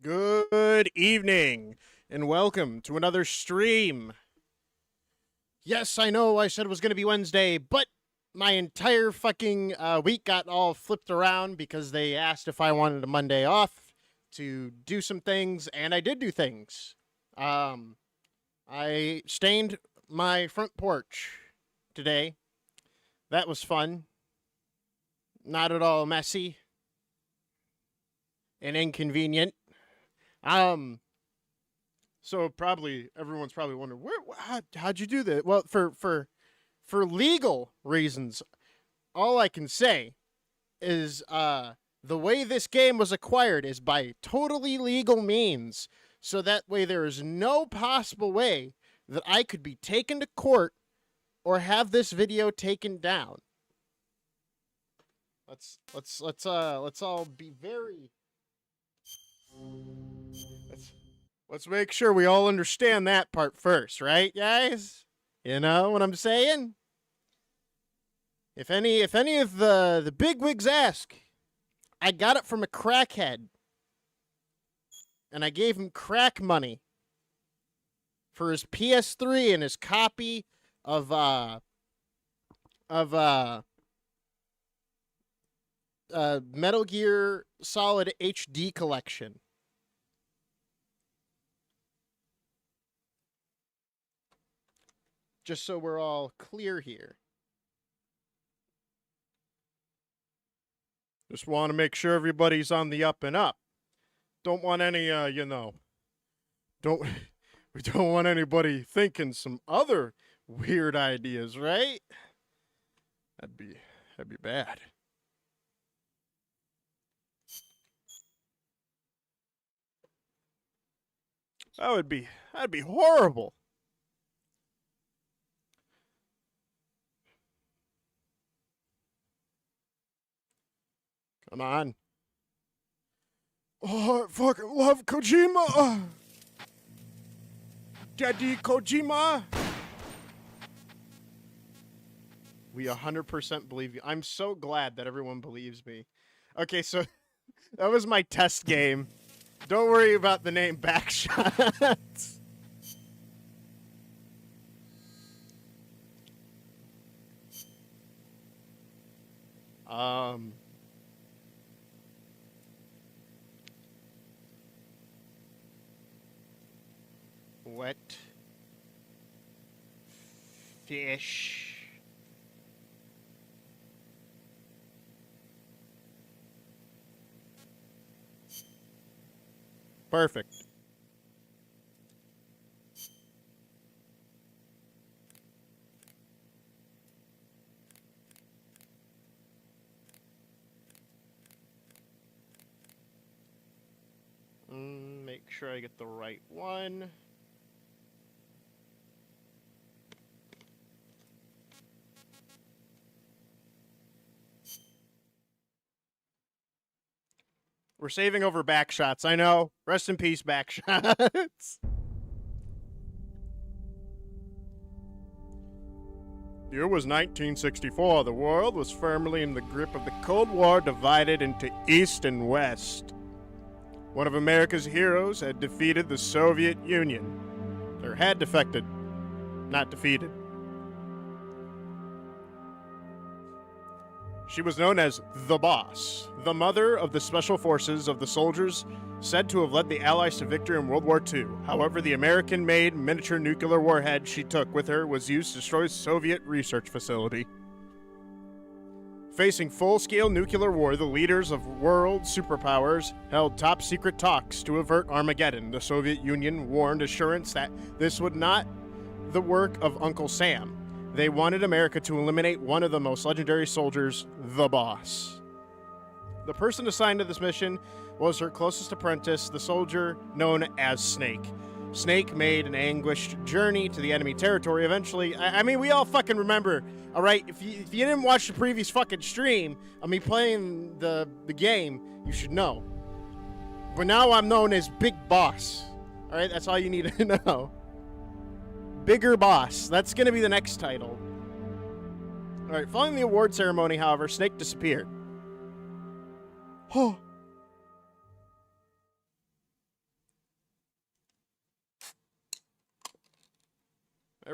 Good evening, and welcome to another stream. Yes, I know I said it was going to be Wednesday, but my entire fucking week got all flipped around because they asked if I wanted a Monday off to do some things, and I did do things. I stained my front porch today. That was fun. Not at all messy and inconvenient. So probably everyone's probably wondering how'd you do that? Well, for legal reasons, all I can say is the way this game was acquired is by totally legal means. So that way there is no possible way that I could be taken to court or have this video taken down. Let's all be very Let's make sure we all understand that part first, right, guys? You know what I'm saying? If any of the bigwigs ask, I got it from a crackhead, and I gave him crack money for his PS3 and his copy of Metal Gear Solid HD collection. Just so we're all clear here. Just want to make sure everybody's on the up and up. Don't want any, we don't want anybody thinking some other weird ideas, right? That'd be bad. That'd be horrible. Come on. Oh, I fucking love Kojima. Daddy Kojima. We 100% believe you. I'm so glad that everyone believes me. Okay, so that was my test game. Don't worry about the name Backshot. Wet fish. Perfect. Make sure I get the right one. We're saving over backshots, I know. Rest in peace, backshots. The year was 1964. The world was firmly in the grip of the Cold War, divided into East and West. One of America's heroes had defeated the Soviet Union. Or had defected, not defeated. She was known as the Boss, the mother of the special forces of the soldiers said to have led the Allies to victory in World War II. However, the American-made miniature nuclear warhead she took with her was used to destroy a Soviet research facility. Facing full-scale nuclear war, the leaders of world superpowers held top-secret talks to avert Armageddon. The Soviet Union warned assurance that this would not the work of Uncle Sam. They wanted America to eliminate one of the most legendary soldiers, the Boss. The person assigned to this mission was her closest apprentice, the soldier known as Snake. Snake made an anguished journey to the enemy territory. Eventually, I mean, we all fucking remember, all right? If you didn't watch the previous fucking stream of me playing the game, you should know. But now I'm known as Big Boss. All right, that's all you need to know. Bigger Boss. That's going to be the next title. All right, following the award ceremony, however, Snake disappeared. Oh.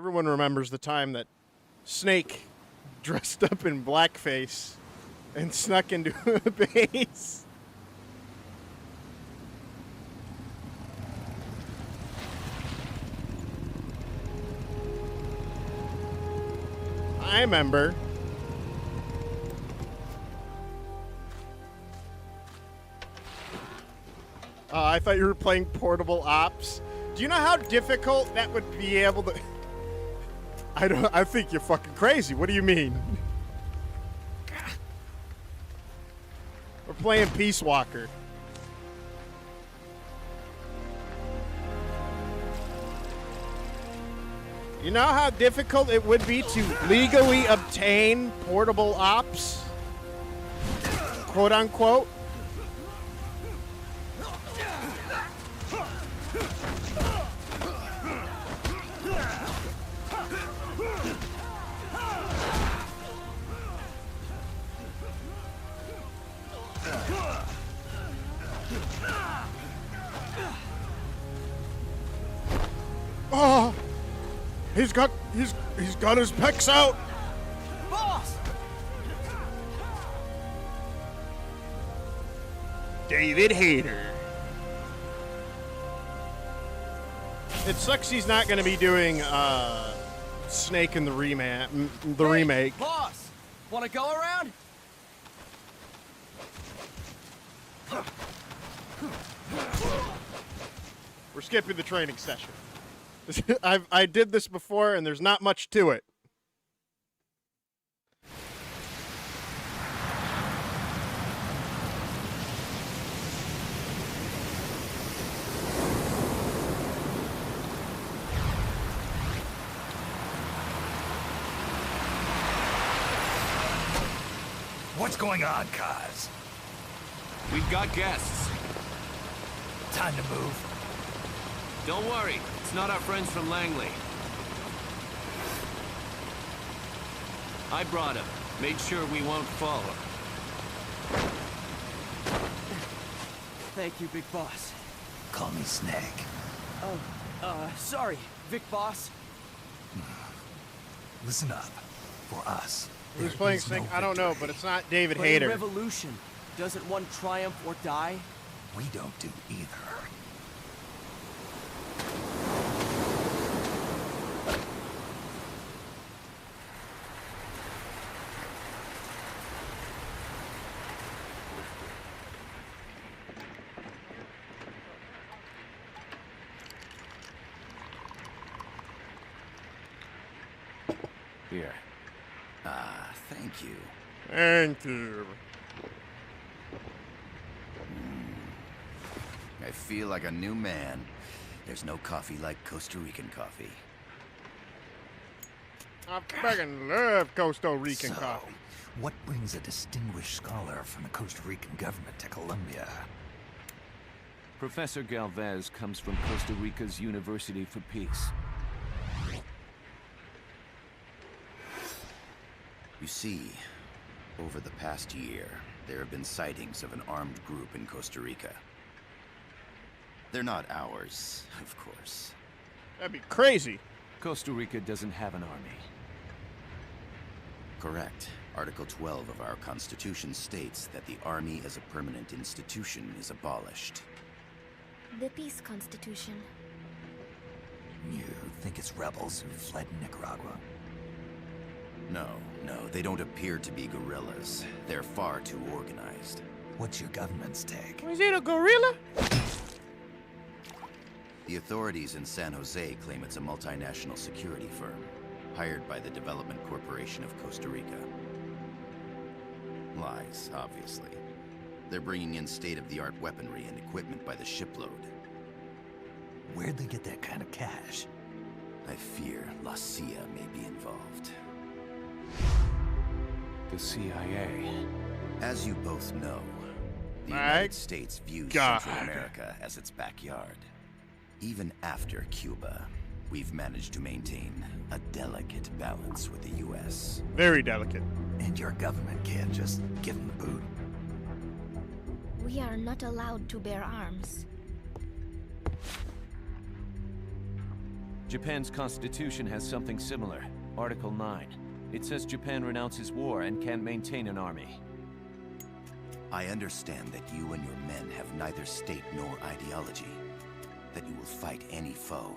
Everyone remembers the time that Snake dressed up in blackface and snuck into a base. I remember. I thought you were playing Portable Ops. Do you know how difficult that would be able to... I think you're fucking crazy. What do you mean? We're playing Peacewalker. You know how difficult it would be to legally obtain Portable Ops? Quote unquote. Oh, he's got his pecs out. Boss! David Hayter. It sucks he's not going to be doing Snake in the remake. Boss, want to go around? We're skipping the training session. I did this before, and there's not much to it. What's going on, Kaz? We've got guests. Time to move. Don't worry, it's not our friends from Langley. I brought him. Made sure we won't fall. Thank you, Big Boss. Call me Snake. Oh, sorry, Vic Boss. Listen up. For us, Who's there playing is Snake? no I don't know, victory. but it's not David But in Hayter. Revolution, doesn't one triumph or die? We don't do either. Here. Thank you. Thank you. I feel like a new man. There's no coffee like Costa Rican coffee. I fucking love Costa Rican So, coffee. what brings a distinguished scholar from the Costa Rican government to Colombia? Professor Galvez comes from Costa Rica's University for Peace. You see, over the past year, there have been sightings of an armed group in Costa Rica. They're not ours, of course. That'd be crazy. Costa Rica doesn't have an army. Correct. Article 12 of our Constitution states that the Army as a permanent institution is abolished. The Peace Constitution. You think it's rebels who fled Nicaragua? No, they don't appear to be guerrillas. They're far too organized. What's your government's take? Was it a gorilla? The authorities in San Jose claim it's a multinational security firm, hired by the Development Corporation of Costa Rica. Lies, obviously. They're bringing in state-of-the-art weaponry and equipment by the shipload. Where'd they get that kind of cash? I fear La CIA may be involved. The CIA. As you both know, the My United States views God. Central America as its backyard. Even after Cuba, we've managed to maintain a delicate balance with the U.S. Very delicate. And your government can't just give them the boot? We are not allowed to bear arms. Japan's constitution has something similar. Article 9. It says Japan renounces war and can't maintain an army. I understand that you and your men have neither state nor ideology. That you will fight any foe.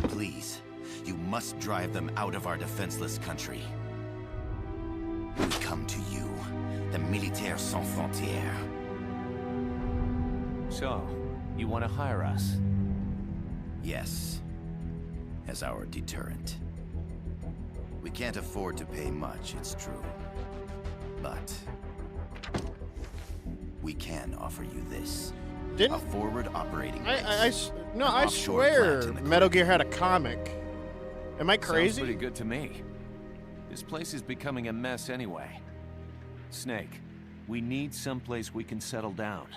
Please, you must drive them out of our defenseless country. We come to you, the Militaires Sans Frontières. So, you want to hire us? Yes, as our deterrent. We can't afford to pay much, it's true. But we can offer you this. Didn't A forward operating base. No, An I offshore swear plant in the Metal Gear Caribbean. had a comic. Am I Sounds crazy? pretty good to me. This place is becoming a mess anyway. Snake, we need someplace we can settle down.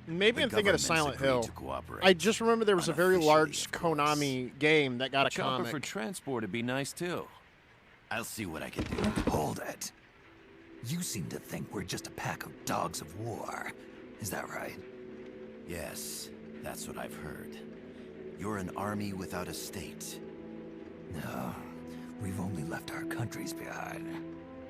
Maybe The I'm thinking of government's Silent agreed Hill. to cooperate. I just remember there was a very large Unofficially, of course. Konami game that got a Chopper comic. for transport would be nice too. I'll see what I can do. Hold it. You seem to think we're just a pack of dogs of war. Is that right? Yes, that's what I've heard. You're an army without a state. No, we've only left our countries behind.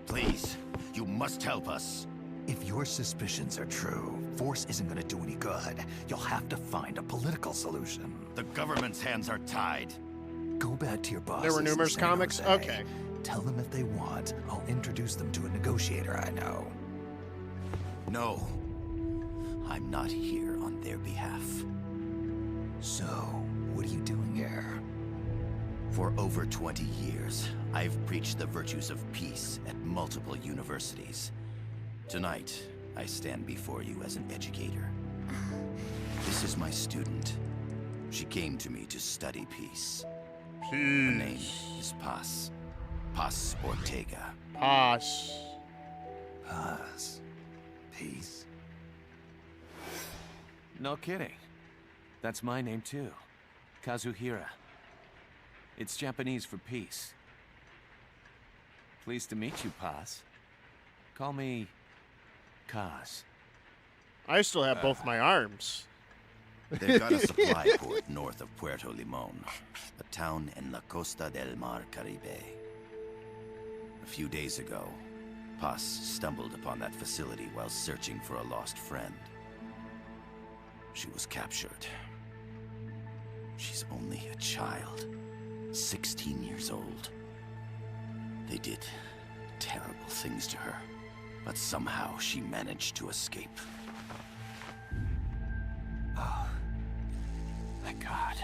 Please, you must help us. If your suspicions are true, force isn't gonna do any good. You'll have to find a political solution. The government's hands are tied. Go back to your bosses. There were in numerous San comics? Jose. Okay. Tell them if they want, I'll introduce them to a negotiator I know. No, I'm not here on their behalf. So, what are you doing here? For over 20 years, I've preached the virtues of peace at multiple universities. Tonight, I stand before you as an educator. This is my student. She came to me to study peace. Her name is Paz. Paz Ortega. Paz. Paz. Peace. No kidding. That's my name too. Kazuhira. It's Japanese for peace. Pleased to meet you, Paz. Call me Kaz. I still have both my arms. They've got a supply port north of Puerto Limon, a town in La Costa del Mar Caribe. A few days ago, Paz stumbled upon that facility while searching for a lost friend. She was captured. She's only a child, 16 years old. They did terrible things to her, but somehow she managed to escape. Thank God.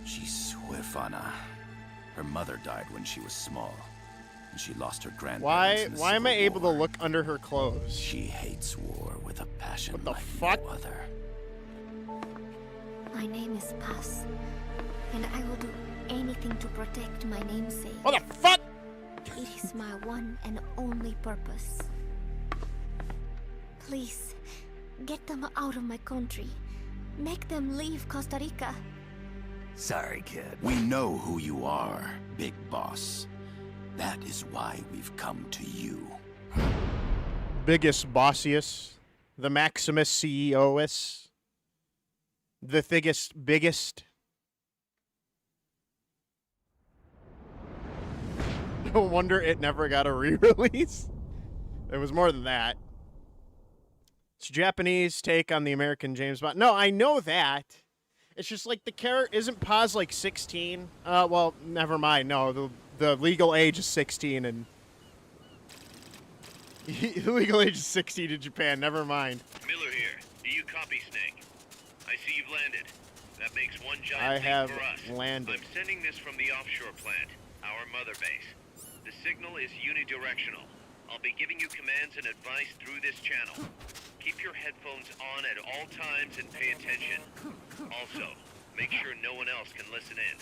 She's huérfana. Her mother died when she was small, and she lost her grandparents. Why in the why am I Civil able to War. look under her clothes? She hates war with a passion What the like fuck? no other. My name is Paz, and I will do anything to protect my namesake. What the fuck? It is my one and only purpose. Please, get them out of my country. Make them leave Costa Rica. Sorry, kid. We know who you are, Big Boss. That is why we've come to you. Biggest bossiest. The Maximus CEOs. The thiggest, biggest. No wonder it never got a re-release. It was more than that. It's Japanese take on the American James Bond. No, I know that. It's just like the character isn't Paz like 16. Well, never mind. No, the legal age is 16, and the legal age is 16 in Japan. Never mind. Miller here. Do you copy, Snake? I see you've landed. That makes one giant I leap have for us. landed. I'm sending this from the offshore plant, our mother base. The signal is unidirectional. I'll be giving you commands and advice through this channel. Keep your headphones on at all times and pay attention. Also, make sure no one else can listen in.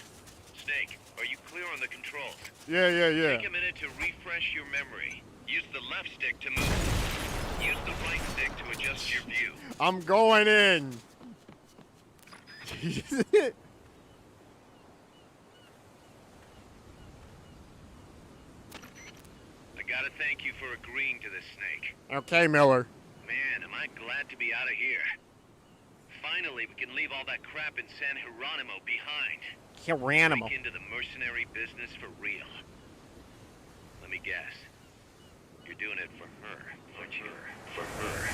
Snake, are you clear on the controls? Yeah. Take a minute to refresh your memory. Use the left stick to move. Use the right stick to adjust your view. I'm going in. I gotta thank you for agreeing to this, Snake. Okay, Miller. Man, am I glad to be out of here. Finally, we can leave all that crap in San Geronimo behind. Geronimo. Break into the mercenary business for real. Let me guess. You're doing it for her, aren't you? For her.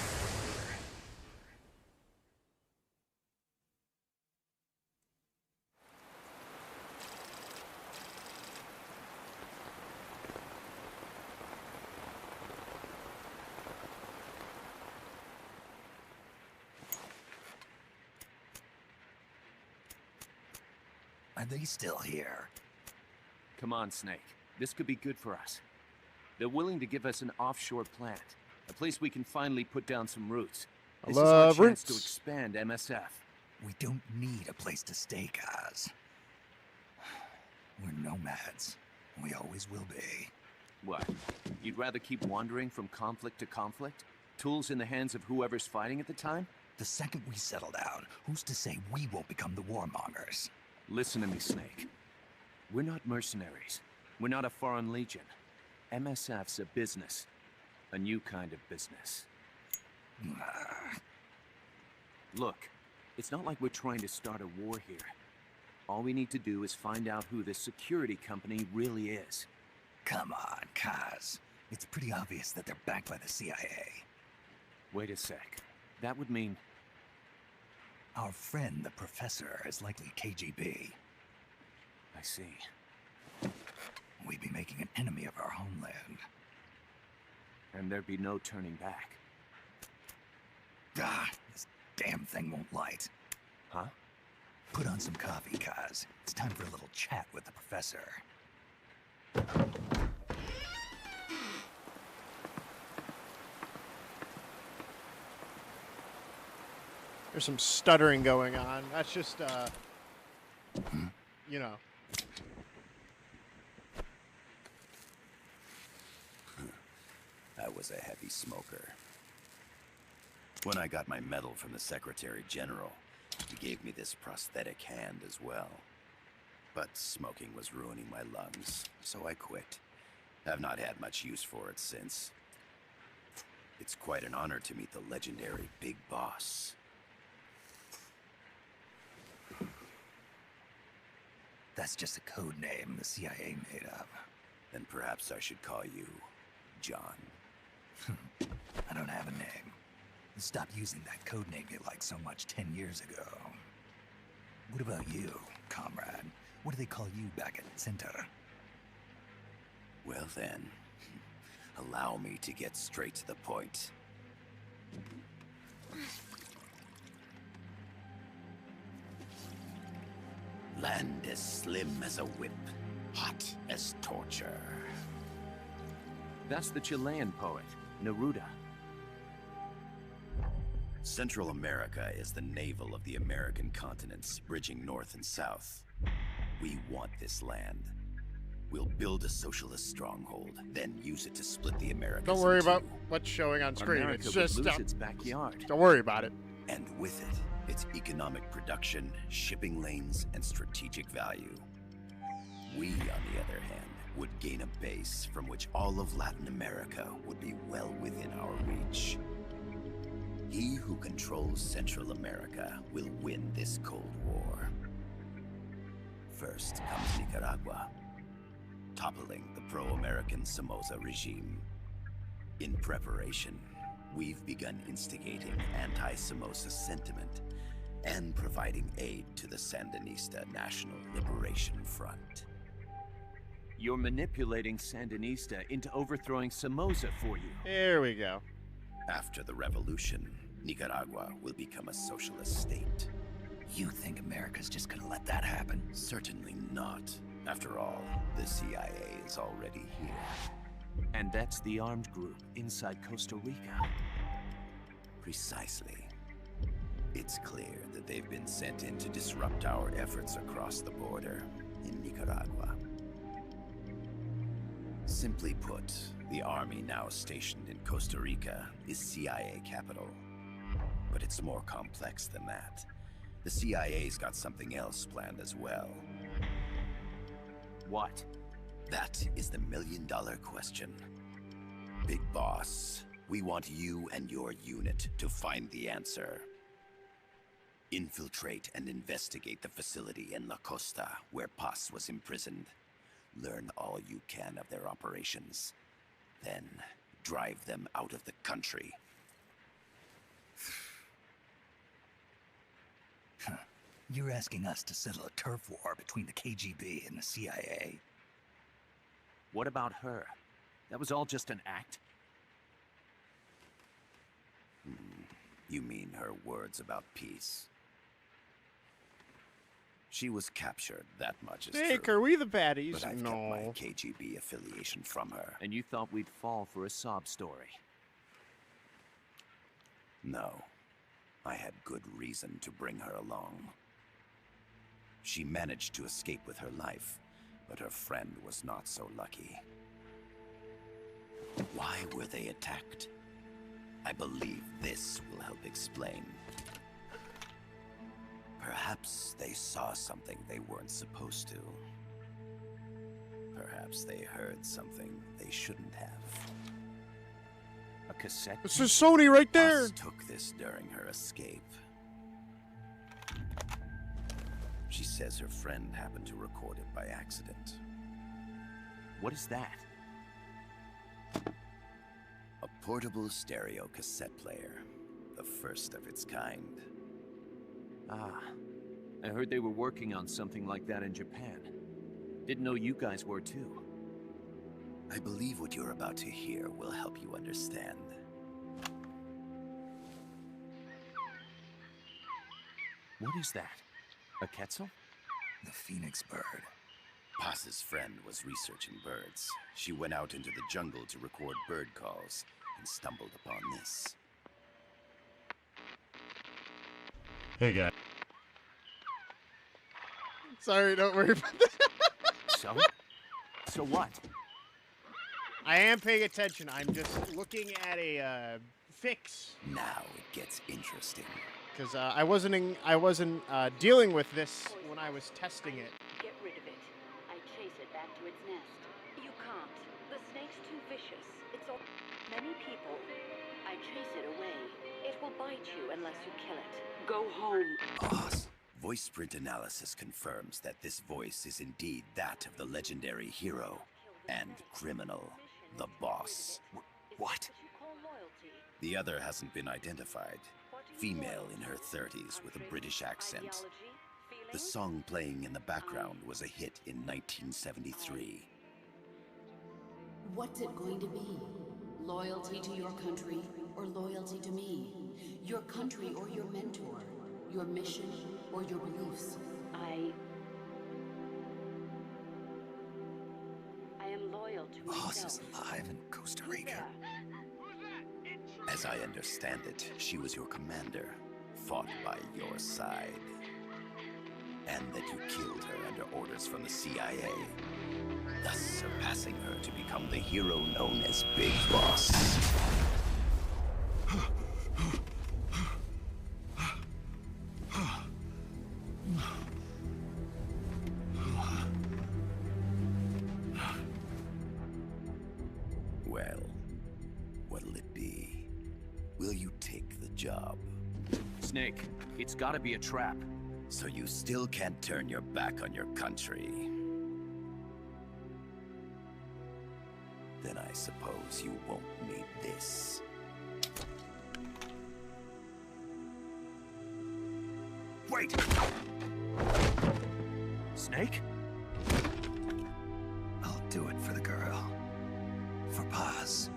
Are they still here? Come on, Snake. This could be good for us. They're willing to give us an offshore plant. A place we can finally put down some roots. This is our love chance to roots. expand MSF. We don't need a place to stay, Kaz. We're nomads. We always will be. What? You'd rather keep wandering from conflict to conflict? Tools in the hands of whoever's fighting at the time? The second we settle down, who's to say we won't become the warmongers? Listen to me, Snake. We're not mercenaries. We're not a foreign legion. MSF's a business. A new kind of business. Look, it's not like we're trying to start a war here. All we need to do is find out who this security company really is. Come on, Kaz. It's pretty obvious that they're backed by the CIA. Wait a sec. That would mean... Our friend, the professor, is likely KGB. I see. We'd be making an enemy of our homeland. And there'd be no turning back. Ah, this damn thing won't light. Huh? Put on some coffee, Kaz. It's time for a little chat with the professor. There's some stuttering going on. That's just, you know. I was a heavy smoker. When I got my medal from the Secretary General, he gave me this prosthetic hand as well. But smoking was ruining my lungs, so I quit. I've not had much use for it since. It's quite an honor to meet the legendary Big Boss. That's just a code name the CIA made up. Then perhaps I should call you John. I don't have a name. Stop using that code name you liked so much 10 years ago. What about you, comrade? What do they call you back at Center? Well then, allow me to get straight to the point. Land as slim as a whip, hot as torture. That's the Chilean poet, Neruda. Central America is the navel of the American continents, bridging north and south. We want this land. We'll build a socialist stronghold, then use it to split the Americas Don't worry in two. about what's showing on screen. America It's would just, lose its backyard. don't worry about it. And with it, its economic production, shipping lanes, and strategic value. We, on the other hand, would gain a base from which all of Latin America would be well within our reach. He who controls Central America will win this Cold War. First comes Nicaragua, toppling the pro-American Somoza regime. In preparation, we've begun instigating anti-Somoza sentiment and providing aid to the Sandinista National Liberation Front. You're manipulating Sandinista into overthrowing Somoza for you. There we go. After the revolution, Nicaragua will become a socialist state. You think America's just gonna let that happen? Certainly not. After all, the CIA is already here. And that's the armed group inside Costa Rica. Precisely. It's clear that they've been sent in to disrupt our efforts across the border in Nicaragua. Simply put, the army now stationed in Costa Rica is CIA capital. But it's more complex than that. The CIA's got something else planned as well. What? That is the million-dollar question. Big Boss, we want you and your unit to find the answer. Infiltrate and investigate the facility in La Costa, where Paz was imprisoned. Learn all you can of their operations. Then, drive them out of the country. You're asking us to settle a turf war between the KGB and the CIA? What about her? That was all just an act? You mean her words about peace? She was captured, that much is Snake, true. are we the baddies? But I've No. kept my KGB affiliation from her. And you thought we'd fall for a sob story? No. I had good reason to bring her along. She managed to escape with her life, but her friend was not so lucky. Why were they attacked? I believe this will help explain. Perhaps they saw something they weren't supposed to. Perhaps they heard something they shouldn't have. A cassette? This is Sony right there. Us took this during her escape. She says her friend happened to record it by accident. What is that? A portable stereo cassette player. The first of its kind. Ah, I heard they were working on something like that in Japan. Didn't know you guys were too. I believe what you're about to hear will help you understand. What is that? A Quetzal? The phoenix bird. Paz's friend was researching birds. She went out into the jungle to record bird calls and stumbled upon this. Hey, guys. Sorry, don't worry about that. So? So what? I am paying attention. I'm just looking at a fix Now it gets interesting. because I wasn't dealing with this when I was testing it. Get rid of it. I chase it back to its nest. You can't. The snake's too vicious. It's all many people. I chase it away. It will bite you unless you kill it. Go home. Paz. Voice sprint analysis confirms that this voice is indeed that of the legendary hero and criminal, the boss. What? The other hasn't been identified. Female in her 30s with a British accent. The song playing in the background was a hit in 1973. What's it going to be? Loyalty to your country or loyalty to me? Your country or your mentor? Your mission or your beliefs? I am loyal to Boss myself. is alive in Costa Rica. As I understand it, she was your commander, fought by your side. And that you killed her under orders from the CIA, thus surpassing her to become the hero known as Big Boss. Well, what'll it be? Will you take the job? Snake, it's gotta be a trap. So you still can't turn your back on your country? Then I suppose you won't need this. Wait! Snake? I'll do it for the girl. For Paz.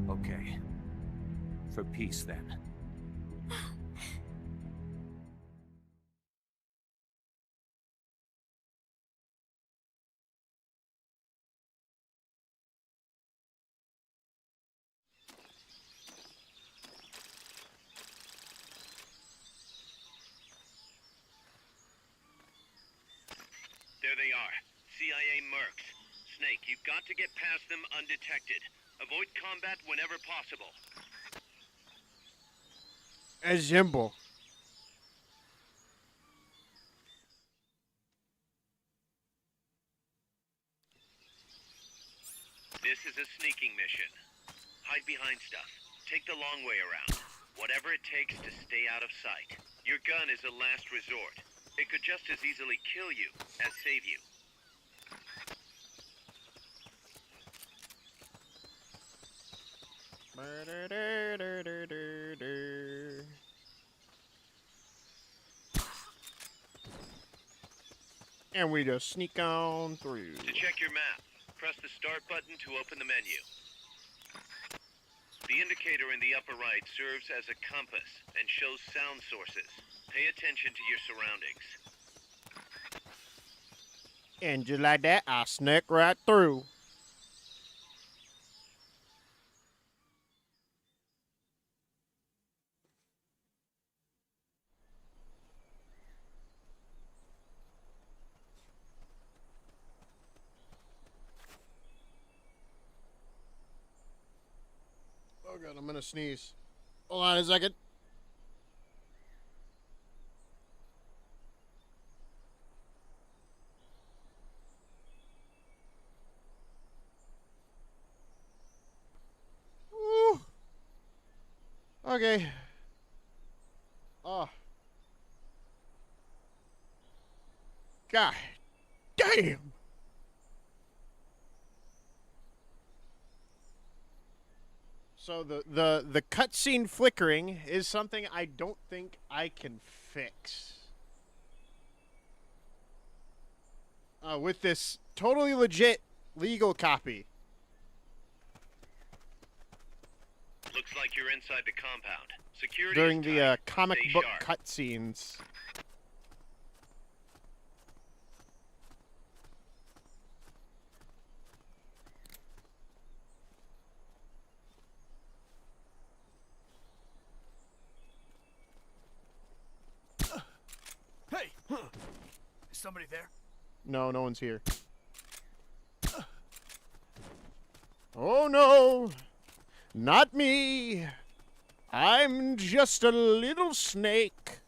Okay. For peace, then. There they are. CIA mercs. Snake, you've got to get past them undetected. Avoid combat whenever possible. As Jimbo. This is a sneaking mission. Hide behind stuff. Take the long way around. Whatever it takes to stay out of sight. Your gun is a last resort. It could just as easily kill you as save you. And we just sneak on through. To check your map, press the start button to open the menu. The indicator in the upper right serves as a compass and shows sound sources. Pay attention to your surroundings. And just like that, I snuck right through. Oh god, I'm gonna sneeze. Hold on a second. Woo. Okay. Oh. God damn. So the cutscene flickering is something I don't think I can fix. With this totally legit legal copy. Looks like you're inside the compound. Security During is the tight. comic Stay book sharp. cutscenes. Hey! Is somebody there? No, no one's here. Oh no! Not me! I'm just a little snake.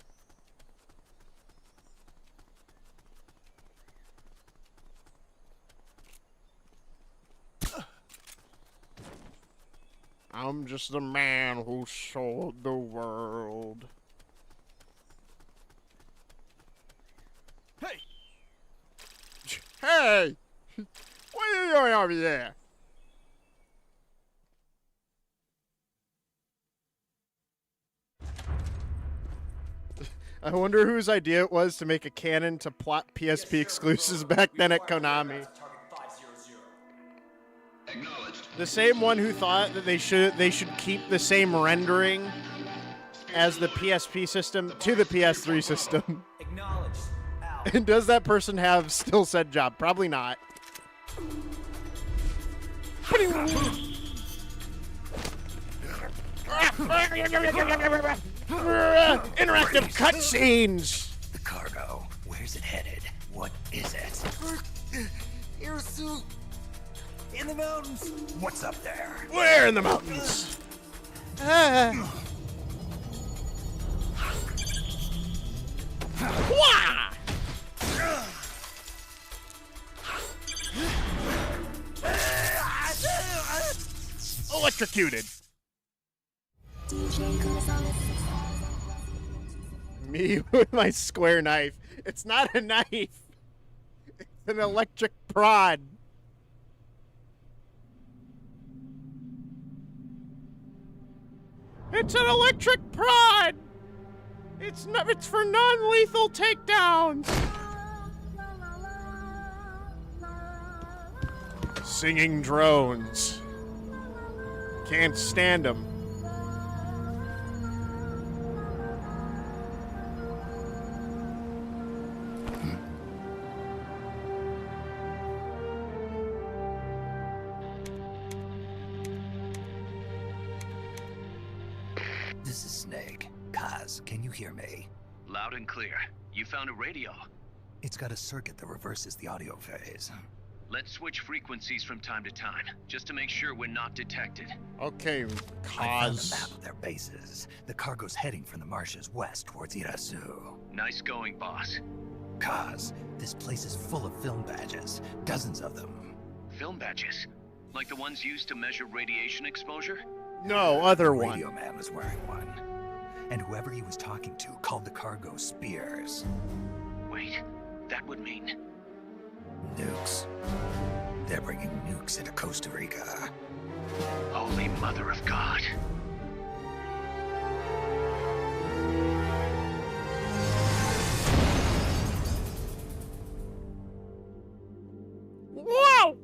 I'm just the man who sold the world. Hey! Hey! What are you doing over there? I wonder whose idea it was to make a canon to plot PSP exclusives back then at Konami. The same one who thought that they should keep the same rendering as the PSP system to the PS3 system. Acknowledged. Out. And does that person have still said job? Probably not. Interactive cutscenes. The cargo. Where's it headed? What is it? Irsu! In the mountains! What's up there? Where in the mountains? Wah! Electrocuted. Me with my square knife. It's not a knife. It's an electric prod. It's an electric prod. It's for non-lethal takedowns. Singing drones. Can't stand them. This is Snake. Kaz, can you hear me? Loud and clear. You found a radio. It's got a circuit that reverses the audio phase. Let's switch frequencies from time to time, just to make sure we're not detected. Okay, I found a cause. map of their bases. The cargo's heading from the marshes west towards Irasu. Nice going, boss. Kaz, this place is full of film badges. Dozens of them. Film badges? Like the ones used to measure radiation exposure? No, other one. Radio man was wearing one. and whoever he was talking to called the cargo spears. Wait, that would mean... Nukes. They're bringing nukes into Costa Rica. Holy Mother of God. Wow!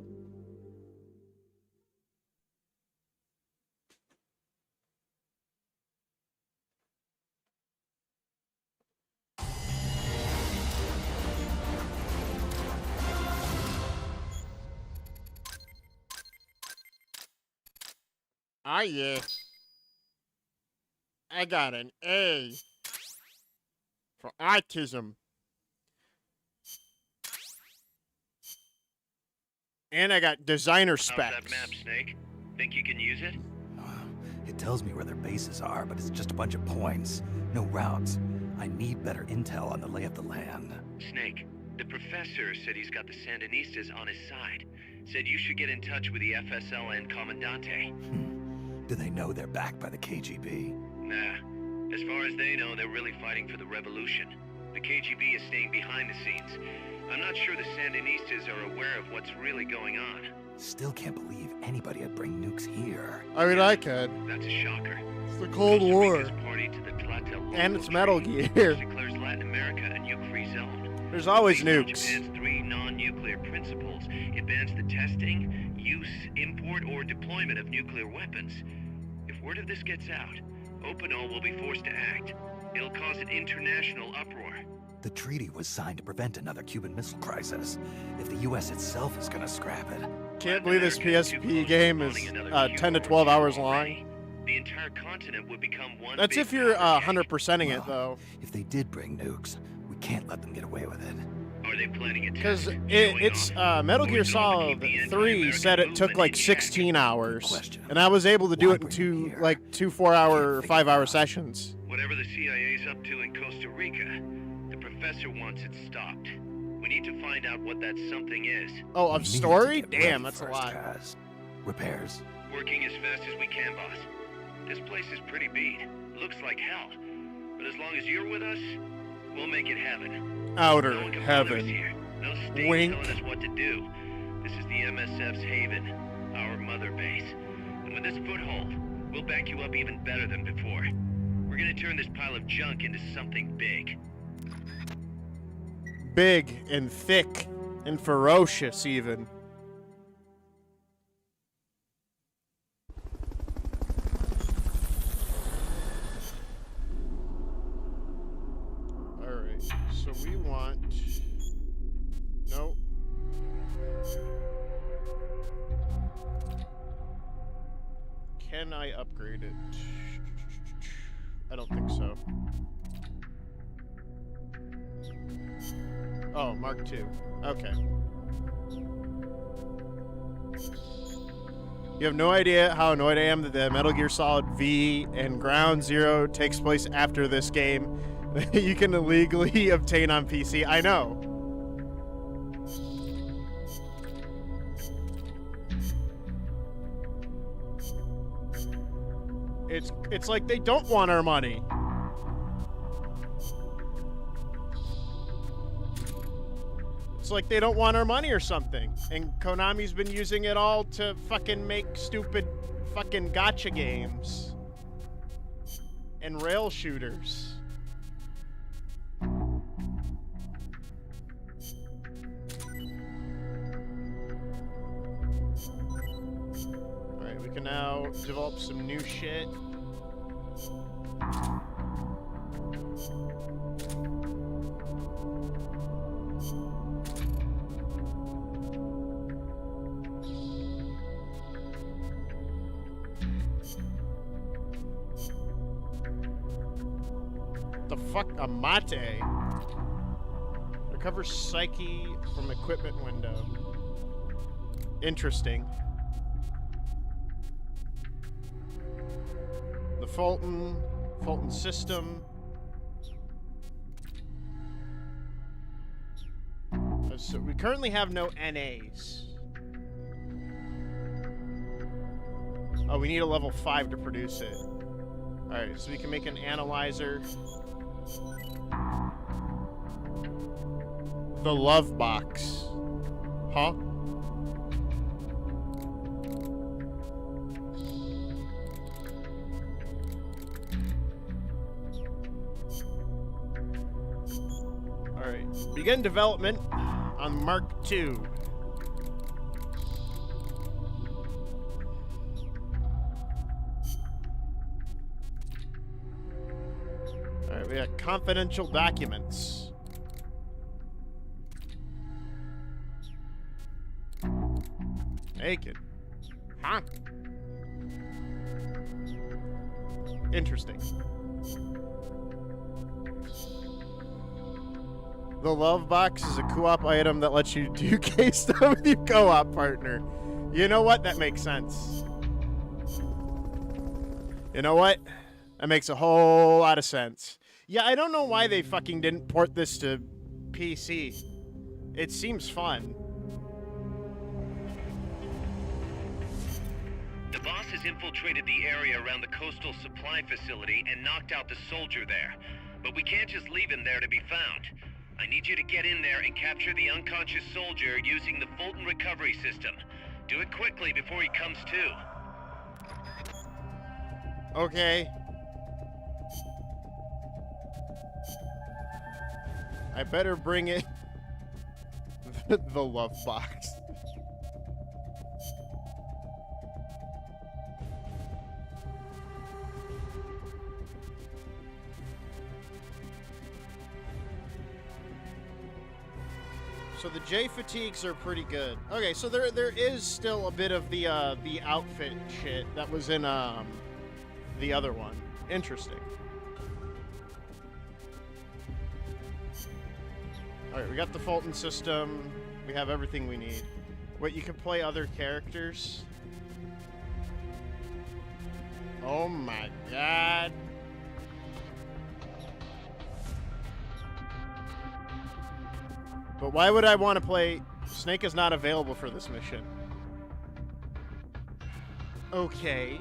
Ah, yeah. I got an A for autism. And I got designer How's specs. that map, Snake? Think you can use it? It tells me where their bases are, but it's just a bunch of points. No routes. I need better intel on the lay of the land. Snake, the professor said he's got the Sandinistas on his side. Said you should get in touch with the FSL and Commandante. Do they know they're backed by the KGB? Nah. As far as they know, they're really fighting for the revolution. The KGB is staying behind the scenes. I'm not sure the Sandinistas are aware of what's really going on. Still can't believe anybody would bring nukes here. I mean, I could. That's a shocker. It's the Cold Costa War. Rica's party to the Tlatelolco And it's Metal Treaty, Gear. which declares Latin America a nuke-free zone. There's always Based on nukes. Japan's 3 non-nuclear principles, it bans the testing, use, import, or deployment of nuclear weapons. If word of this gets out, Opinol will be forced to act. It'll cause an international uproar. The treaty was signed to prevent another Cuban Missile Crisis. If the U.S. itself is gonna scrap it... Can't believe this America too PSP close to game is spawning another 10 to Cuba 12 War hours already. long. The entire continent would become one That's big if you're powder keg. 100%ing it, though. If they did bring nukes, we can't let them get away with it. Are they planning a Because test? it's Showing Metal off? Gear Or is it all to keep Solid the 3 anti-American said it took movement like in check? 16 hours. Question. And I was able to do Why it in bring two, them here? like, 2 4-hour, Can't figure 5-hour out. sessions. Whatever the CIA's up to in Costa Rica, the professor wants it stopped. We need to find out what that something is. Oh, We of need story? to get Damn, ready that's a first, lot. guys. Repairs. Working as fast as we can, boss. This place is pretty beat. Looks like hell. But as long as you're with us, we'll make it heaven. Outer No one can bother us heaven. here. No state Wink. telling us what to do. This is the MSF's haven, our mother base. And with this foothold, we'll back you up even better than before. We're gonna turn this pile of junk into something big. Big and thick and ferocious, even. Alright, so we want... Nope. Can I upgrade it? I don't think so. Oh, Mark II. Okay. You have no idea how annoyed I am that the Metal Gear Solid V and Ground Zero takes place after this game. You can illegally obtain on PC. I know. It's like they don't want our money. It's like they don't want our money or something. And Konami's been using it all to fucking make stupid fucking gacha games. And rail shooters. Alright, we can now develop some new shit. The fuck? A mate? Recovers psyche from equipment window. Interesting. The Fulton system. So we currently have no NAs. Oh, we need a level 5 to produce it. Alright, so we can make an analyzer. The love box. Huh? Alright, begin development on Mark II. Alright, we got confidential documents. Naked. Huh? Interesting. The love box is a co-op item that lets you do case stuff with your co-op partner. You know what? That makes sense. You know what? That makes a whole lot of sense. Yeah, I don't know why they fucking didn't port this to PC. It seems fun. The boss has infiltrated the area around the coastal supply facility and knocked out the soldier there. But we can't just leave him there to be found. I need you to get in there and capture the unconscious soldier using the Fulton recovery system. Do it quickly before he comes to. Okay. I better bring it. The love box. So the J fatigues are pretty good. Okay, so there is still a bit of the outfit shit that was in the other one. Interesting. All right, we got the Fulton system. We have everything we need. Wait, you can play other characters? Oh my god. But why would I want to play... Snake is not available for this mission. Okay.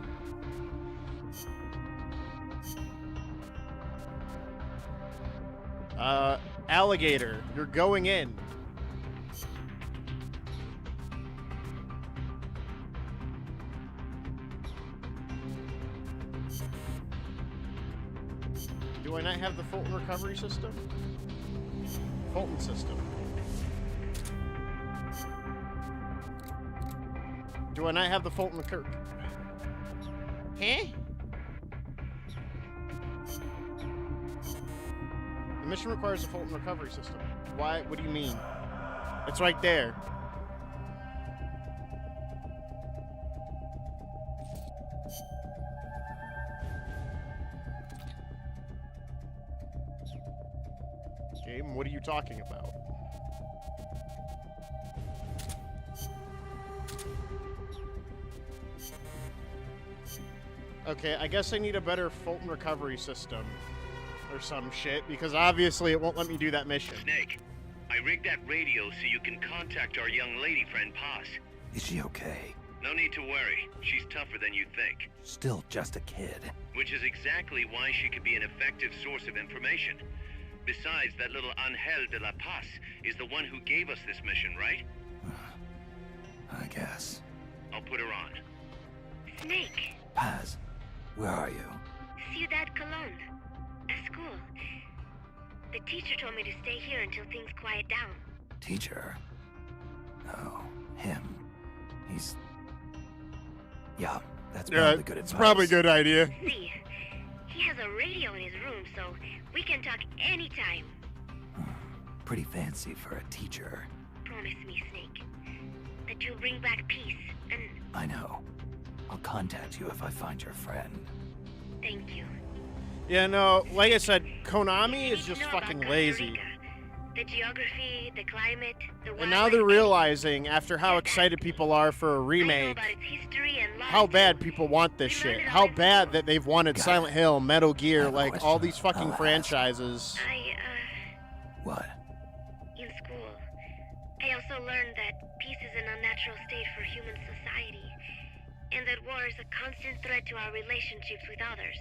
Alligator, you're going in. Do I not have the Fulton recovery system? Fulton system. Do I not have the Fulton Kirk? Huh? The mission requires a Fulton recovery system. Why? What do you mean? It's right there. Game, what are you talking about? Okay, I guess I need a better Fulton recovery system or some shit, because obviously it won't let me do that mission. Snake, I rigged that radio so you can contact our young lady friend Paz. Is she okay? No need to worry. She's tougher than you think. Still just a kid. Which is exactly why she could be an effective source of information. Besides, that little Angel de la Paz is the one who gave us this mission, right? I guess. I'll put her on. Snake, Paz, where are you? Ciudad Colon. At school. The teacher told me to stay here until things quiet down. Teacher? Oh, him. He's... Yeah, that's probably good advice. It's probably a good idea. See, he has a radio in his room, so we can talk anytime. Pretty fancy for a teacher. Promise me, Snake, that you'll bring back peace, and... I know. I'll contact you if I find your friend. Thank you. Yeah, no, like I said, Konami You is need to just know about fucking Costa lazy. Rica. The geography, the climate, the And now they're realizing, after how excited people are for a remake, how bad people want this shit. How bad that they've wanted Silent Hill, Metal Gear, like all these fucking franchises. What? In school, I also learned that peace is an unnatural state for human society, and that war is a constant threat to our relationships with others.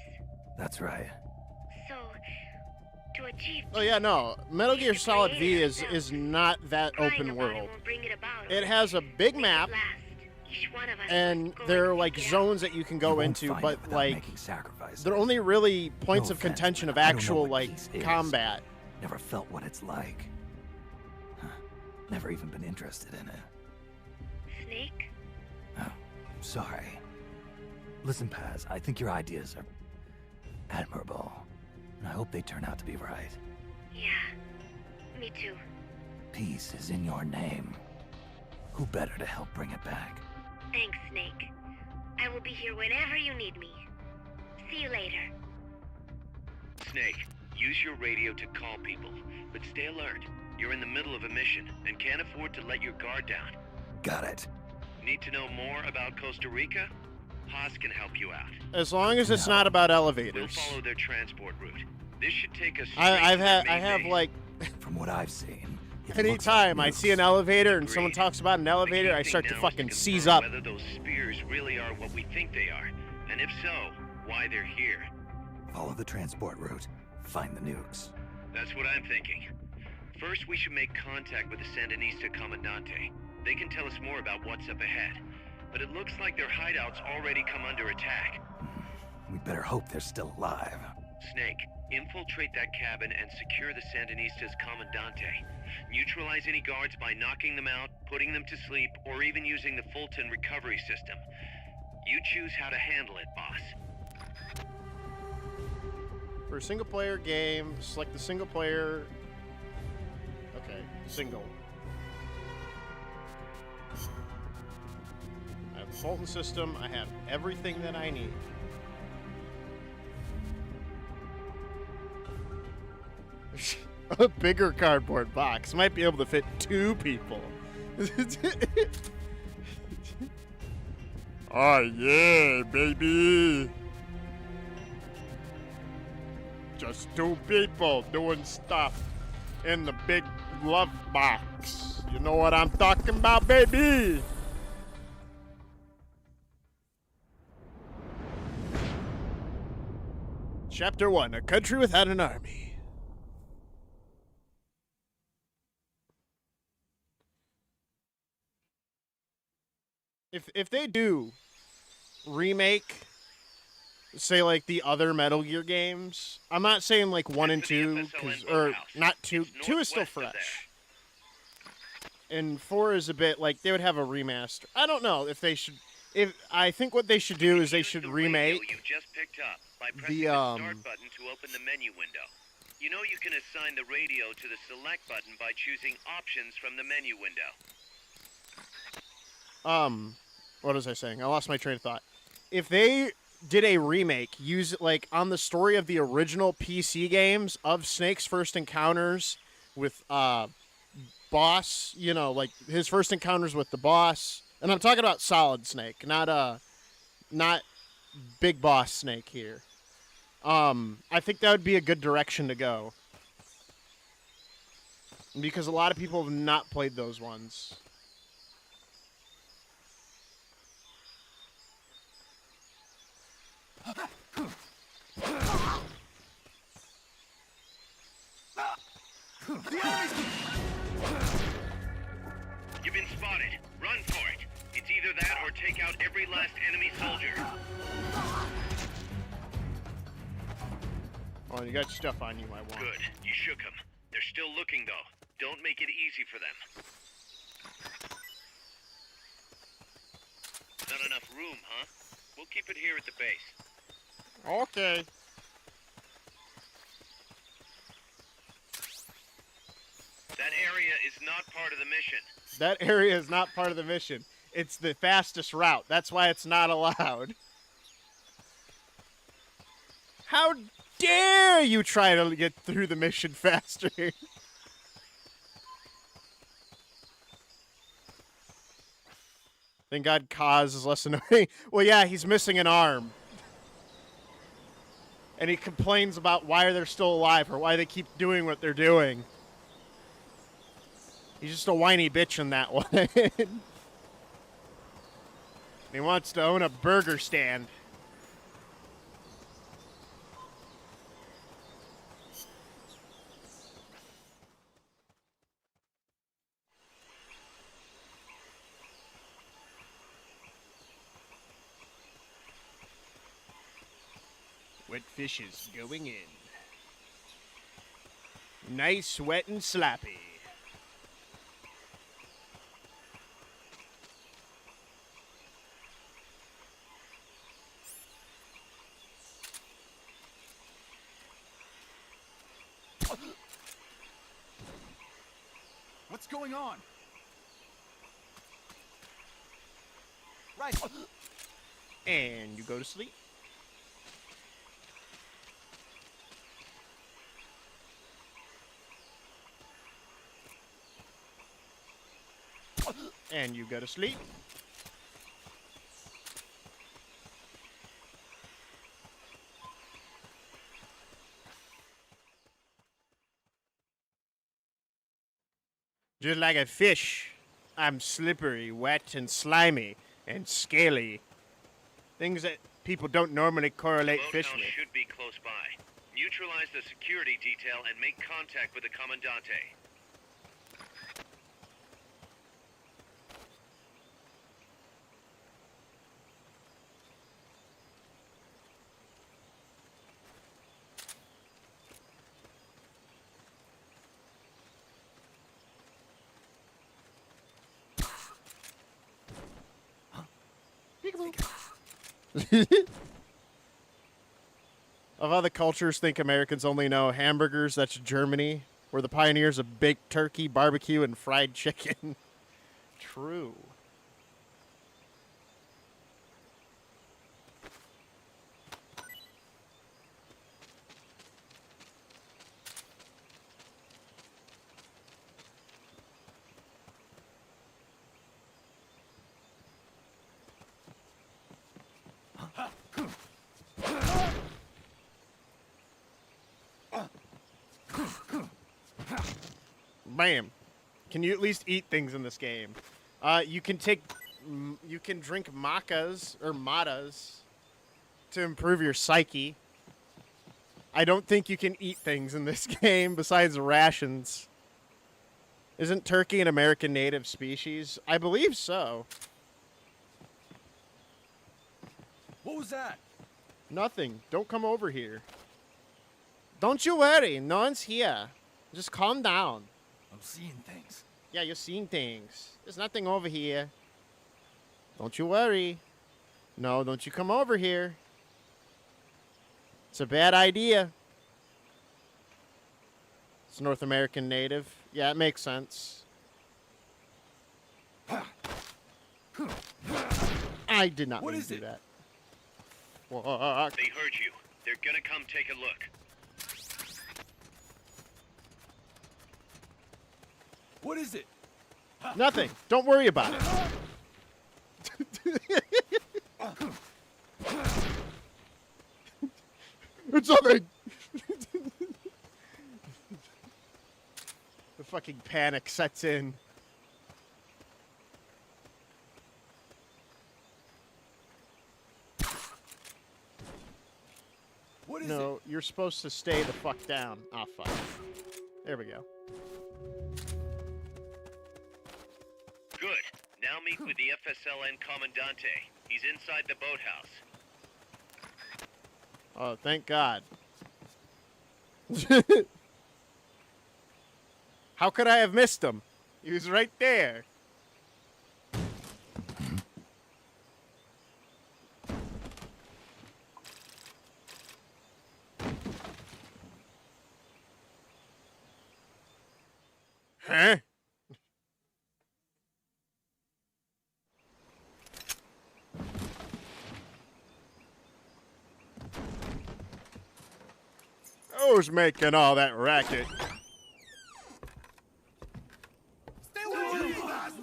That's right. So, to achieve Oh yeah, no. Metal Gear peace, the Solid V creator is himself, not that crying open about world. won't bring it about, It or has a big make it map, last. Each one of us and must go there are and like seek it out. zones that you can You go won't into, find but it without like making sacrifices. they're only really points No of offense, contention but of I don't know actual what like peace is. combat. Never felt what it's like. Huh. Never even been interested in it. Snake? Oh, sorry. Listen, Paz, I think your ideas are admirable. And I hope they turn out to be right. Yeah, me too. Peace is in your name. Who better to help bring it back? Thanks, Snake. I will be here whenever you need me. See you later. Snake, use your radio to call people, but stay alert. You're in the middle of a mission and can't afford to let your guard down. Got it. Need to know more about Costa Rica? Haas can help you out. As long as it's No. not about We'll elevators. follow their transport route. This should take us straight I to their have main base. like From what I've seen, it looks anytime like I see an nukes. elevator and someone Agreed. talks about an The key elevator, I thing start to now is fucking confirm seize up. whether those spears really are what we think they are, and if so, why they're here. Follow the transport route. Find the nukes. That's what I'm thinking. First, we should make contact with the Sandinista Comandante. They can tell us more about what's up ahead. But it looks like their hideout's already come under attack. We better hope they're still alive. Snake, infiltrate that cabin and secure the Sandinista's Comandante. Neutralize any guards by knocking them out, putting them to sleep, or even using the Fulton recovery system. You choose how to handle it, boss. For a single player game, select the single player. Okay, single. I have the Fulton system. I have everything that I need. A bigger cardboard box might be able to fit 2 people. Oh yeah, baby. Just 2 people doing stuff in the big love box. You know what I'm talking about, baby? Chapter 1, A Country Without an Army. If they do remake, say like the other Metal Gear games, I'm not saying like 1 and 2, or not 2. 2 is still fresh. And 4 is a bit like they would have a remaster. I don't know if they should. If I think what they should do is they should remake You just picked up by pressing the the start button to open the menu window. You know you can assign the radio to the select button by choosing options from the menu window. What was I saying? I lost my train of thought. If they did a remake, use it like on the story of the original PC games of Snake's first encounters with boss, you know, like his first encounters with the boss, and I'm talking about Solid Snake, not Big Boss Snake here. I think that would be a good direction to go, because a lot of people have not played those ones. You've been spotted. Run for it. It's either that or take out every last enemy soldier. Oh, you got stuff on you, I want. Good. You shook them. They're still looking, though. Don't make it easy for them. Not enough room, huh? We'll keep it here at the base. Okay. That area is not part of the mission. That area is not part of the mission. It's the fastest route. That's why it's not allowed. How dare you try to get through the mission faster? Thank God Kaz is less annoying. Well, yeah, he's missing an arm. And he complains about why they're still alive or why they keep doing what they're doing. He's just a whiny bitch in that one. He wants to own a burger stand. Wet fishes going in. Nice, wet, and slappy. What's going on? Right. And you go to sleep. And you go to sleep. Just like a fish, I'm slippery, wet, and slimy, and scaly. Things that people don't normally correlate fish Boathouse with. should be close by. Neutralize the security detail and make contact with the Commandante. Of other cultures think Americans only know hamburgers, that's Germany. We're the pioneers of baked turkey, barbecue, and fried chicken. True. Bam. Can you at least eat things in this game? You can drink macas or matas to improve your psyche. I don't think you can eat things in this game besides rations. Isn't turkey an American native species? I believe so. What was that? Nothing. Don't come over here. Don't you worry. No one's here. Just calm down. I'm seeing things. Yeah, you're seeing things. There's nothing over here. Don't you worry. No, don't you come over here. It's a bad idea. It's North American native. Yeah, it makes sense. I did not What mean is to do it? that. Fuck. They heard you. They're gonna come take a look. What is it? Nothing. Don't worry about it. It's nothing. The fucking panic sets in. What is No, you're supposed to stay the fuck down. Ah, fuck. There we go. Good. Now meet with the FSLN Commandante. He's inside the boathouse. Oh, thank God. How could I have missed him? He was right there. Huh? Who's making all that racket? Stay away!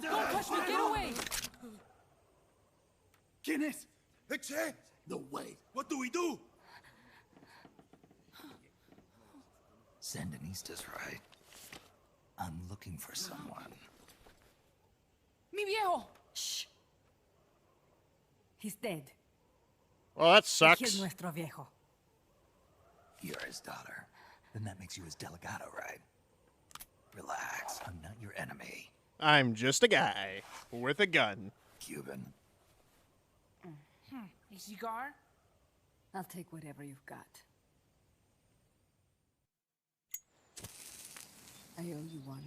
Don't touch me! Get away! ¿Quién es? Eche? No way. What do we do? Sandinista's right. I'm looking for someone. Mi viejo! Shh! He's dead. Well, that Aquí es sucks. nuestro viejo. You're his daughter. Then that makes you his delegado, right? Relax. I'm not your enemy. I'm just a guy with a gun. Cuban. A cigar? I'll take whatever you've got. I owe you one.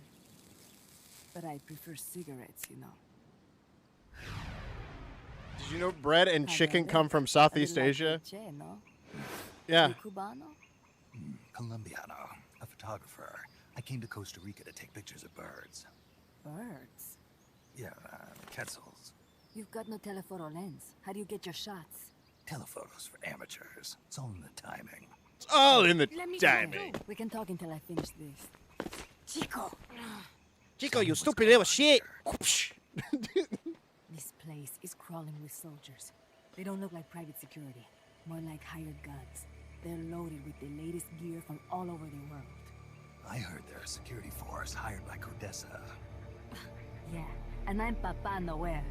But I prefer cigarettes, you know. Did you know bread and chicken come from Southeast Asia? Yeah. Colombiano, a photographer. I came to Costa Rica to take pictures of birds. Birds? Yeah, quetzals. You've got no telephoto lens. How do you get your shots? Telephotos for amateurs. It's all in the timing. It's all in the Let me timing. go. We can talk until I finish this. Chico! Chico, you stupid little shit. This place is crawling with soldiers. They don't look like private security. More like hired guns. They're loaded with the latest gear from all over the world. I heard they're a security force hired by Codessa. Yeah, and I'm Papa Noel.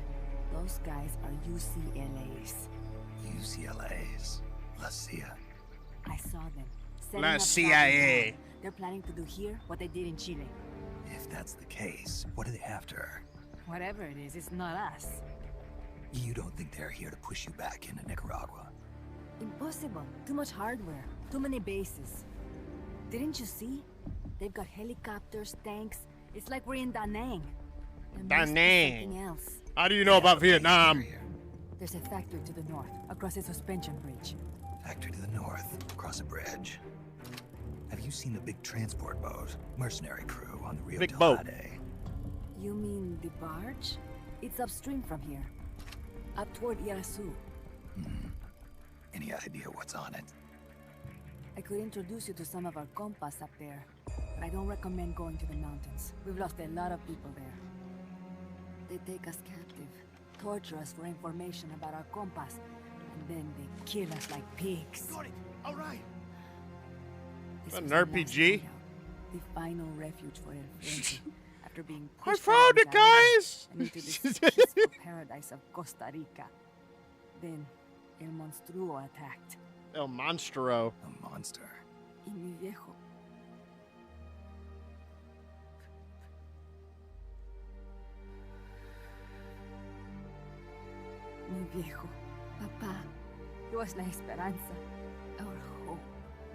Those guys are UCLA's. UCLA's? La CIA? I saw them. setting La up CIA. shop. They're planning to do here what they did in Chile. If that's the case, what are they after? Whatever it is, it's not us. You don't think they're here to push you back into Nicaragua? Impossible. Too much hardware. Too many bases. Didn't you see? They've got helicopters, tanks. It's like we're in Da Nang. There must be something else. How do you know about Vietnam? There's a factory to the north, across a suspension bridge. Factory to the north, across a bridge. Have you seen the big transport boat? Mercenary crew on the Rio Big del boat. Jade? You mean the barge? It's upstream from here. Up toward Irasu. Any idea what's on it? I could introduce you to some of our compas up there, but I don't recommend going to the mountains. We've lost a lot of people there. They take us captive, torture us for information about our compas, and then they kill us like pigs. Got it. All right. This An was our last RPG? hideout, the final refuge for El Frente, after being I pushed found it, around Java guys! and into this peaceful paradise of Costa Rica. Then El Monstruo attacked. El Monstro. A monster. Y mi viejo. Mi viejo. Papá. He was la esperanza. Our hope.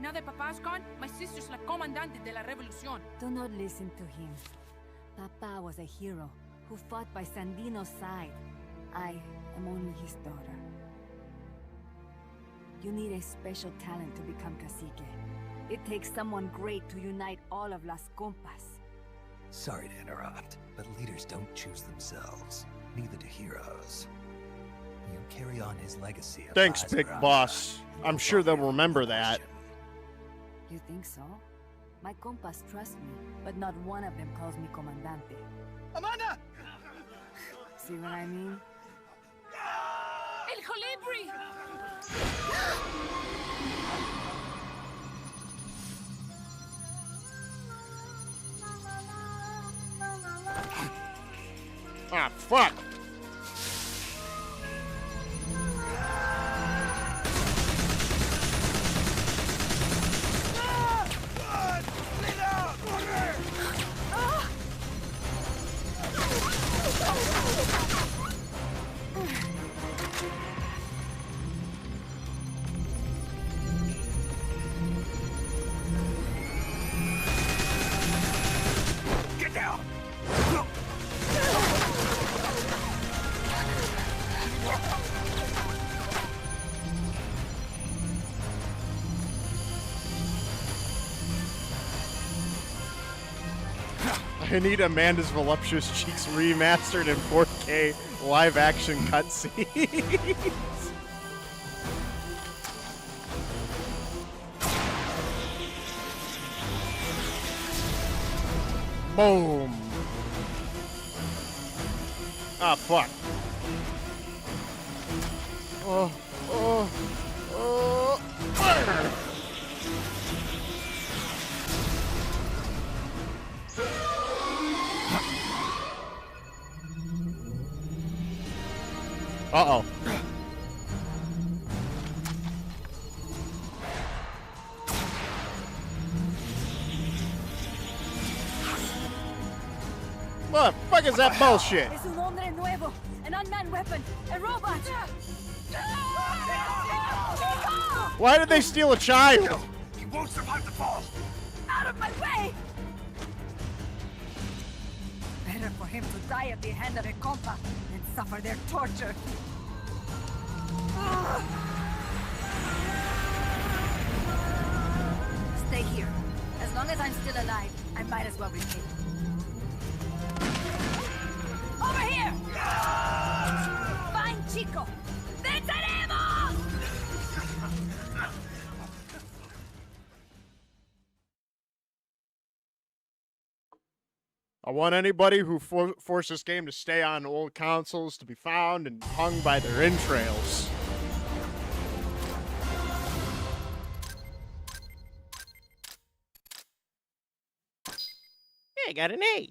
Now that Papa's gone, my sister's la comandante de la revolución. Do not listen to him. Papa was a hero who fought by Sandino's side. I am only his daughter. You need a special talent to become cacique. It takes someone great to unite all of Las Compas. Sorry to interrupt, but leaders don't choose themselves. Neither do heroes. You carry on his legacy of Thanks, Paz Big Grande, Boss. and I'm you'll sure they'll follow remember the that. passion. You think so? My compas trust me, but not one of them calls me Comandante. Amanda! See what I mean? El Colibri! Ah, fuck! Get down! I need Amanda's voluptuous cheeks remastered in 4K live action cutscenes. Boom. Ah, fuck. Oh, oh, oh. Fire. Uh-oh. What the fuck is that bullshit? Es un hombre nuevo, an unmanned weapon, a robot! Chico! Why did they steal a child? He won't survive the fall. Out of my way! Better for him to die at the hand of a compa than suffer their torture. Stay here. As long as I'm still alive, I might as well repay. Over here! Fine, Chico! Venceremos! I want anybody who forced this game to stay on old consoles to be found and hung by their entrails. Yeah, I got an A.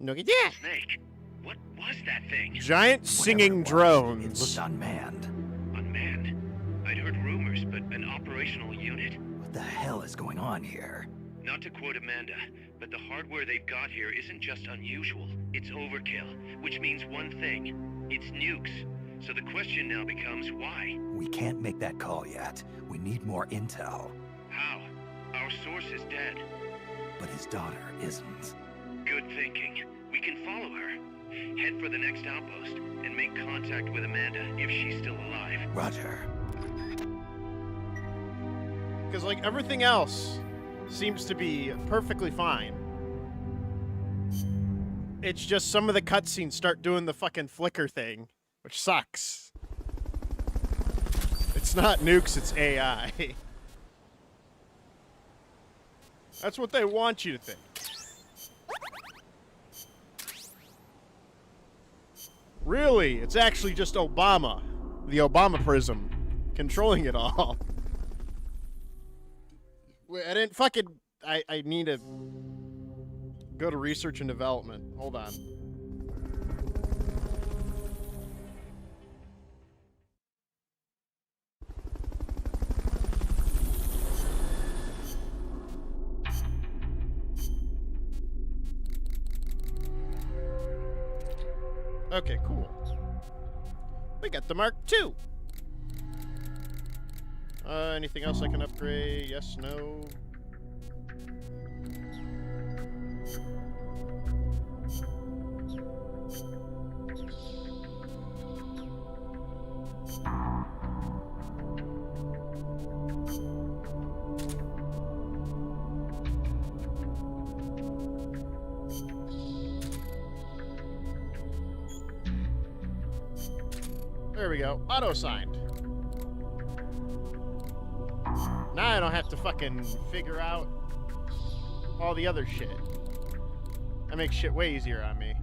Look at that. Snake, what was that thing? Giant singing drones. It looked unmanned. Unmanned? I'd heard rumors, but an operational unit? What the hell is going on here? Not to quote Amanda, but the hardware they've got here isn't just unusual, it's overkill, which means one thing. It's nukes. So the question now becomes why? We can't make that call yet. We need more intel. How? Our source is dead. But his daughter isn't. Good thinking. We can follow her. Head for the next outpost and make contact with Amanda if she's still alive. Roger. Because, like, everything else seems to be perfectly fine. It's just some of the cutscenes start doing the fucking flicker thing, which sucks. It's not nukes, it's AI. That's what they want you to think. Really, it's actually just Obama, the Obama prism, controlling it all. Wait, I didn't fucking... I need to go to research and development. Hold on. Okay, cool. We got the Mark II. Anything else I can upgrade? Yes, no. There we go. Auto-signed. Now I don't have to fucking figure out all the other shit. That makes shit way easier on me.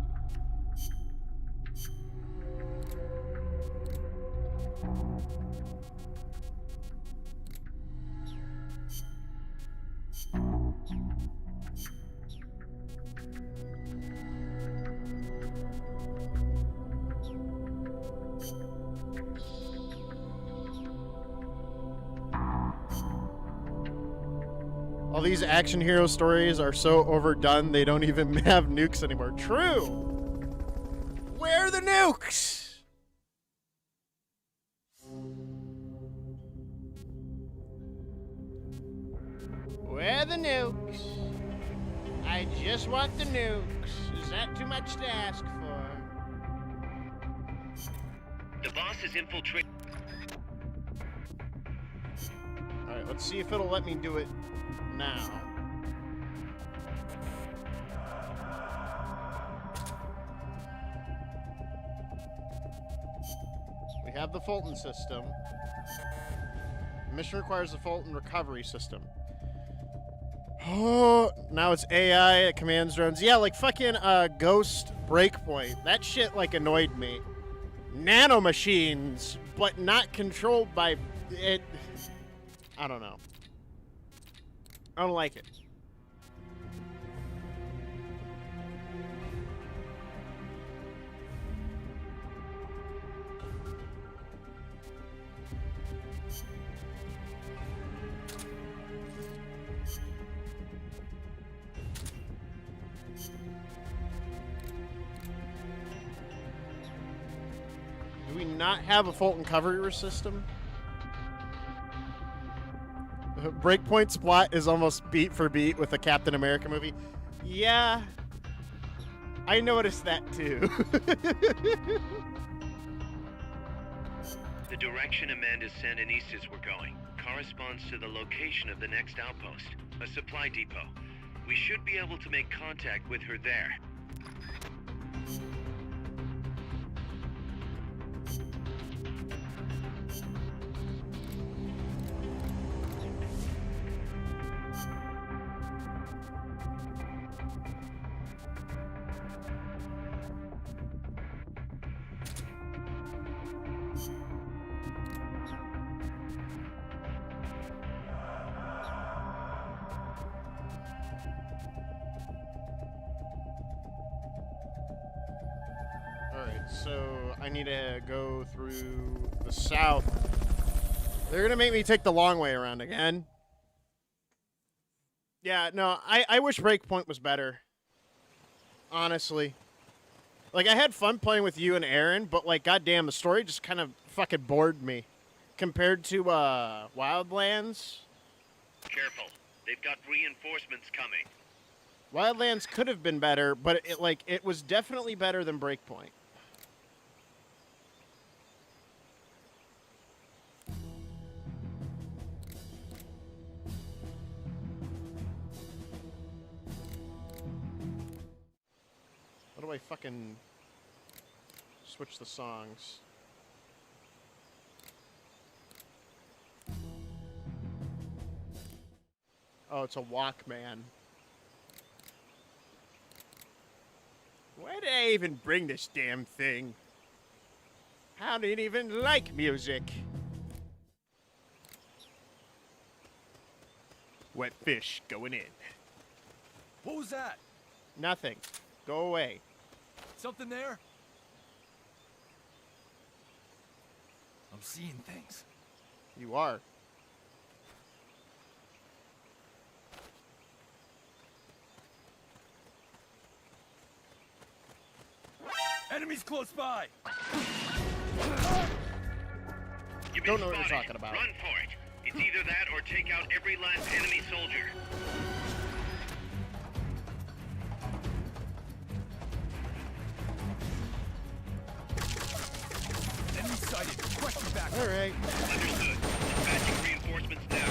All these action hero stories are so overdone, they don't even have nukes anymore. True! Where are the nukes? Where are the nukes? I just want the nukes. Is that too much to ask for? The boss is infiltrated. Alright, let's see if it'll let me do it now. We have the Fulton system. Mission requires the Fulton recovery system. Oh, now it's AI, it commands drones. Yeah, like fucking Ghost Breakpoint. That shit like annoyed me. Nanomachines, but not controlled by it. I don't know. I don't like it. Do we not have a Fulton cover system? Breakpoint's plot is almost beat for beat with a Captain America movie. Yeah, I noticed that too. The direction Amanda's Sandinistas were going corresponds to the location of the next outpost, a supply depot. We should be able to make contact with her there. Alright, so I need to go through the south. They're gonna make me take the long way around again. Yeah, no, I wish Breakpoint was better. Honestly. Like, I had fun playing with you and Aaron, but, like, goddamn, the story just kind of fucking bored me. Compared to, Wildlands. Careful. They've got reinforcements coming. Wildlands could have been better, but, it was definitely better than Breakpoint. How do I fucking switch the songs? Oh, it's a Walkman. Why did I even bring this damn thing? I don't even like music. Wet fish going in. What was that? Nothing. Go away. Something there? I'm seeing things. You are. Enemies close by! You've been Don't know what you're spotted. talking about. Run for it. It's either that or take out every last enemy soldier. Enemy sighted. Question back. All right. Understood. Dispatching reinforcements now.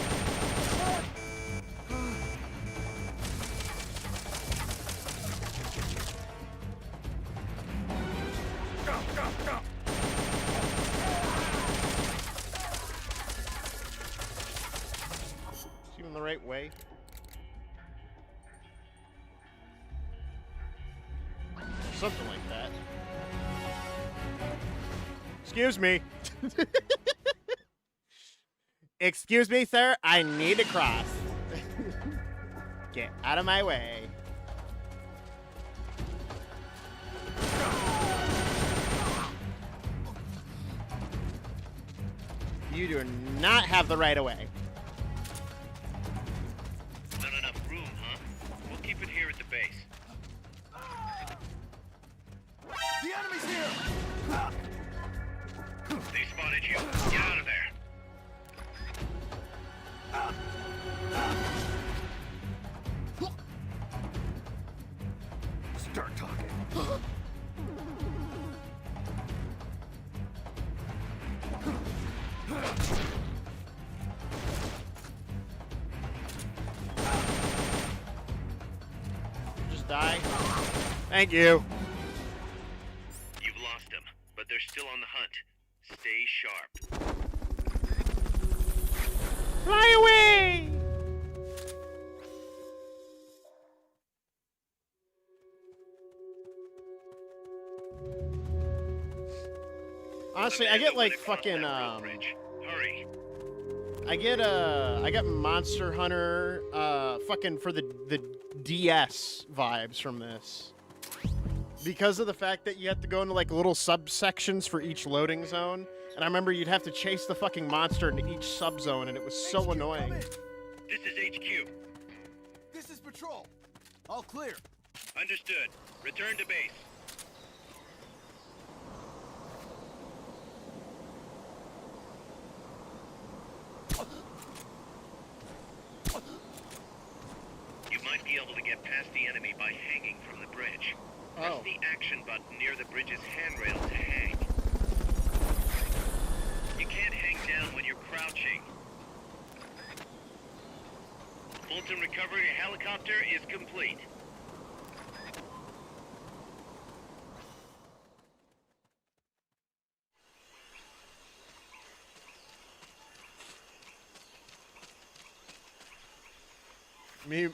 Is even the right way? Something like that. Excuse me. Excuse me, sir. I need to cross. Get out of my way. You do not have the right of way. Not enough room, huh? We'll keep it here at the base. The enemy's here! They spotted you. Get out of there. Start talking. Just die. Thank you. You've lost them, but they're still on the hunt. Stay sharp. Fly away! Honestly, I get like fucking Hurry. I got Monster Hunter fucking for the DS vibes from this. Because of the fact that you have to go into like little subsections for each loading zone. And I remember you'd have to chase the fucking monster into each subzone and it was so HQ, annoying. come in. This is HQ. This is patrol. All clear. Understood. Return to base. be able to get past the enemy by hanging from the bridge. Press the action button near the bridge's handrail to hang. You can't hang down when you're crouching. Fulton recovery helicopter is complete.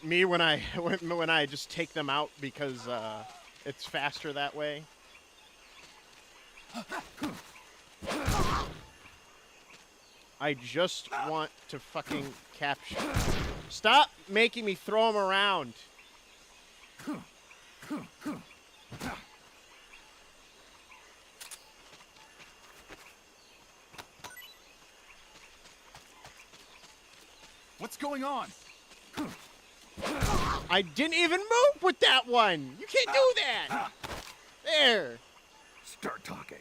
Me when I just take them out because it's faster that way. I just want to fucking capture. Stop making me throw them around. What's going on? I didn't even move with that one. You can't do that. There. Start talking.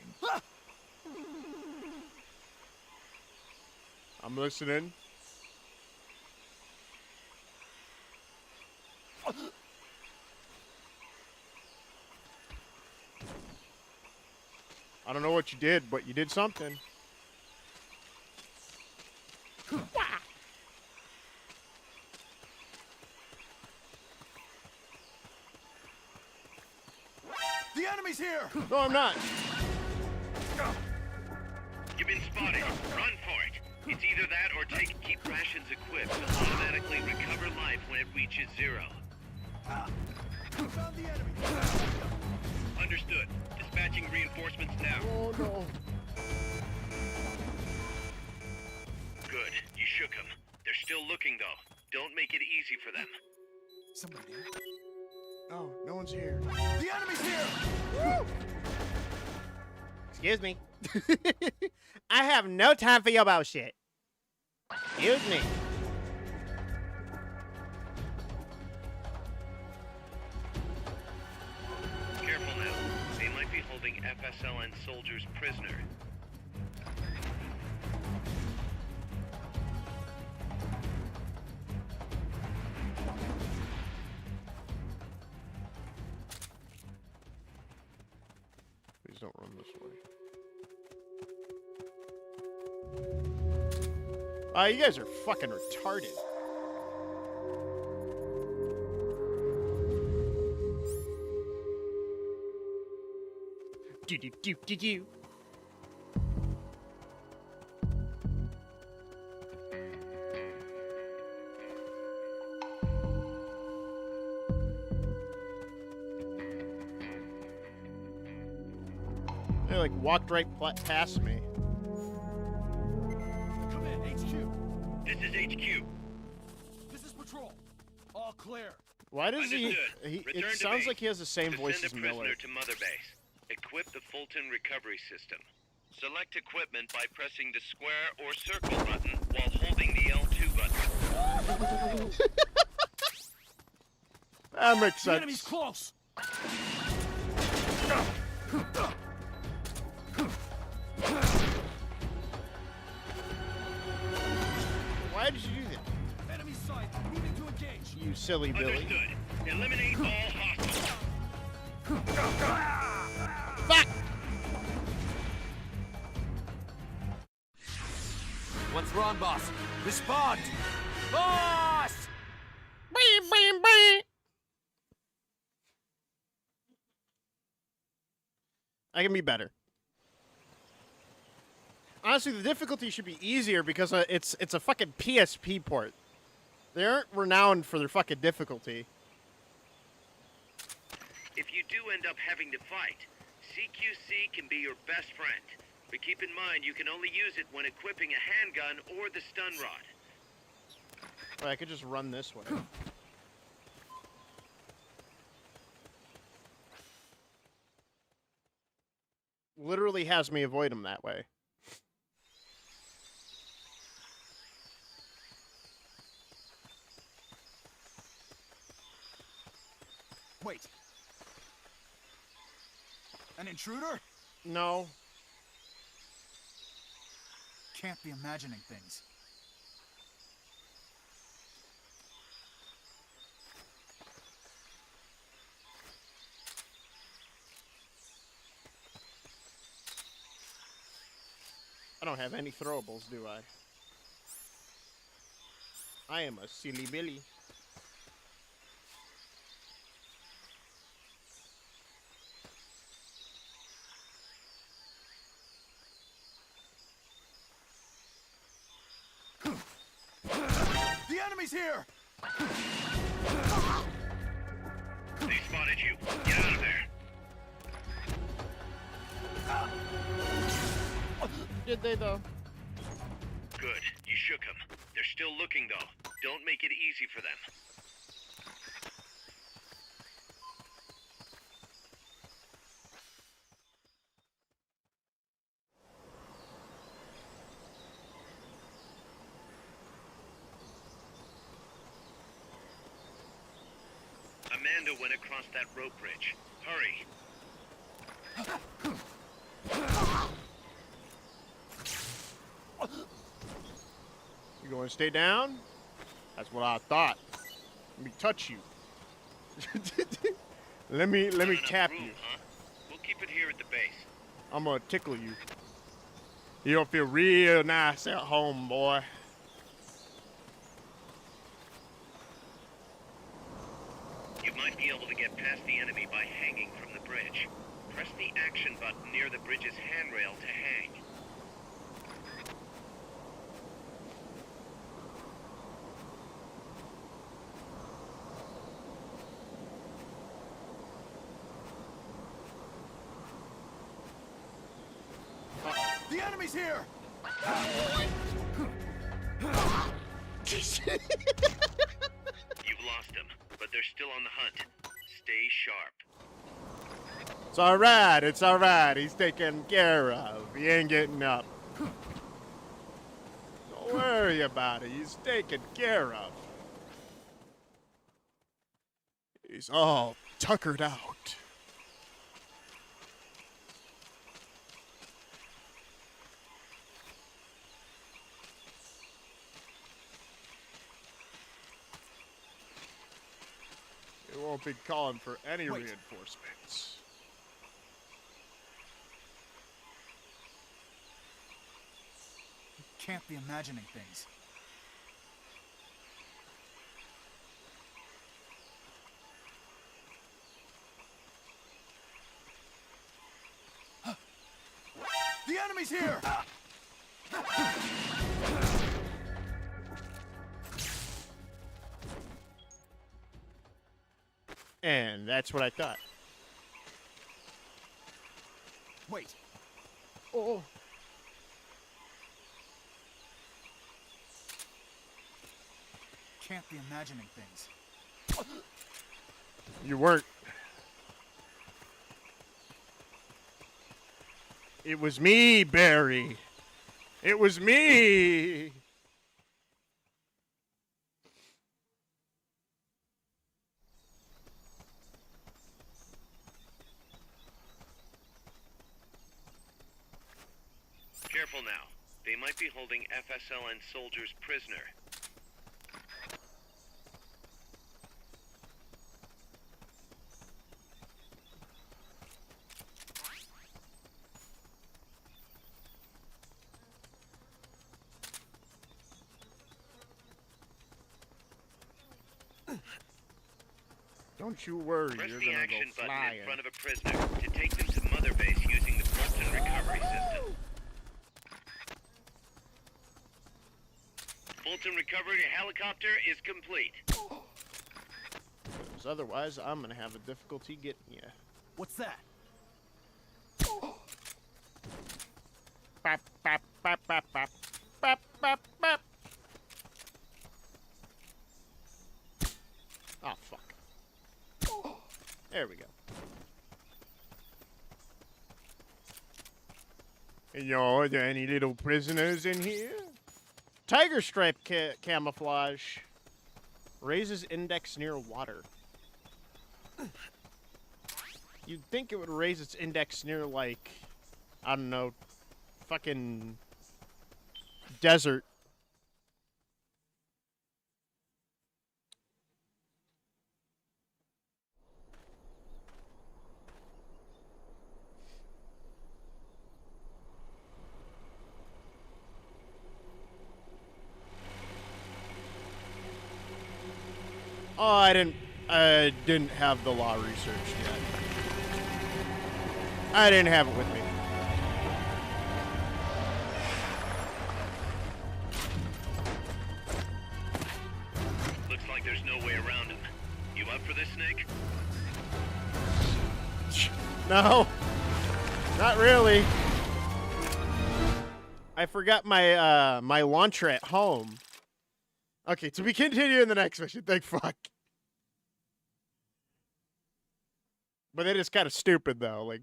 I'm listening. I don't know what you did, but you did something. The enemy's here! No, I'm not. You've been spotted. Run for it. It's either that or keep rations equipped to automatically recover life when it reaches 0. Found the enemy! Understood. Dispatching reinforcements now. Oh no. Good. You shook them. They're still looking though. Don't make it easy for them. Somebody there? Oh, no one's here. The enemy's here! Woo! Excuse me. I have no time for your bullshit. Excuse me. Careful now. They might be holding FSLN soldiers prisoner. Please don't run this way. You guys are fucking retarded. Do do do do do. They like walked right past me. Come in, HQ. This is HQ. This is patrol. All clear. Why does Understood. it Return to sounds base. like he has the same To voice send as a Miller. prisoner to Mother Base. Equip the Fulton recovery system. Select equipment by pressing the square or circle button while holding the L2 button. That makes The sense. enemy's close. Why did you do that? Enemy sight. Moving to engage. You silly Billy. Understood. Eliminate all hostiles. Fuck! What's wrong, boss? Respond! Boss! Beep, beep, beep. I can be better. Honestly, the difficulty should be easier because it's a fucking PSP port. They aren't renowned for their fucking difficulty. If you do end up having to fight, CQC can be your best friend. But keep in mind, you can only use it when equipping a handgun or the stun rod. Well, I could just run this way. Literally has me avoid him that way. Wait. An intruder? No. Can't be imagining things. I don't have any throwables, do I? I am a silly Billy. The enemy's here! They spotted you. Get out of there. Did they, though? Good. You shook them. They're still looking, though. Don't make it easy for them. Amanda went across that rope bridge. Hurry. You going to stay down? That's what I thought. Let me touch you. let me tap room, you. Huh? We'll keep it here at the base. I'm gonna tickle you. You'll feel real nice at home, boy. You might be able to get past the enemy by hanging from the bridge. Press the action button near the bridge's handrail to hang. The enemy's here! You've lost them, but they're still on the hunt. Stay sharp. It's alright, it's alright. He's taken care of. He ain't getting up. Don't worry about it. He's taken care of. He's all tuckered out. It won't be calling for any reinforcements. Can't be imagining things. The enemy's here! And that's what I thought. Wait. Oh. Can't be imagining things. You weren't. It was me, Barry. It was me. Careful now. They might be holding FSLN soldiers prisoner. Don't you worry, Press you're the gonna action go button flying. in front of a prisoner to take them to Mother Base using the Fulton recovery system. Fulton recovery helicopter is complete. 'Cause otherwise, I'm gonna have a difficulty getting you. What's that? Bap, bap, bap, bap, bap, bap, bap, bap. Oh, fuck. There we go. Hey, yo, are there any little prisoners in here? Tiger stripe camouflage. Raises index near water. You'd think it would raise its index near, like, I don't know, fucking desert. Oh, I didn't have the law researched yet. I didn't have it with me. Looks like there's no way around him. You up for this, Snake? No, not really. I forgot my my launcher at home. Okay, so we continue in the next mission. Thank fuck. But it is kind of stupid though. Like,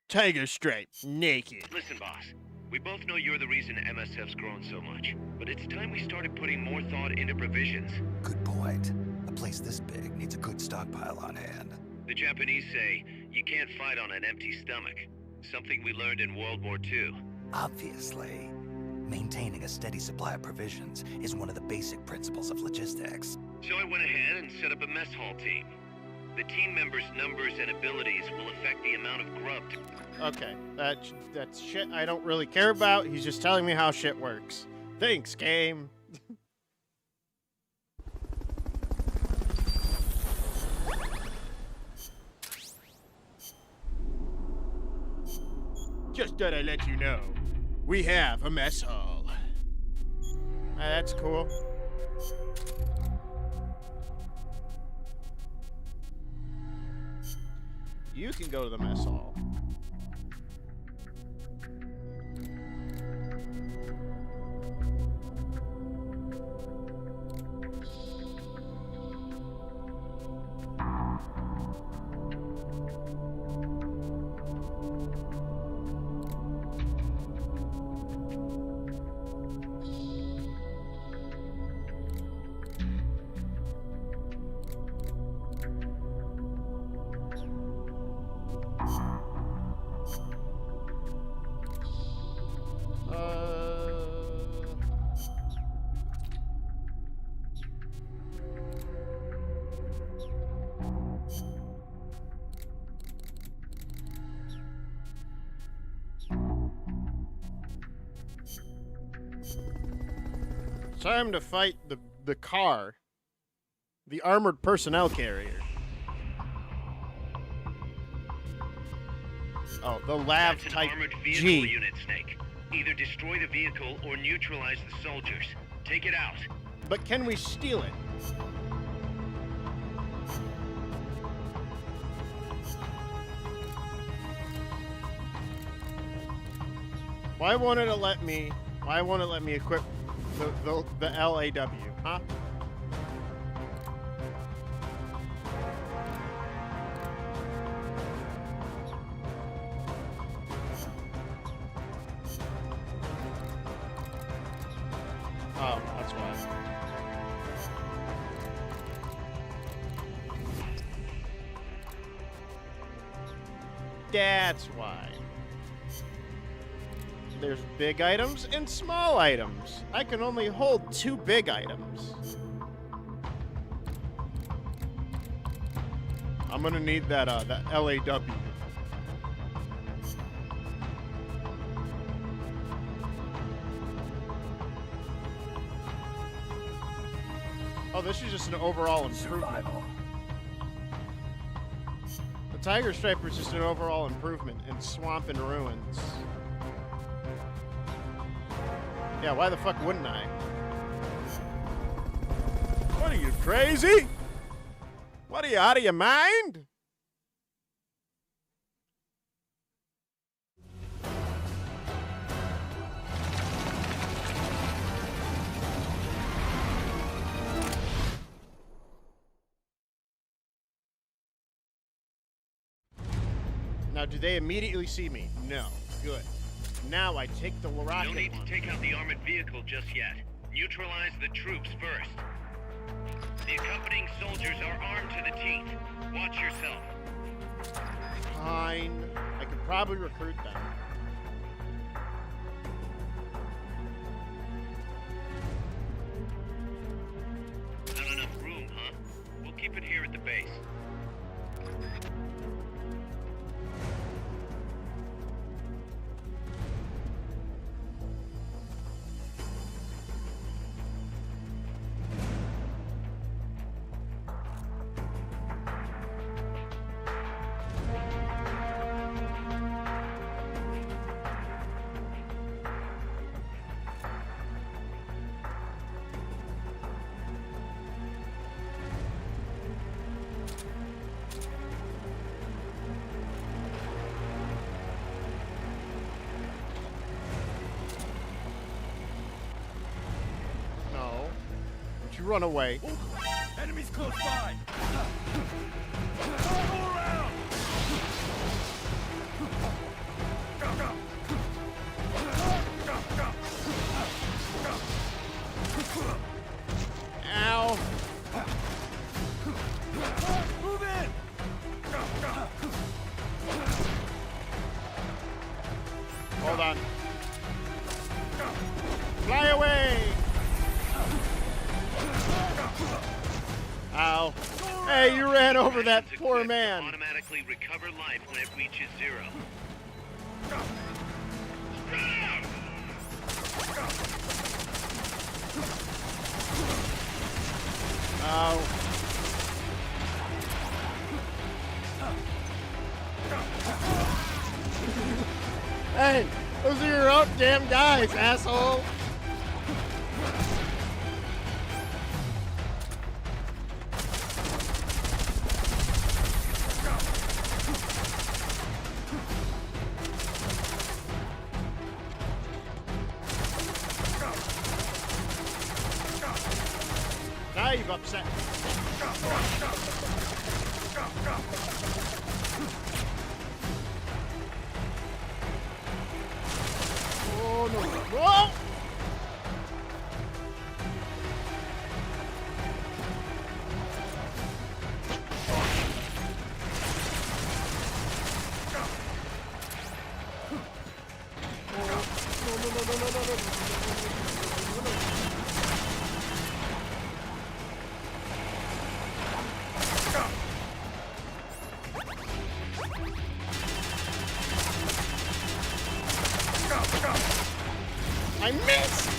Tiger Stripe, naked. Listen, boss. We both know you're the reason MSF's grown so much, but it's time we started putting more thought into provisions. Good point. A place this big needs a good stockpile on hand. The Japanese say you can't fight on an empty stomach. Something we learned in World War II. Obviously. Maintaining a steady supply of provisions is one of the basic principles of logistics. So I went ahead and set up a mess hall team. The team members' numbers and abilities will affect the amount of grub. Okay, that's shit I don't really care about. He's just telling me how shit works. Thanks, game. Just thought I'd let you know. We have a mess hall. That's cool. You can go to the mess hall. Time to fight the car. The armored personnel carrier. Oh, the lav That's an type armored vehicle G. unit, Snake. Either destroy the vehicle or neutralize the soldiers. Take it out. But can we steal it? Why won't it let me? Why won't it let me equip the LAW? Huh? Oh, that's why. That's why. There's big items and small items. I can only hold 2 big items. I'm gonna need that LAW. Oh, this is just an overall improvement. The Tiger Striper is just an overall improvement in Swamp and Ruins. Yeah, why the fuck wouldn't I? What are you, crazy? What are you, out of your mind? Now, do they immediately see me? No. Good. Now I take the rocket. No need to take out the armored vehicle just yet. Neutralize the troops first. The accompanying soldiers are armed to the teeth. Watch yourself. Fine. I could probably recruit them. run away. Enemies close by. Go around. Ow. Move in. Hold on. Fly away. Ow. Hey, you ran over that poor man. Automatically recover life when it reaches 0. Ow. Hey, those are your own damn guys, asshole. Now you've upset me. Oh no! Whoa! I missed!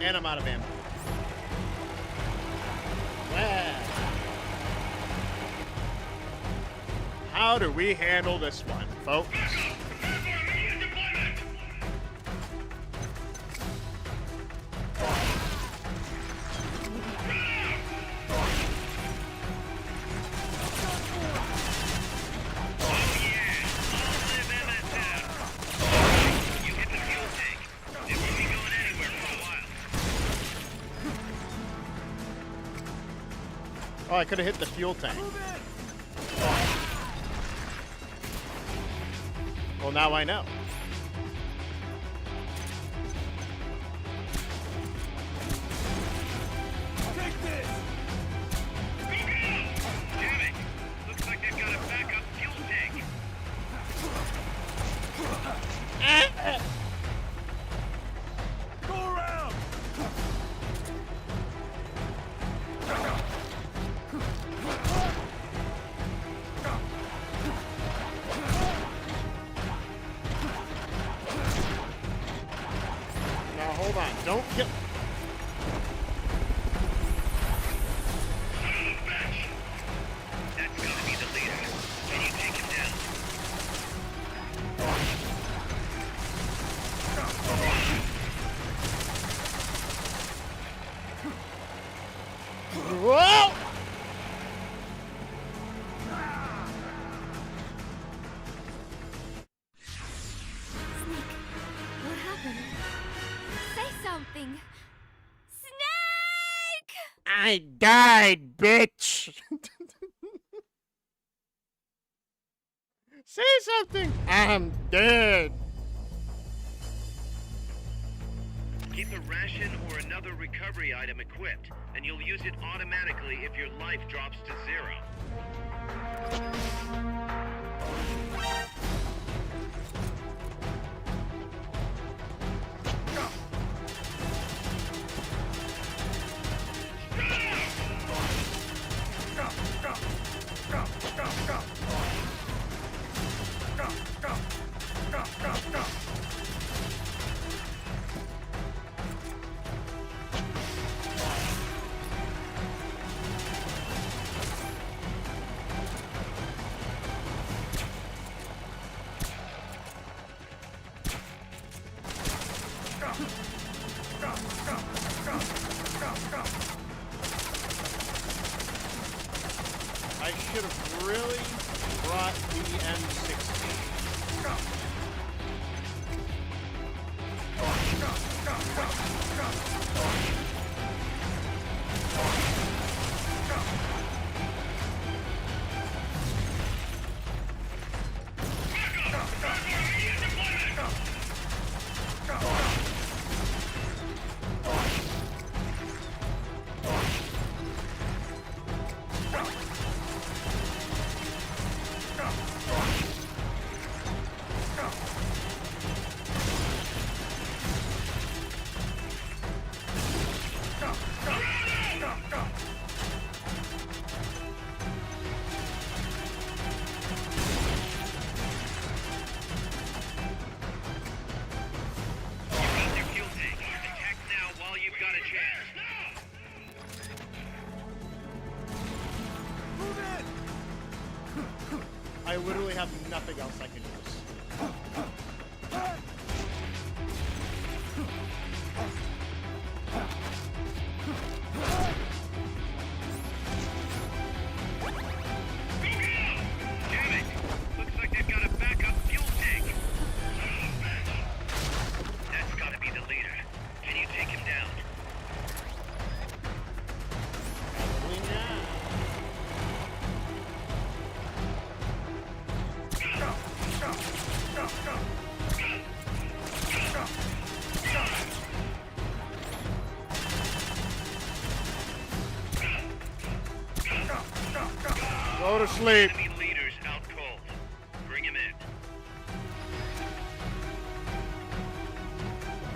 And I'm out of ammo. Well, how do we handle this one, folks? Oh, I could have hit the fuel tank. Well, now I know. Take this. Damn it! Looks like they've got a backup fuel tank. Go around. Now hold on. Don't kill. That's gotta be the leader. Can you take him down? Whoa! What happened? Say something. Snake! I died, bitch. Say something. I'm dead. Keep a ration or another recovery item equipped, and you'll use it automatically if your life drops to 0. could have really brought the M16. I literally have nothing else I can use. Damn it! Looks like they've got a backup fuel tank. That's gotta be the leader. Can you take him down? Go to sleep. Enemy leaders out cold. Bring him in.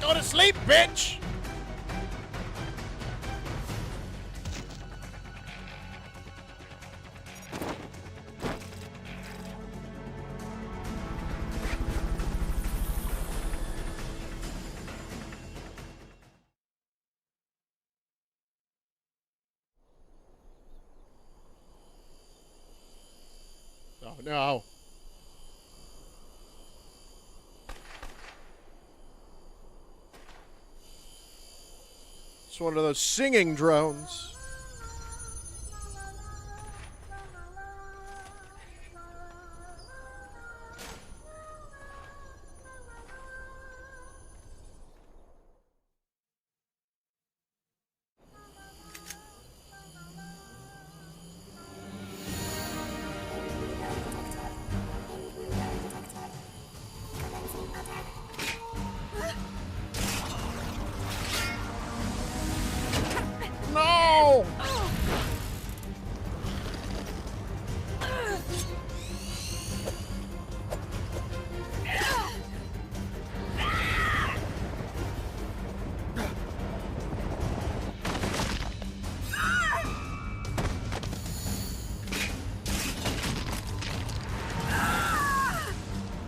Go to sleep, bitch! Oh no. It's one of those singing drones. No!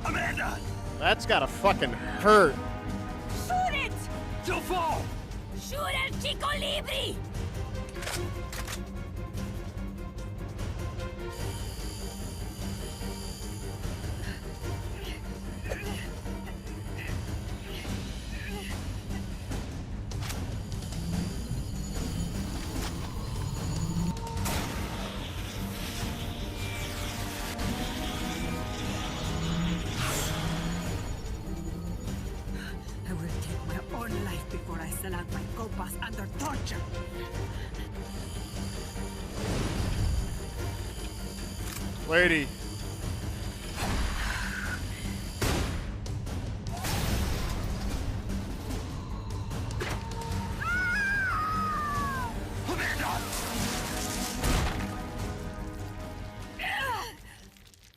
Amanda! That's gotta fucking hurt. Shoot it! She'll fall! Shoot El Chico Libre! I will take my own life before I sell out my copas under torture. Lady.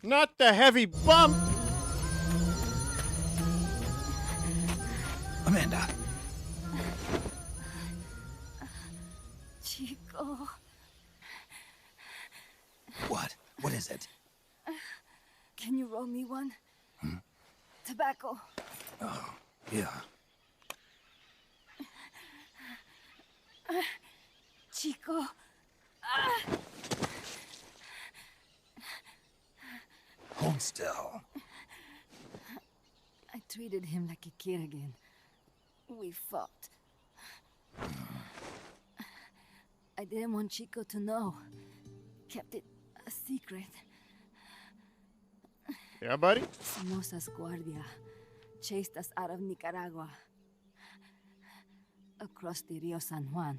Not the heavy bump. Amanda! Chico. What? What is it? Can you roll me one? Tobacco. Oh, yeah. Chico. Hold still. I treated him like a kid again. We fought. I didn't want Chico to know. Kept it a secret. Yeah, buddy? Somoza's Guardia chased us out of Nicaragua, across the Rio San Juan,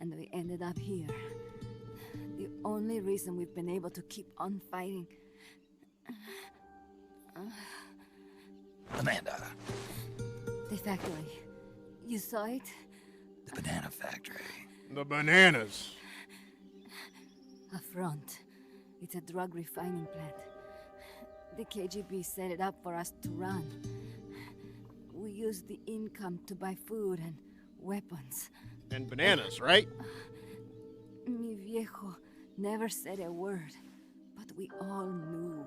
and we ended up here. The only reason we've been able to keep on fighting. Amanda. The factory. You saw it? The banana factory. The bananas. A front. It's a drug refining plant. The KGB set it up for us to run. We used the income to buy food and weapons. And bananas, right? Mi viejo never said a word, but we all knew.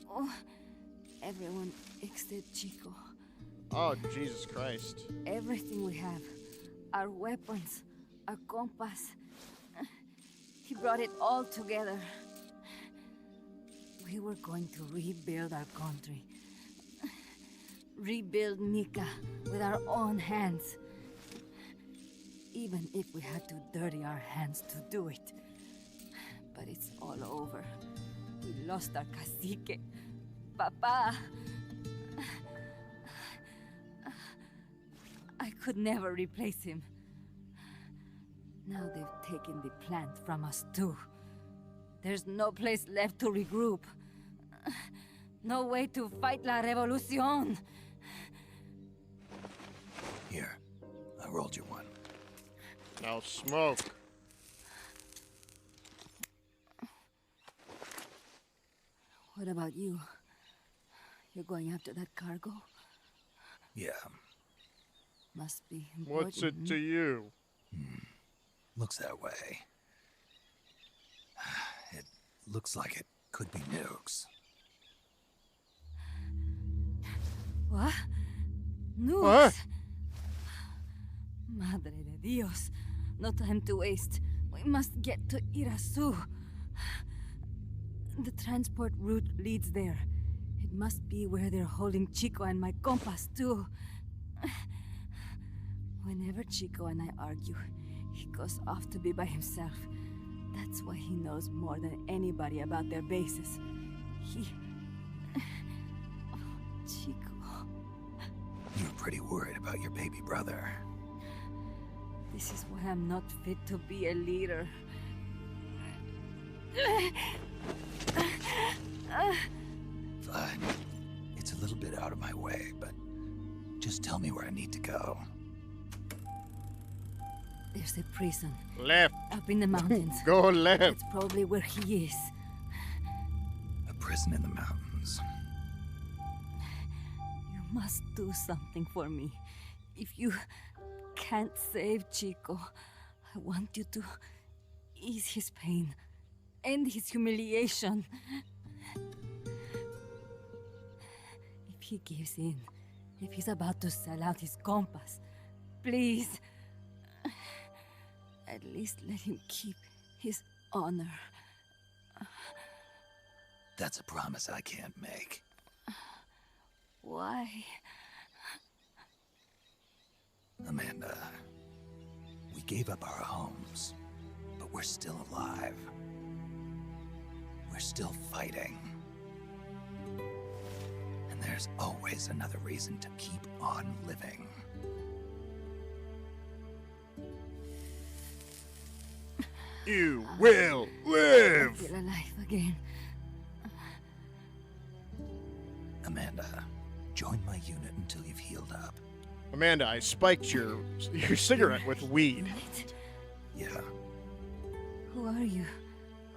Oh, everyone except Chico. Oh, Jesus Christ. Everything we have. Our weapons, our compass. He brought it all together. We were going to rebuild our country. Rebuild Nika with our own hands. Even if we had to dirty our hands to do it. But it's all over. We lost our cacique. Papa. I could never replace him. Now they've taken the plant from us too. There's no place left to regroup. No way to fight la revolución. Here, I rolled you one. Now smoke. What about you? You're going after that cargo? Yeah. Must be important. What's it to you? Looks that way. It looks like it could be nukes. What? Nukes? What? Madre de Dios. No time to waste. We must get to Irasu. The transport route leads there. It must be where they're holding Chico and my compas too. Whenever Chico and I argue, he goes off to be by himself. That's why he knows more than anybody about their bases. Oh, Chico. You're pretty worried about your baby brother. This is why I'm not fit to be a leader. Fine. It's a little bit out of my way, but just tell me where I need to go. There's a prison. Left. Up in the mountains. Go left. That's probably where he is. A prison in the mountains. You must do something for me. If you can't save Chico, I want you to ease his pain, end his humiliation. If he gives in, if he's about to sell out his compass, please, at least let him keep his honor. That's a promise I can't make. Why? Amanda, we gave up our homes, but we're still alive. We're still fighting. And there's always another reason to keep on living. You will live! I feel alive again. Amanda, join my unit until you've healed up. Amanda, I spiked your cigarette with weed. Yeah. Who are you?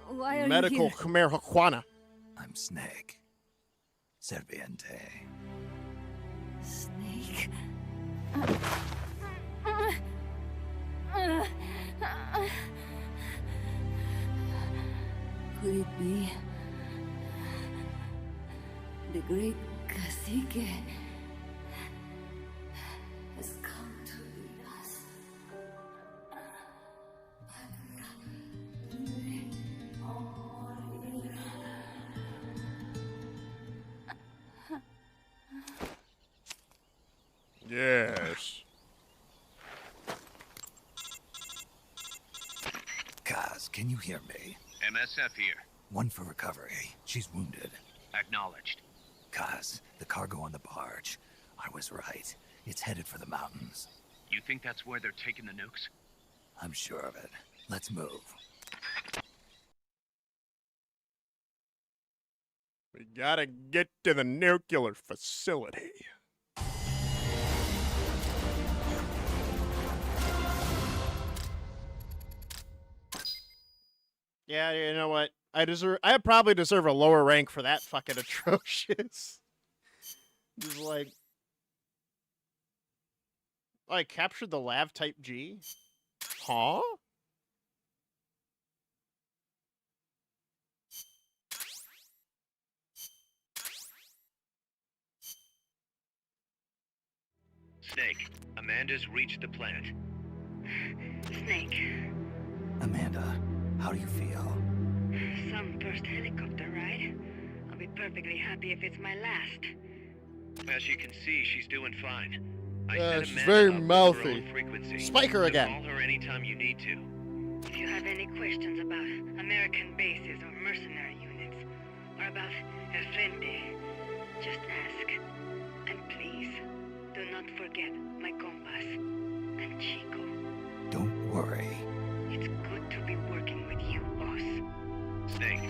Why are Medical you here? marijuana. I'm Snake. Serviente. Snake? Could it be the great cacique has come to lead us? Kaz, can you hear me? MSF here. One for recovery. She's wounded. Acknowledged. Kaz, the cargo on the barge. I was right. It's headed for the mountains. You think that's where they're taking the nukes? I'm sure of it. Let's move. We gotta get to the nuclear facility. Yeah, you know what? I probably deserve a lower rank for that fucking atrocious. Just like, oh, I captured the Lav Type G? Huh? Snake, Amanda's reached the plant. Snake, Amanda, how do you feel? some first helicopter ride. I'll be perfectly happy if it's my last. As you can see, she's doing fine. I Yeah, set she's Amanda very up with her mouthy. own frequency. Spike her So again. call her anytime you need to. If you have any questions about American bases or mercenary units, or about El Frente, just ask. And please, do not forget my compass and Chico. Don't worry. It's good to be working with you, boss. Snake,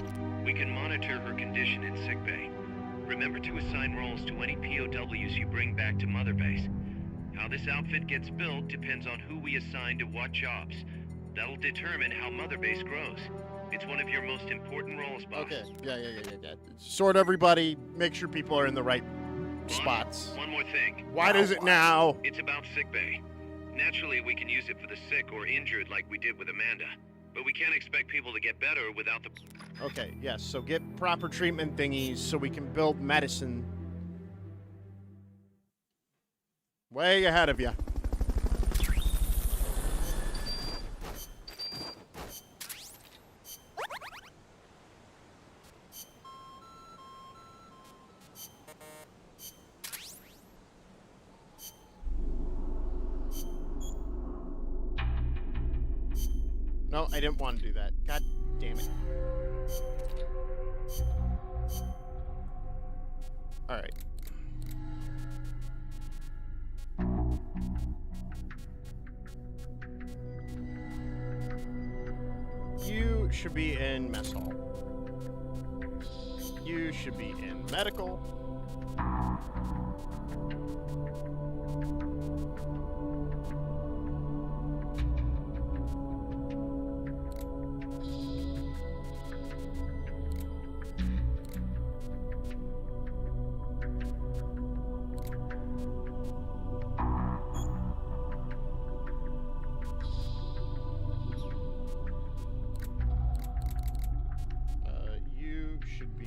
we can monitor her condition in sickbay. Remember to assign roles to any POWs you bring back to Mother Base. How this outfit gets built depends on who we assign to what jobs. That'll determine how Mother Base grows. It's one of your most important roles, boss. Okay, yeah. Sort everybody, make sure people are in the right spots. One more thing. What is it now? It's about sickbay. Naturally, we can use it for the sick or injured like we did with Amanda. But we can't expect people to get better without the... Okay, yes, so get proper treatment thingies so we can build medicine. Way ahead of you. No, I didn't want to do that. God damn it. Alright. You should be in mess hall. You should be in medical. You should be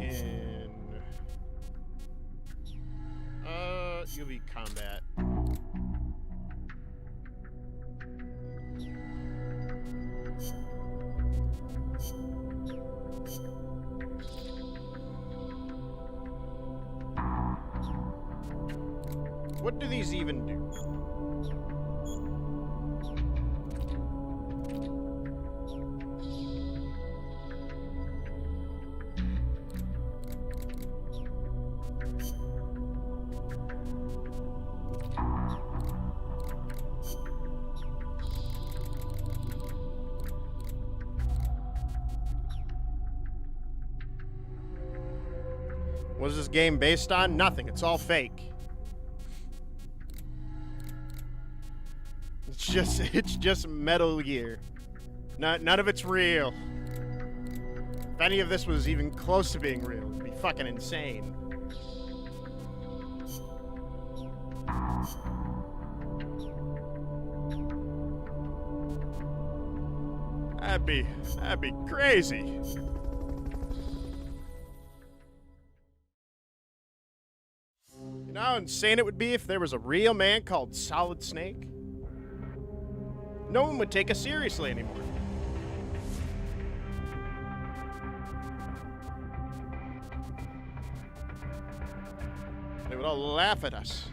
in... you'll be combat. What do these even do? What is this game based on? Nothing. It's all fake. It's just Metal Gear. None of it's real. If any of this was even close to being real, it'd be fucking insane. That'd be crazy. You know how insane it would be if there was a real man called Solid Snake? No one would take us seriously anymore. They would all laugh at us.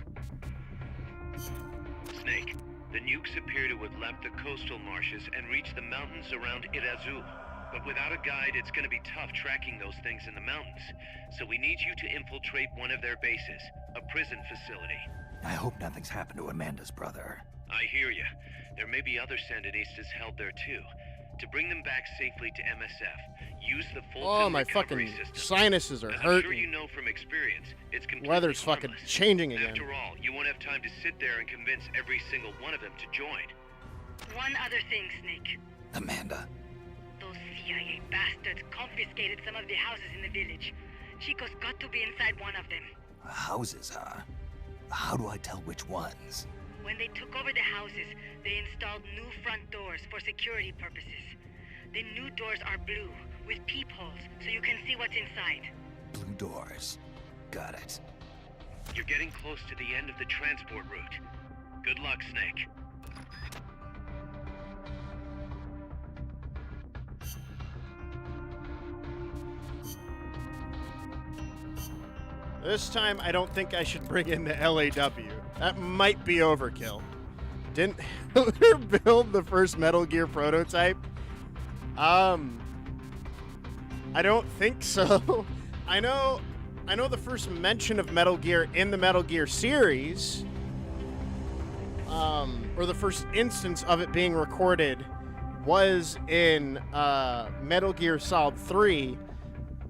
Snake, The nukes appear to have left the coastal marshes and reached the mountains around Irazu. But without a guide, it's going to be tough tracking those things in the mountains. So we need you to infiltrate one of their bases, a prison facility. I hope nothing's happened to Amanda's brother. I hear you. There may be other Sandinistas held there too. To bring them back safely to MSF, use the Fulton my recovery fucking system. sinuses are As I'm hurting. sure you know from experience, it's completely Weather's fucking harmless. changing again. After all, you won't have time to sit there and convince every single one of them to join. One other thing, Snake. Amanda. Those CIA bastards confiscated some of the houses in the village. Chico's got to be inside one of them. Houses, huh? How do I tell which ones? When they took over the houses, they installed new front doors for security purposes. The new doors are blue, with peepholes, so you can see what's inside. Blue doors. Got it. You're getting close to the end of the transport route. Good luck, Snake. This time, I don't think I should bring in the LAW. That might be overkill. Didn't Hitler build the first Metal Gear prototype? I don't think so. I know the first mention of Metal Gear in the Metal Gear series, or the first instance of it being recorded was in Metal Gear Solid 3,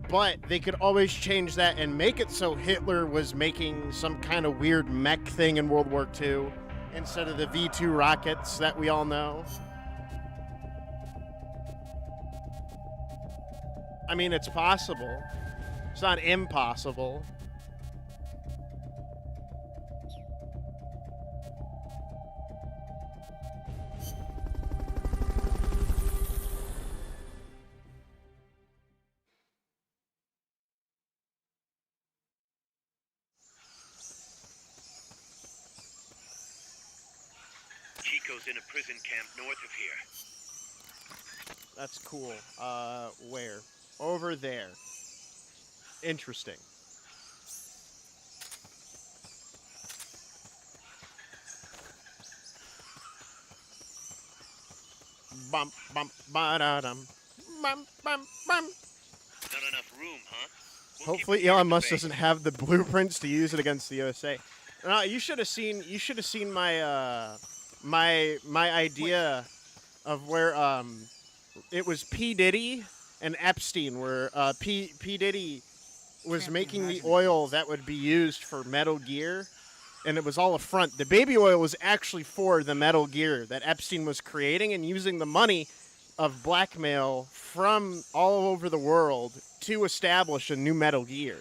but they could always change that and make it so Hitler was making some kind of weird mech thing in World War II instead of the V-2 rockets that we all know. I mean, it's possible. It's not impossible. Chico's in a prison camp north of here. That's cool. Where? Over there. Interesting. Bump, bump, ba-da-dum. Bump, bump, bump. Not enough room, huh? Hopefully Elon Musk doesn't have the blueprints to use it against the USA. No, you should have seen my my idea of where it was P. Diddy and Epstein, where P. Diddy was making the oil that would be used for Metal Gear, and it was all a front. The baby oil was actually for the Metal Gear that Epstein was creating and using the money of blackmail from all over the world to establish a new Metal Gear.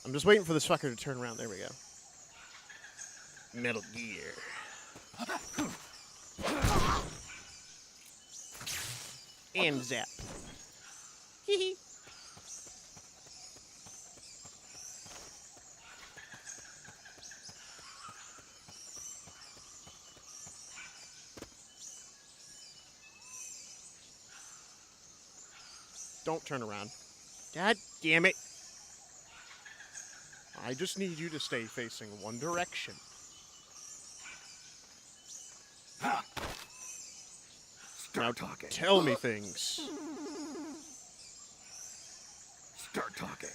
I'm just waiting for this fucker to turn around. There we go. Metal Gear. And zap. Hee Don't turn around. God damn it. I just need you to stay facing one direction. Start talking. Tell me things. Start talking.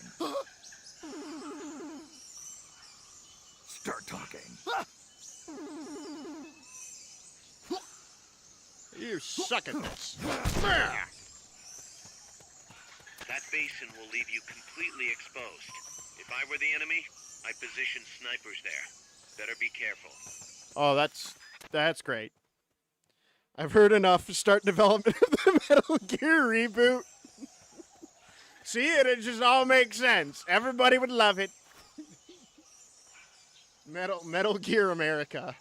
Start talking. You suck at this. That basin will leave you completely exposed. If I were the enemy, I'd position snipers there. Better be careful. Oh, that's great. I've heard enough to start development of the Metal Gear reboot. See, it just all makes sense. Everybody would love it. Metal Gear America.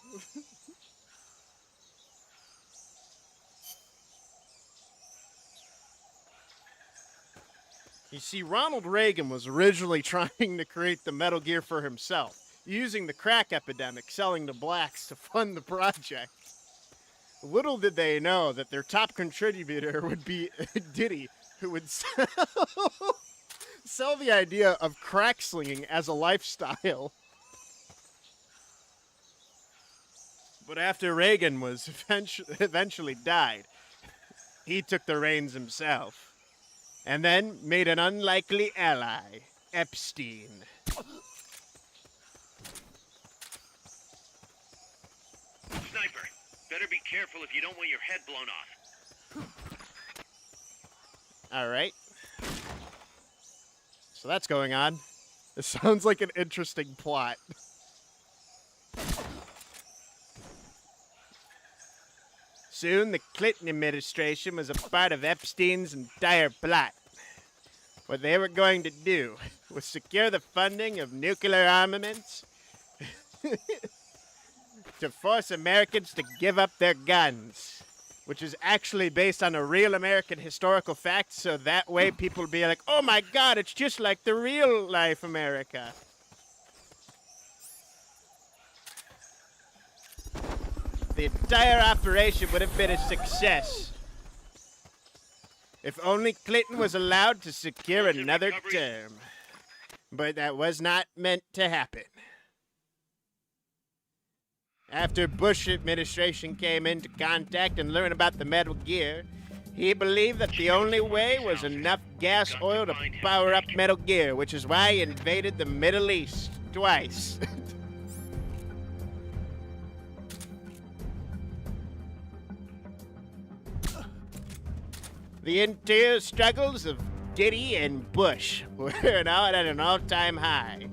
You see, Ronald Reagan was originally trying to create the Metal Gear for himself, using the crack epidemic selling to blacks to fund the project. Little did they know that their top contributor would be Diddy, who would sell the idea of crack slinging as a lifestyle. But after Reagan was eventually died, he took the reins himself, and then made an unlikely ally, Epstein. Sniper, better be careful if you don't want your head blown off. All right. So that's going on. This sounds like an interesting plot. Soon, the Clinton administration was a part of Epstein's entire plot. What they were going to do was secure the funding of nuclear armaments to force Americans to give up their guns, which is actually based on a real American historical fact, so that way people will be like, oh my God, it's just like the real life America. The entire operation would have been a success if only Clinton was allowed to secure another term. But that was not meant to happen. After Bush administration came into contact and learned about the Metal Gear, he believed that the only way was enough gas oil to power up Metal Gear, which is why he invaded the Middle East twice. The interior struggles of Diddy and Bush were now at an all-time high.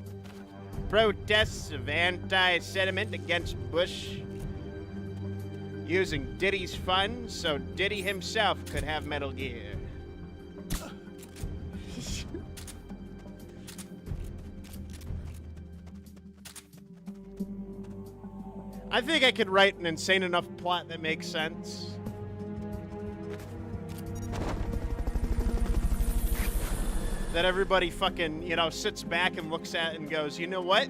Protests of anti-sentiment against Bush using Diddy's funds so Diddy himself could have Metal Gear. I think I could write an insane enough plot that makes sense. That everybody fucking, sits back and looks at it and goes, you know what?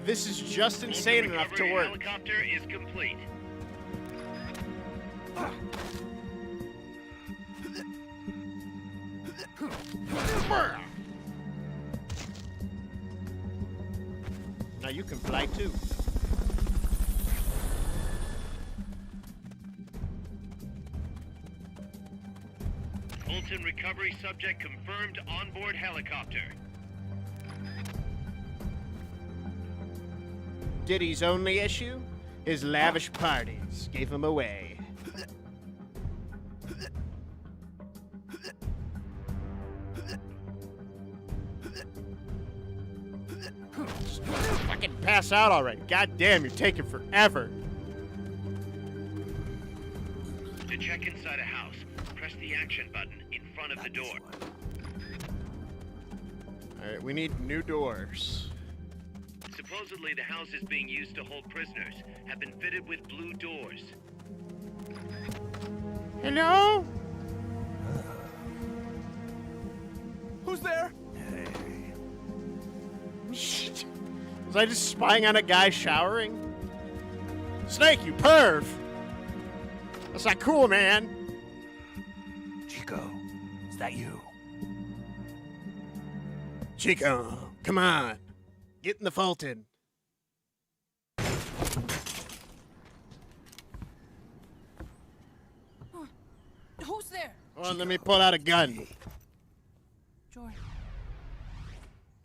This is just insane enough to work. Helicopter is complete. Now you can fly too. Fulton recovery subject confirmed onboard helicopter. Diddy's only issue? His lavish parties gave him away. Fucking pass out already. God damn, you're taking forever. To check inside a house, press the action button in front of the door. Alright, we need new doors. Supposedly the houses being used to hold prisoners have been fitted with blue doors. Hello? Who's there? Shit. Was I just spying on a guy showering? Snake, you perv! That's not cool, man. Chico, is that you? Chico, come on. Get in the Fulton. Who's there? Hold on, let me pull out a gun.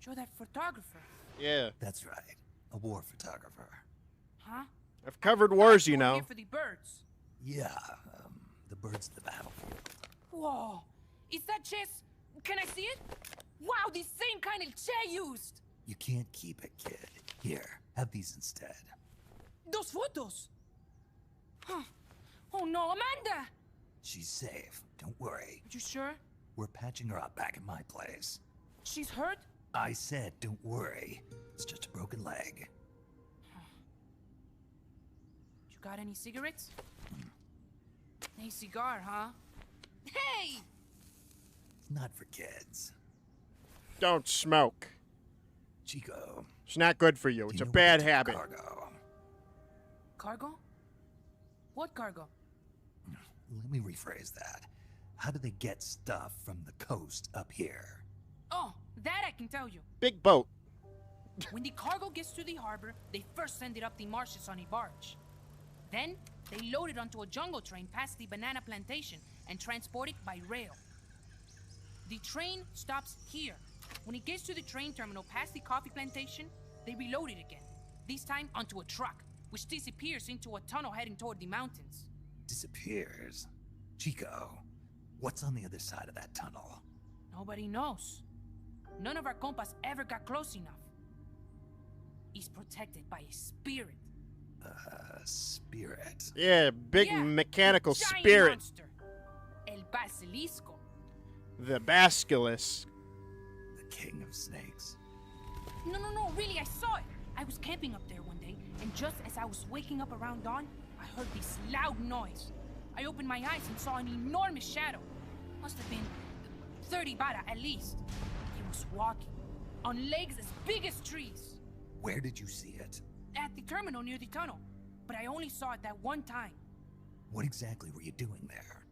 You're that photographer. Yeah. That's right. A war photographer. Huh? I've covered wars, you We're know. here for the birds. Yeah, the birds of the battlefield. Whoa. Is that chess? Can I see it? Wow, the same kind of chair used. You can't keep it, kid. Here, have these instead. Those photos. Huh. Oh no, Amanda! She's safe. Don't worry. You sure? We're patching her up back at my place. She's hurt? I said, don't worry. It's just a broken leg. You got any cigarettes? Hey, cigar, huh? Hey! It's not for kids. Don't smoke. Chico. It's not good for you. It's a bad habit. Cargo. Cargo? What cargo? Let me rephrase that. How do they get stuff from the coast up here? Oh, that I can tell you. Big boat. When the cargo gets to the harbor, they first send it up the marshes on a barge. Then, they load it onto a jungle train past the banana plantation and transport it by rail. The train stops here. When it gets to the train terminal past the coffee plantation, they reload it again. This time onto a truck, which disappears into a tunnel heading toward the mountains. Disappears? Chico, what's on the other side of that tunnel? Nobody knows. None of our compas ever got close enough. He's protected by a spirit. Spirit? Yeah, big Yeah, mechanical giant spirit. monster. El Basilisco. The Basilisk. The king of snakes. No, really, I saw it. I was camping up there one day, and just as I was waking up around dawn, I heard this loud noise. I opened my eyes and saw an enormous shadow. Must have been 30 bara at least. He was walking, on legs as big as trees. Where did you see it? At the terminal near the tunnel, but I only saw it that one time. What exactly were you doing there?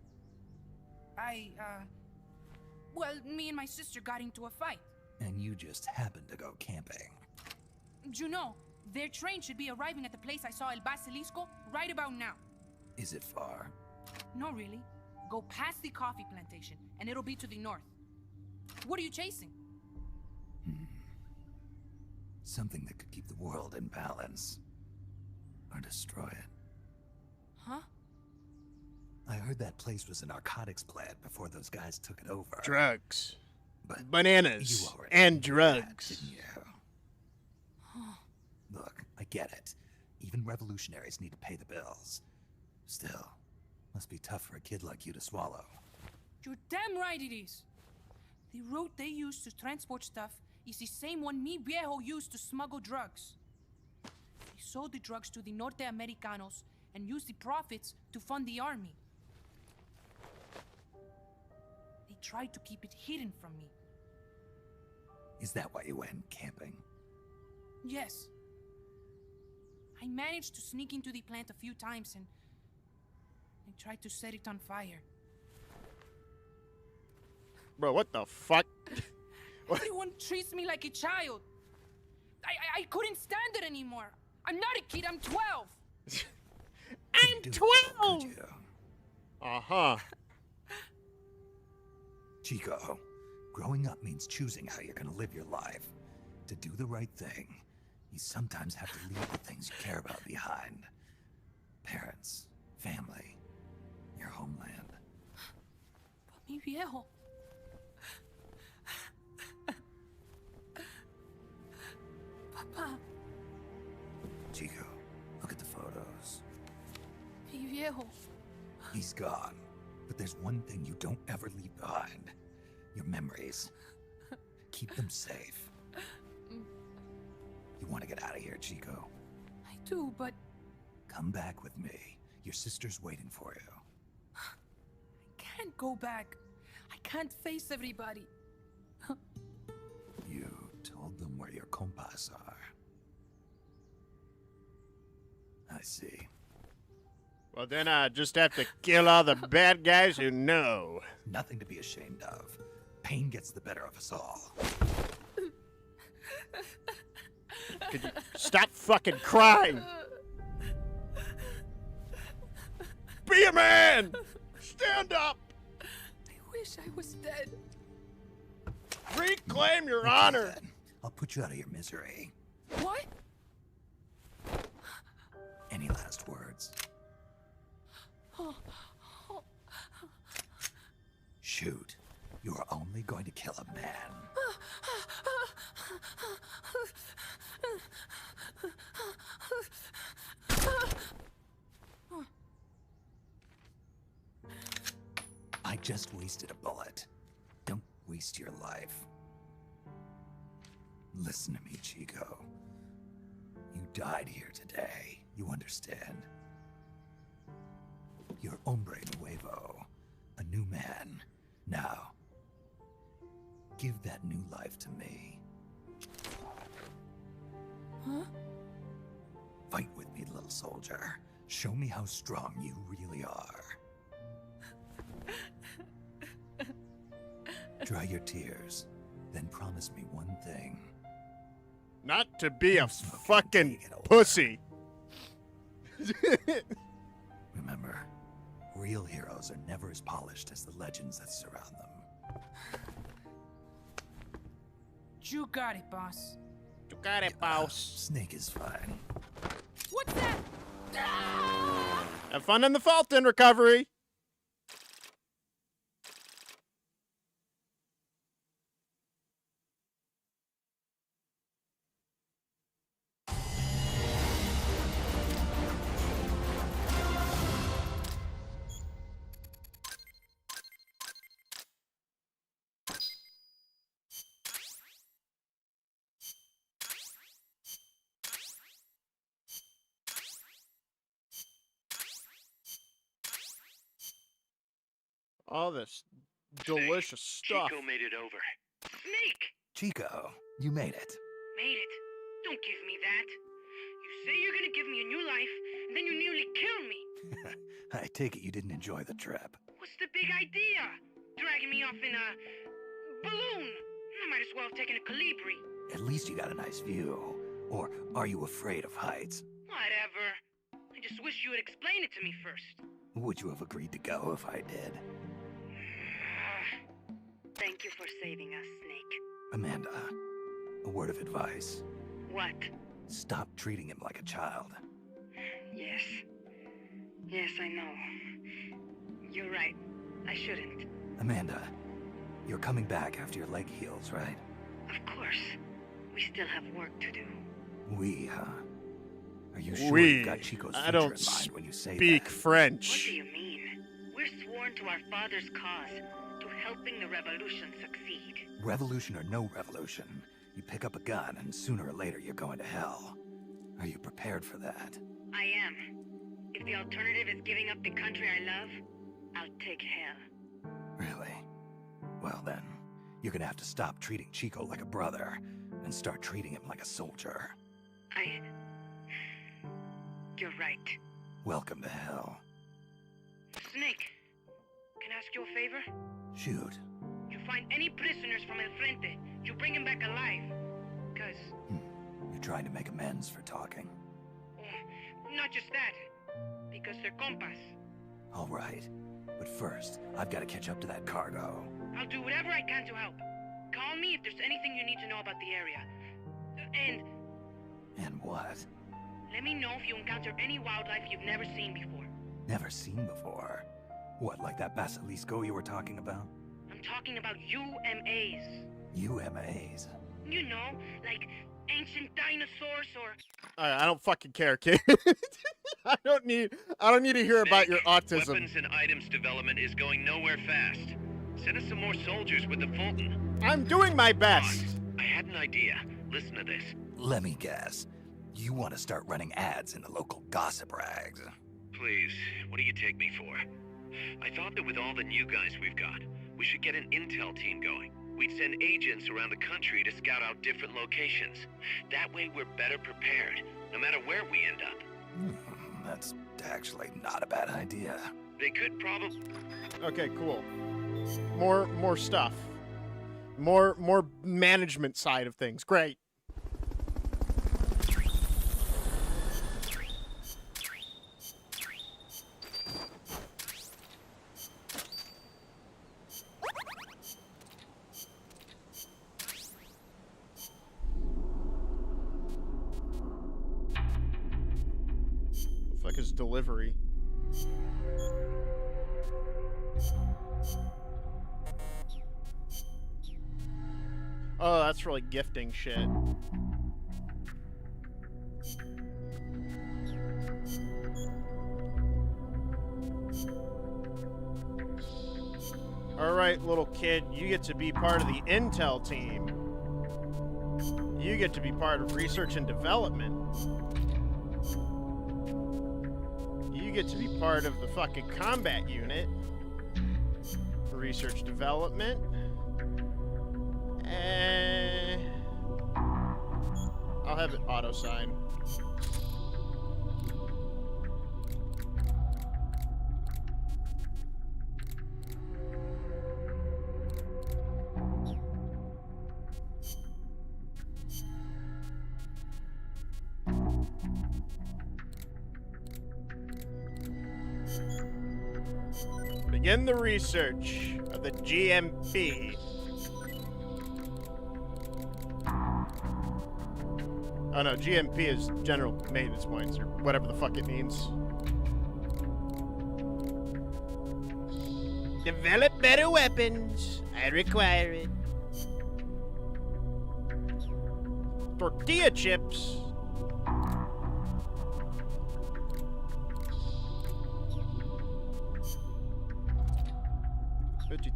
Well, me and my sister got into a fight. And you just happened to go camping. You know, their train should be arriving at the place I saw El Basilisco right about now. Is it far? No, really. Go past the coffee plantation, and it'll be to the north. What are you chasing? Something that could keep the world in balance. Or destroy it. Huh? I heard that place was a narcotics plant before those guys took it over. Drugs. But Bananas. you already And knew that, drugs. didn't you? Look, I get it. Even revolutionaries need to pay the bills. Still, must be tough for a kid like you to swallow. You're damn right it is. The route they use to transport stuff is the same one mi viejo used to smuggle drugs. He sold the drugs to the Norte Americanos and used the profits to fund the army. They tried to keep it hidden from me. Is that why you went camping? Yes. I managed to sneak into the plant a few times and they tried to set it on fire. Bro, what the fuck? Everyone treats me like a child. I couldn't stand it anymore. I'm not a kid, I'm 12. I'm 12! Uh-huh. Chico, growing up means choosing how you're gonna live your life. To do the right thing, you sometimes have to leave the things you care about behind. Parents, family, your homeland. But mi viejo. Papa. Chico, look at the photos. Mi viejo. He's gone, but there's one thing you don't ever leave behind. Your memories. Keep them safe. You want to get out of here, Chico? I do, but... Come back with me. Your sister's waiting for you. I can't go back. I can't face everybody. You told them where your compas are. I see. Well, then I just have to kill all the bad guys who know. Nothing to be ashamed of. Pain gets the better of us all. Could you stop fucking crying? Be a man! Stand up! I wish I was dead. Reclaim your Okay, honor! then. I'll put you out of your misery. What? Any last words? Shoot. You are only going to kill a man. I just wasted a bullet. Don't waste your life. Listen to me, Chico. You died here today. You understand? You're hombre nuevo. A new man. Now, give that new life to me. Huh? Fight with me, little soldier. Show me how strong you really are. Dry your tears, then promise me one thing. Not to be a fucking pussy. Remember, real heroes are never as polished as the legends that surround them. You got it, boss. You got it, boss. Snake is fine. What's that? Have fun in the Fulton recovery. All this delicious stuff. Chico made it over. Snake! Chico, you made it. Made it. Don't give me that. You say you're gonna give me a new life, and then you nearly kill me. I take it you didn't enjoy the trip. What's the big idea? Dragging me off in a balloon. I might as well have taken a Calibri. At least you got a nice view. Or are you afraid of heights? Whatever. I just wish you would explain it to me first. Would you have agreed to go if I did? Thank you for saving us, Snake. Amanda, a word of advice. What? Stop treating him like a child. Yes. Yes, I know. You're right. I shouldn't. Amanda, you're coming back after your leg heals, right? Of course. We still have work to do. We, huh? Are you sure We. you've got Chico's I future don't in mind when you say speak that? French. What do you mean? We're sworn to our father's cause, to helping the revolution succeed. Revolution or no revolution, you pick up a gun and sooner or later you're going to hell. Are you prepared for that? I am. If the alternative is giving up the country I love, I'll take hell. Really? Well then, you're gonna have to stop treating Chico like a brother and start treating him like a soldier. You're right. Welcome to hell. Snake, can I ask you a favor? Shoot. You find any prisoners from El Frente, you bring them back alive. Cause... You're trying to make amends for talking. Not just that. Because they're compas. All right. But first, I've got to catch up to that cargo. I'll do whatever I can to help. Call me if there's anything you need to know about the area. And what? Let me know if you encounter any wildlife you've never seen before. Never seen before. What, like that basilisco you were talking about? I'm talking about UMAs. UMAs? You know, like ancient dinosaurs or... I don't fucking care, kid. I don't need to hear about your autism. Weapons and items development is going nowhere fast. Send us some more soldiers with the Fulton. I'm doing my best. I had an idea. Listen to this. Let me guess. You want to start running ads in the local gossip rags. Please, what do you take me for? I thought that with all the new guys we've got, we should get an intel team going. We'd send agents around the country to scout out different locations. That way we're better prepared, no matter where we end up. That's actually not a bad idea. They could probably... Okay, cool. More stuff. More management side of things. Great. Fuck is delivery? Oh, that's really gifting shit. Alright, little kid, you get to be part of the intel team. You get to be part of research and development. You get to be part of the fucking combat unit. Research development. I'll have it auto-sign. Begin the research of the GMP. Oh no, GMP is General Maintenance Points, or whatever the fuck it means. Develop better weapons. I require it. Tortilla chips.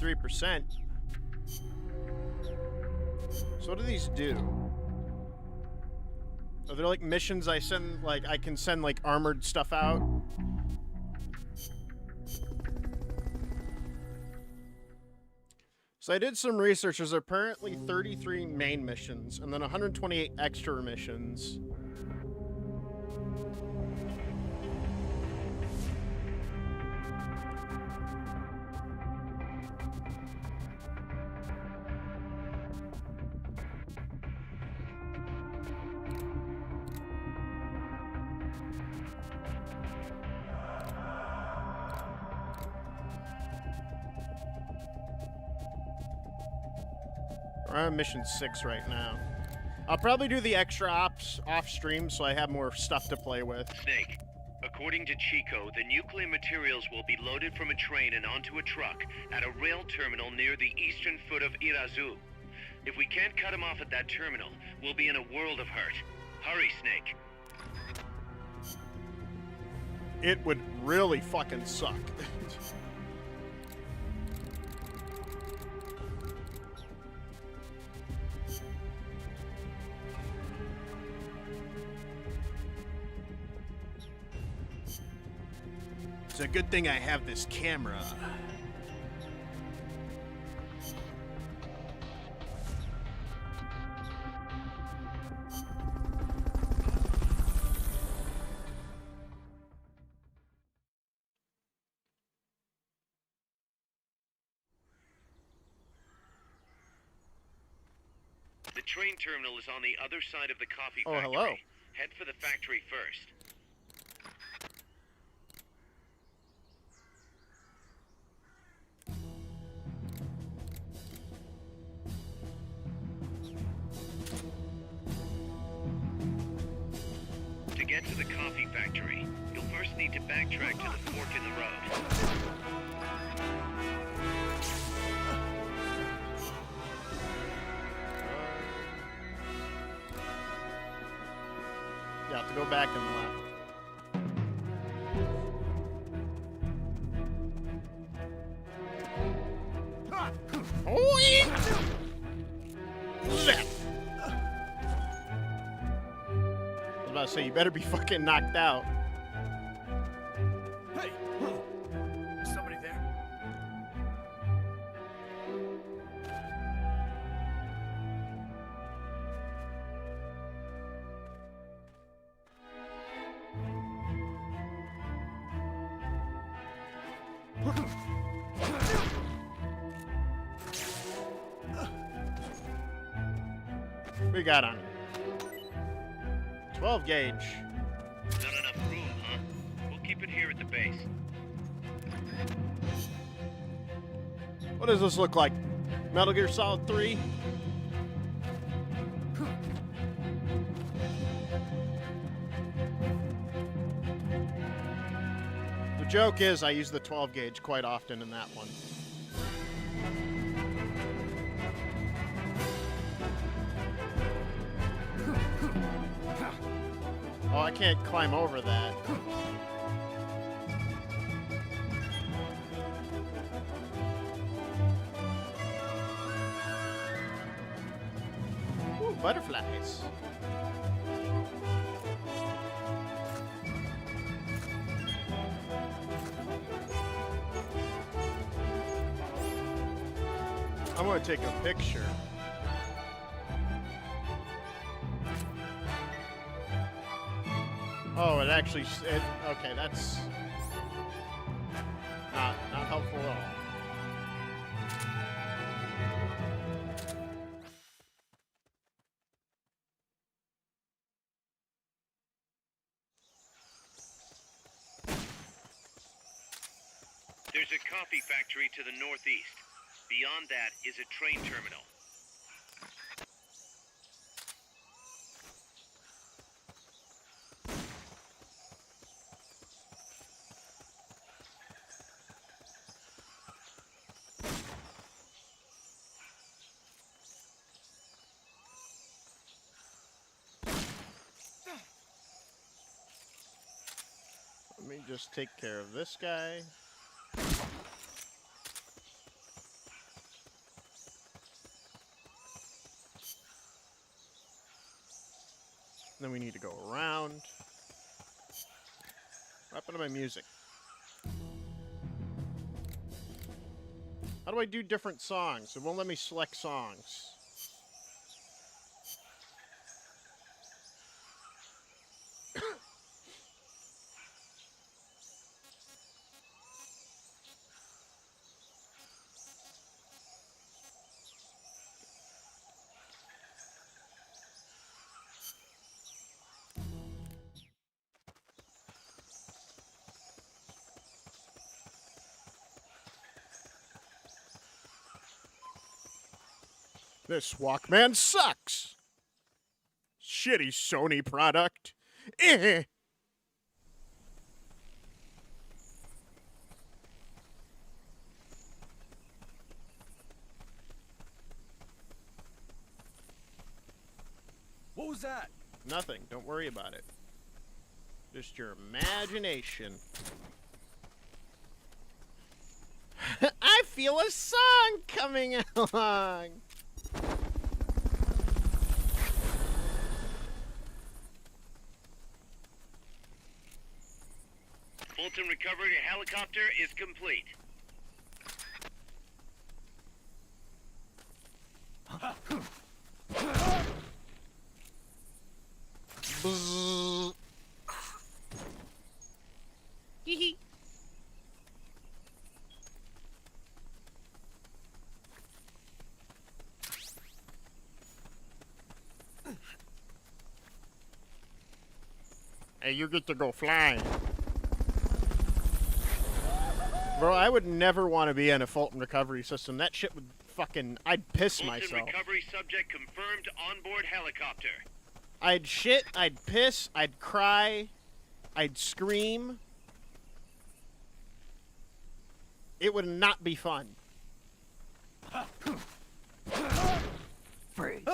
%. So what do these do? Are there like missions I send, like I can send like armored stuff out? So I did some research. There's apparently 33 main missions and then 128 extra missions. We're on mission 6 right now. I'll probably do the extra ops off stream so I have more stuff to play with. Snake, according to Chico, the nuclear materials will be loaded from a train and onto a truck at a rail terminal near the eastern foot of Irazu. If we can't cut him off at that terminal, we'll be in a world of hurt. Hurry, Snake. It would really fucking suck. It's a good thing I have this camera. The train terminal is on the other side of the coffee Oh, factory. hello. Head for the factory first. To get to the coffee factory, you'll first need to backtrack to the fork in the road. You have to go back and left. Oh, yeah. Shit. I was about to say, you better be fucking knocked out. Hey! Somebody there? We got on it. 12 gauge. Not enough room, huh? We'll keep it here at the base. What does this look like? Metal Gear Solid 3? The joke is I use the 12 gauge quite often in that one. Oh, I can't climb over that. Ooh, butterflies. I'm gonna take a picture. Oh, it actually, okay, that's not helpful at all. There's There's a coffee factory to the northeast. Beyond that is a train terminal. Let me just take care of this guy. Then we need to go around. What happened to my music? How do I do different songs? It won't let me select songs. This Walkman sucks. Shitty Sony product. Eh. What was that? Nothing. Don't worry about it. Just your imagination. I feel a song coming along. Fulton recovery helicopter is complete. Bzzz. Hee Hey, you get to go flying. Bro, I would never want to be in a Fulton recovery system. That shit would fucking... I'd piss Fulton myself. recovery subject confirmed onboard helicopter. I'd shit, I'd piss, I'd cry, I'd scream. It would not be fun. Freeze.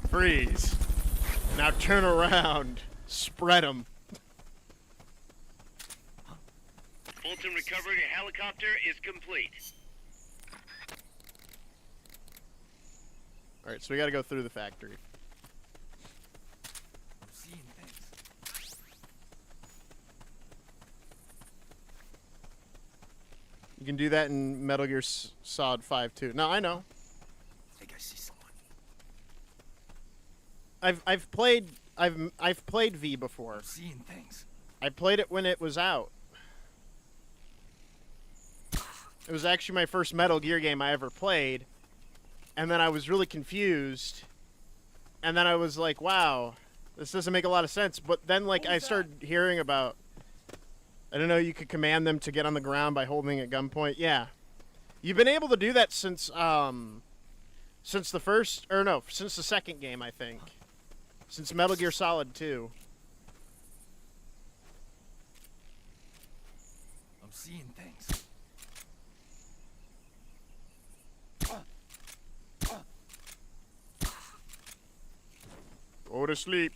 Freeze. Now turn around. Spread them. Fulton recovery helicopter is complete. Alright, so we gotta go through the factory. I'm seeing things. You can do that in Metal Gear Solid 5 too. No, I know. I think I see someone. I've played V before. I'm seeing things. I played it when it was out. It was actually my first Metal Gear game I ever played. And then I was really confused. And then I was like, wow, this doesn't make a lot of sense. But then, like, I started hearing about... I don't know, you could command them to get on the ground by holding at gunpoint. Yeah. You've been able to do that since the first... Or no, since the second game, I think. Since Metal Gear Solid 2. I'm seeing things. Go to sleep.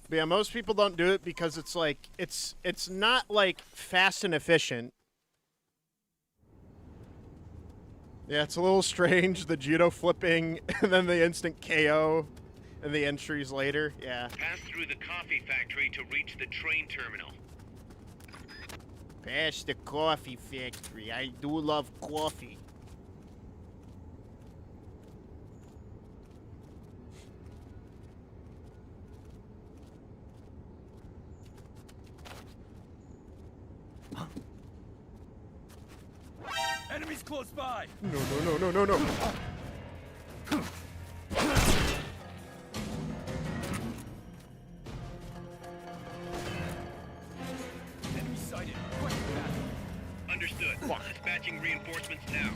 But yeah, most people don't do it because it's like it's not like fast and efficient. Yeah, it's a little strange, the judo flipping and then the instant KO and the entries later. Yeah. Pass through the coffee factory to reach the train terminal. Pass the coffee factory. I do love coffee. Enemies close by. No. Enemy sighted. Quick, back. Understood. Dispatching reinforcements now.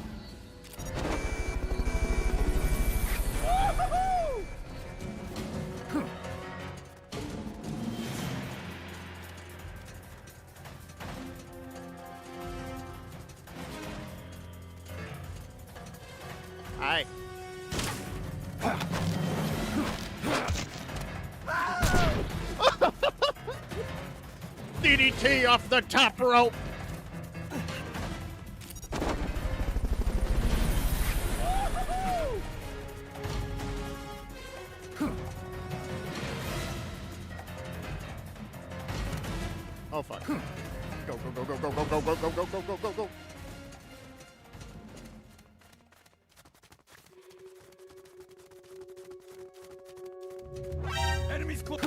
Hi. DDT off the top rope. Oh fuck. Go. Enemies close.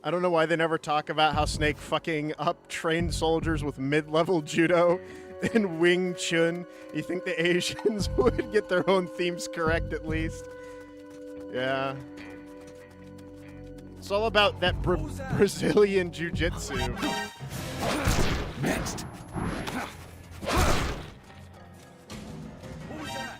I don't know why they never talk about how Snake fucking up trained soldiers with mid-level judo and Wing Chun. You think the Asians would get their own themes correct at least? Yeah. It's all about that Brazilian jiu-jitsu. Next. What was that?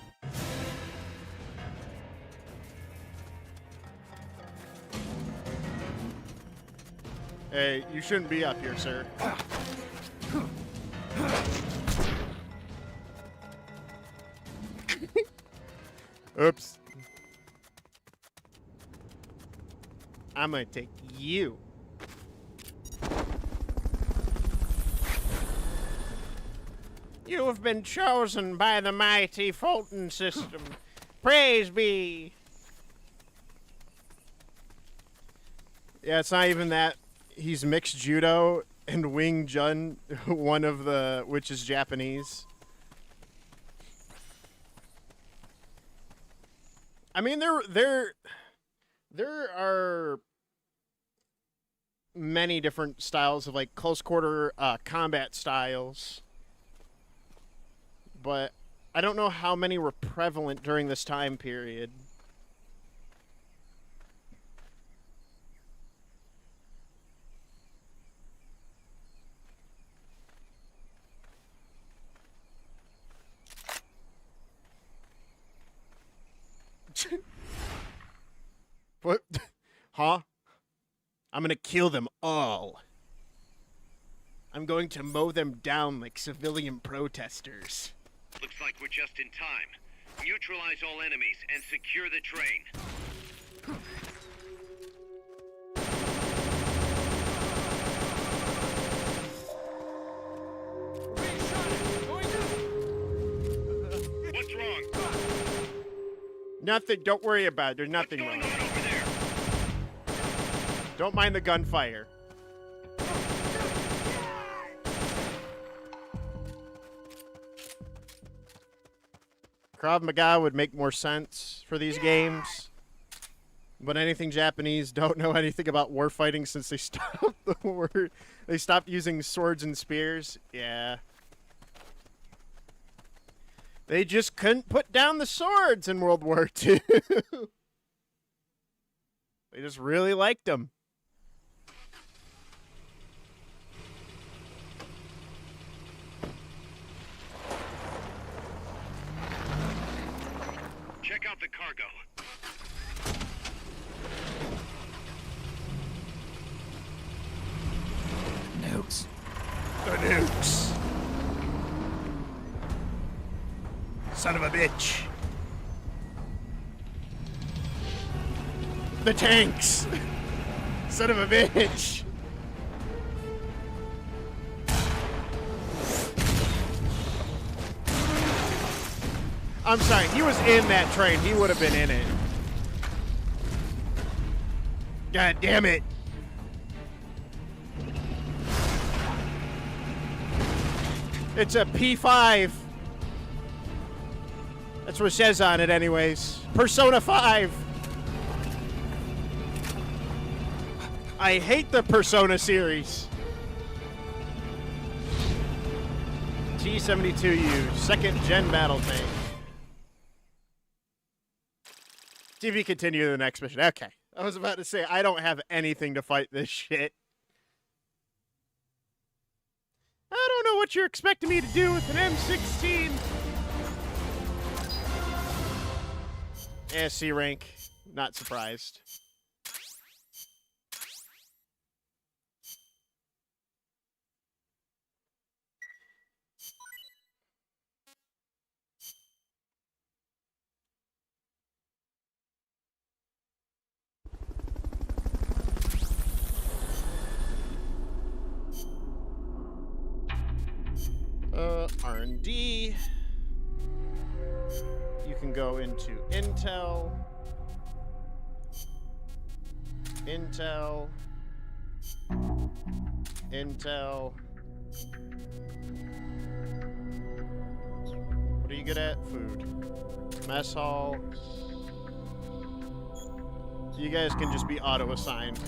Hey, you shouldn't be up here, sir. Oops. I'm gonna take you. You have been chosen by the mighty Fulton system. Praise be. Yeah, it's not even that. He's mixed judo and Wing Chun, one of the which is Japanese. I mean, there are many different styles of like close quarter combat styles, but I don't know how many were prevalent during this time period. What? Huh? I'm gonna kill them all. I'm going to mow them down like civilian protesters. Looks like we're just in time. Neutralize all enemies and secure the train. What's wrong? Nothing. Don't worry about it. There's nothing What's wrong. going on over there? Don't mind the gunfire. Krav Maga would make more sense for these games. But anything Japanese don't know anything about war fighting since they stopped the war. They stopped using swords and spears. Yeah. They just couldn't put down the swords in World War II. They just really liked them. Check out the cargo. Nukes. The nukes. Son of a bitch. The tanks. Son of a bitch. I'm sorry, he was in that train. He would have been in it. God damn it. It's a P5. That's what it says on it anyways. Persona 5. I hate the Persona series. T-72U, second gen battle tank. TV continue to the next mission. Okay. I was about to say, I don't have anything to fight this shit. I don't know what you're expecting me to do with an M16. Yeah, C rank. Not surprised. R&D. You can go into Intel. Intel. What are you good at? Food. Mess hall. You guys can just be auto-assigned.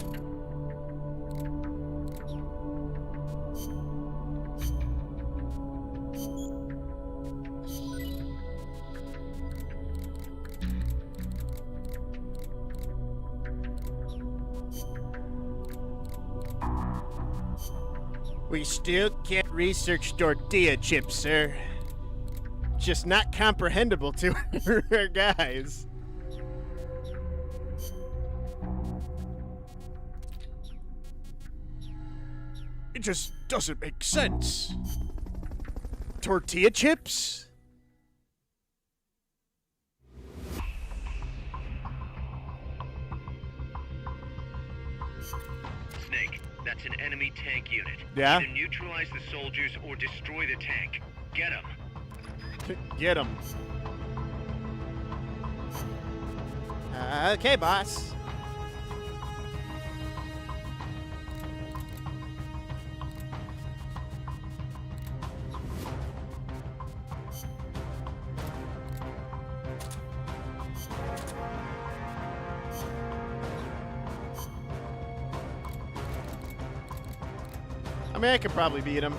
We still can't research tortilla chips, sir. Just not comprehensible to our guys. It just doesn't make sense. Tortilla chips? Snake, that's an enemy tank unit. Yeah? Either neutralize the soldiers or destroy the tank. Get them. Get him. Okay, boss. I mean, I could probably beat him.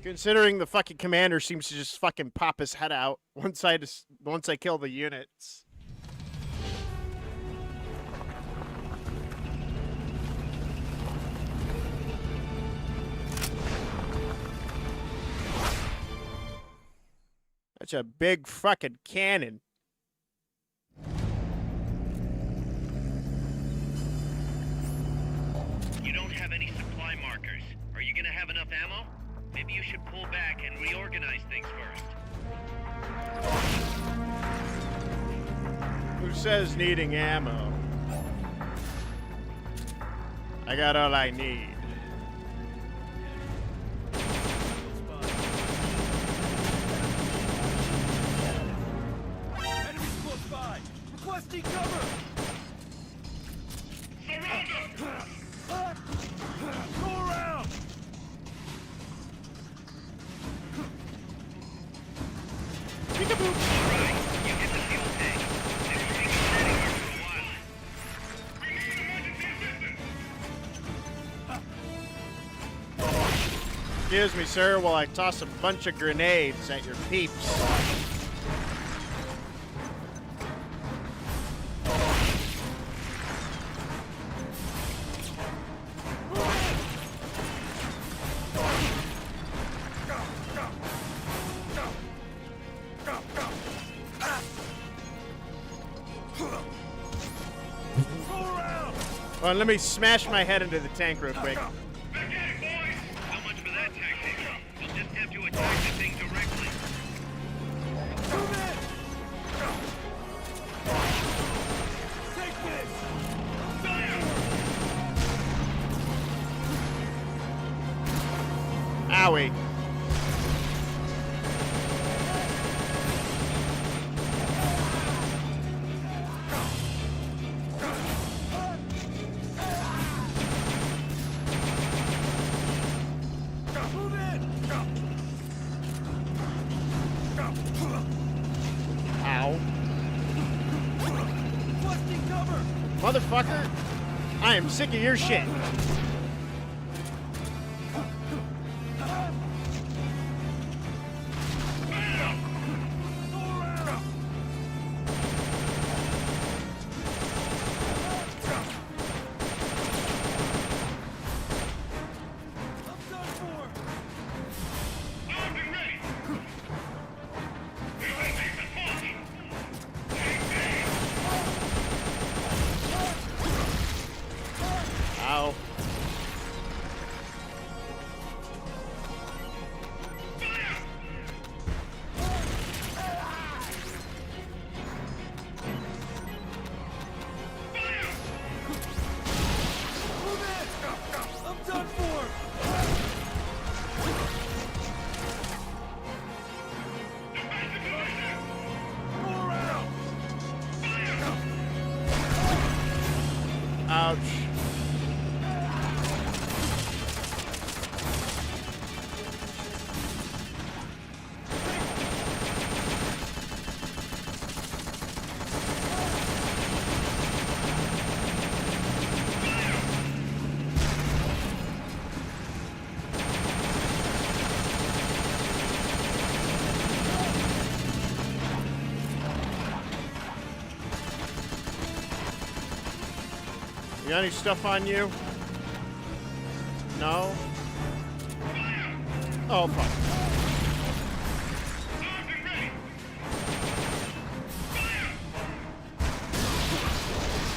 Considering the fucking commander seems to just fucking pop his head out once I kill the units. That's a big fucking cannon. You don't have any supply markers. Are you gonna have enough ammo? Maybe you should pull back and reorganize things first. Who says needing ammo? I got all I need. Enemies close by! Requesting cover! Go around! Alright, you get the fuel tank. This ring is steady for a while. Excuse me, sir, while I toss a bunch of grenades at your peeps. Well, let me smash my head into the tank real quick. How much for that tactic? We'll just have to attack the thing directly. Take this! Owie. Ow. Motherfucker! I am sick of your shit. Ow. Ouch. You got any stuff on you? No? Oh, fuck.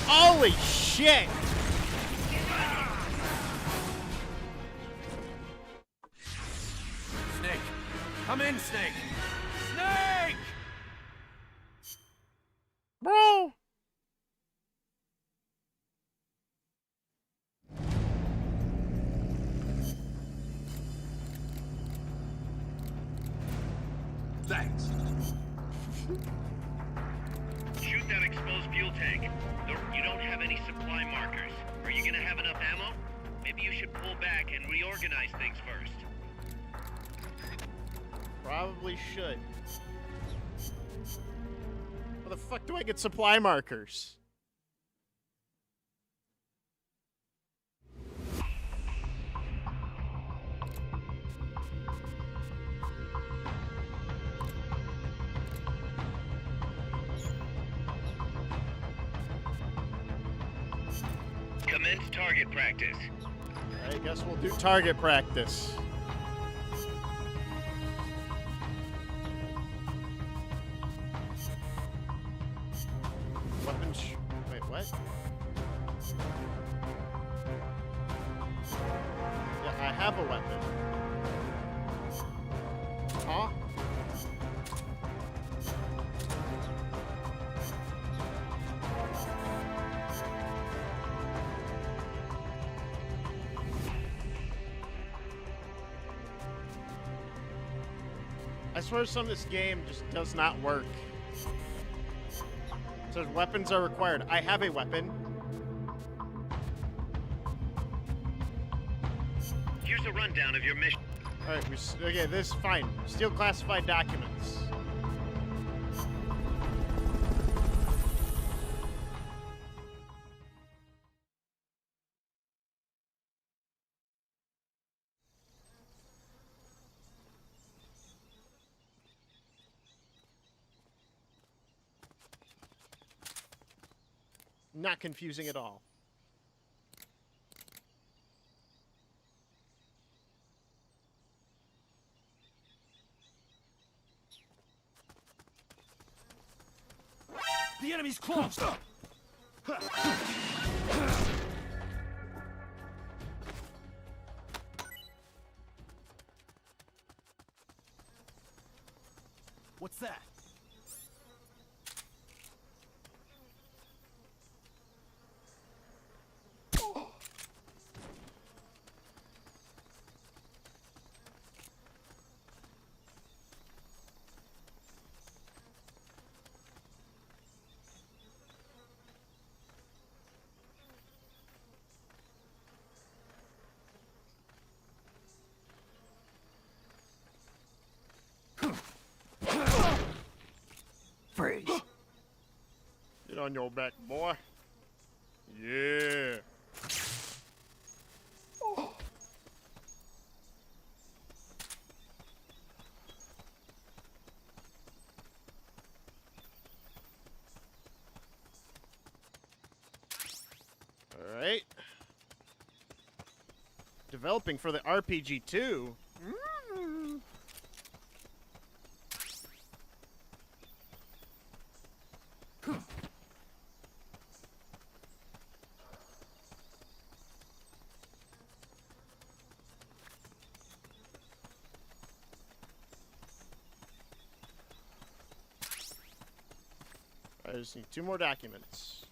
Holy shit! Snake! Come in, Snake! Snake! Bro! Thanks. Shoot that exposed fuel tank. You don't have any supply markers. Are you gonna have enough ammo? Maybe you should pull back and reorganize things first. Probably should. Where the fuck do I get supply markers? Commence target practice. I guess we'll do target practice. Weapons. Wait, what? Yeah, I have a weapon. Huh? I swear some of this game just does not work. It says weapons are required. I have a weapon. Here's a rundown of your mission. Alright, okay, this is fine. Steal classified documents. Not confusing at all. The enemy's close! What's that? Freeze. Get on your back, boy. Yeah. All right. Developing for the RPG too. I just need 2 more documents.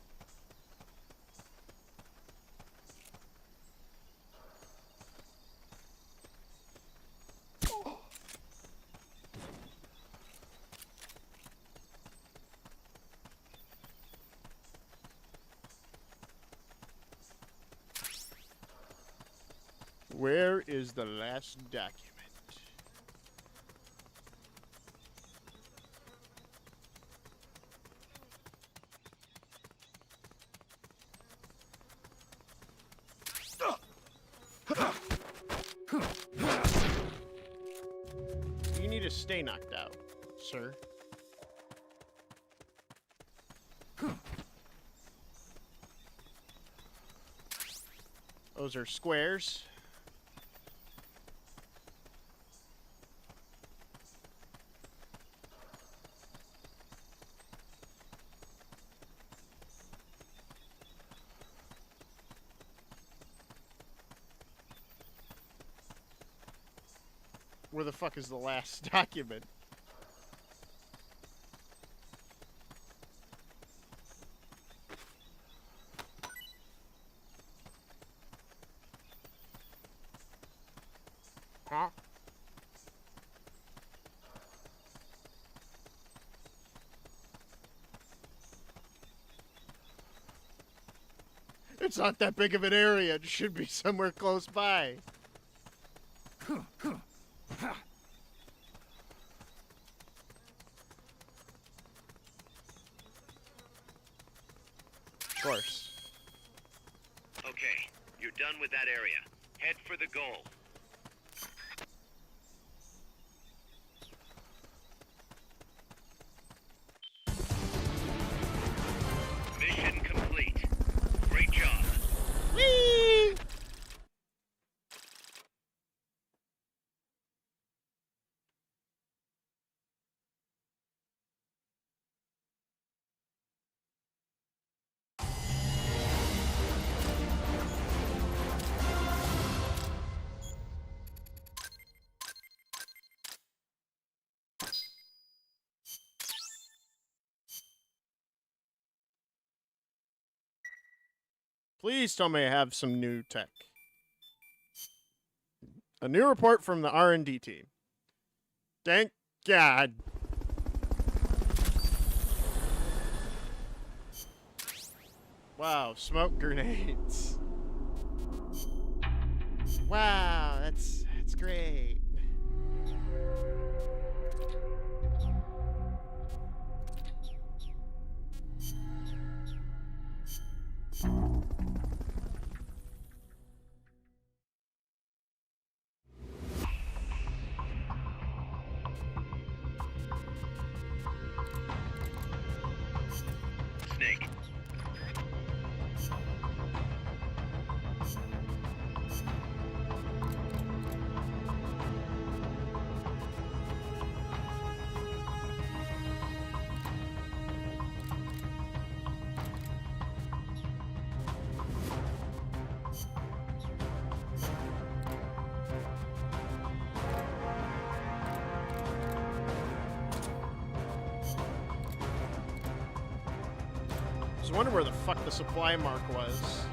Where is the last document? You need to stay knocked out, sir. Those are squares. Where the fuck is the last document? Huh? It's not that big of an area. It should be somewhere close by. Of course. Okay, you're done with that area. Head for the goal. Mission complete. Great job. Whee! Please tell me I have some new tech. A new report from the R&D team. Thank God. Wow, smoke grenades. Wow, that's great. Snake. I was wondering where the fuck the supply mark was.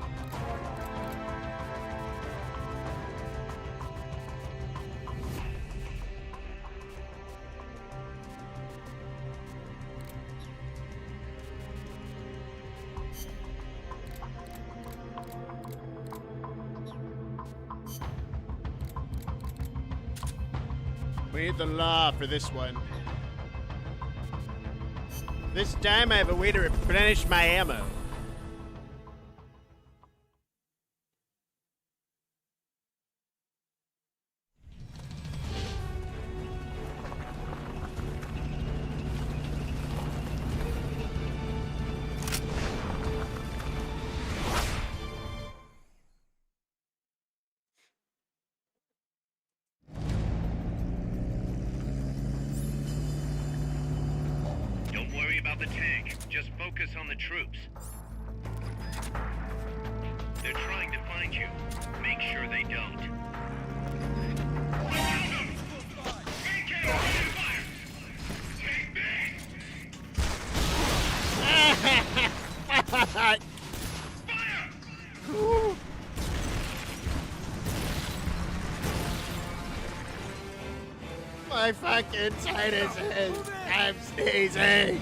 We need the law for this one. This time I have a way to replenish my ammo. Don't worry about the tank. Just focus on the troops. They're trying to find you. Make sure they don't. My fucking sinuses. I'm sneezing.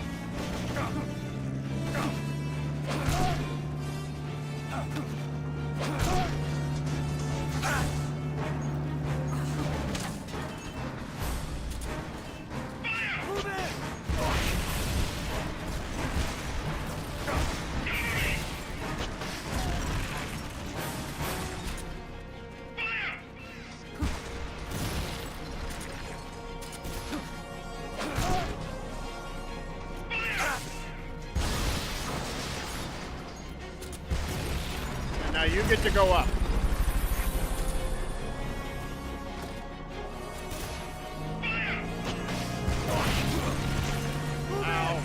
Now you get to go up. Ow.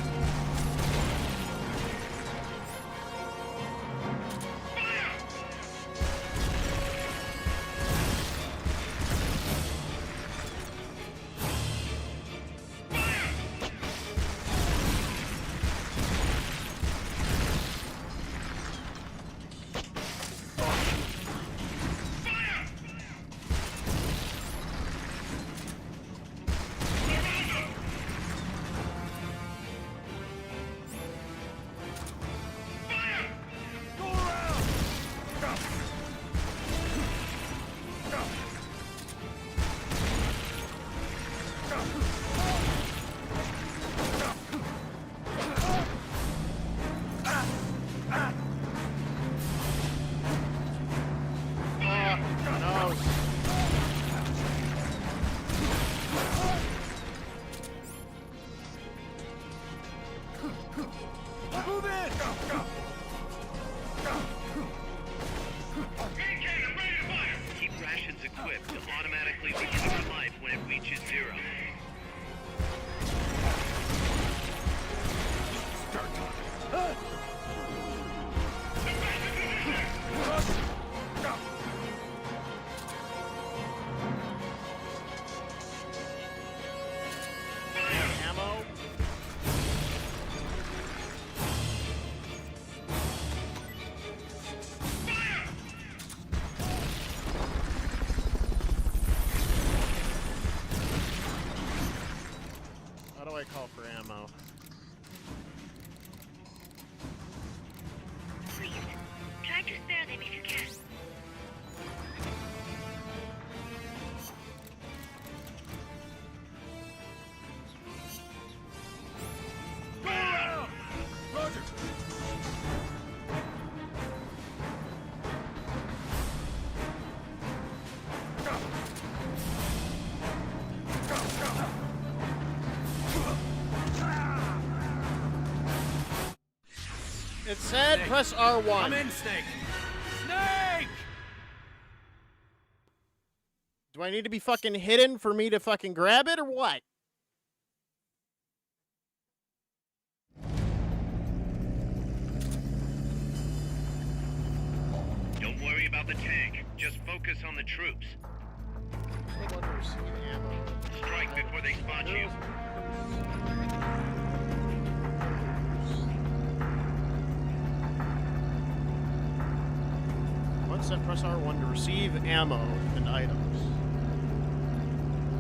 Keep rations equipped to automatically recover life when it reaches zero. Ammo. How do I call for ammo? Please, try to spare them if you can. It said press R1. Come in, Snake. Snake! Do I need to be fucking hidden for me to fucking grab it or what? Don't worry about the tank. Just focus on the troops. Strike before they spot you. Once I press R1 to receive ammo and items.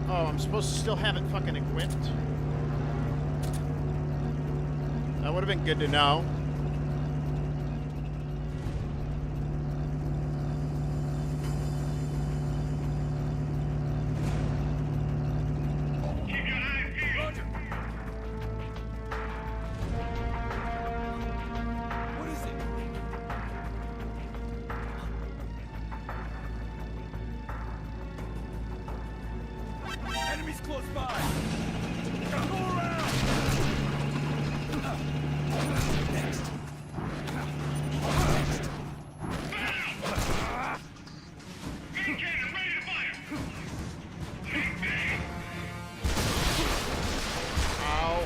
Oh, I'm supposed to still have it fucking equipped? That would have been good to know. close by. Go around. Next. Cannon ready to fire. Ow.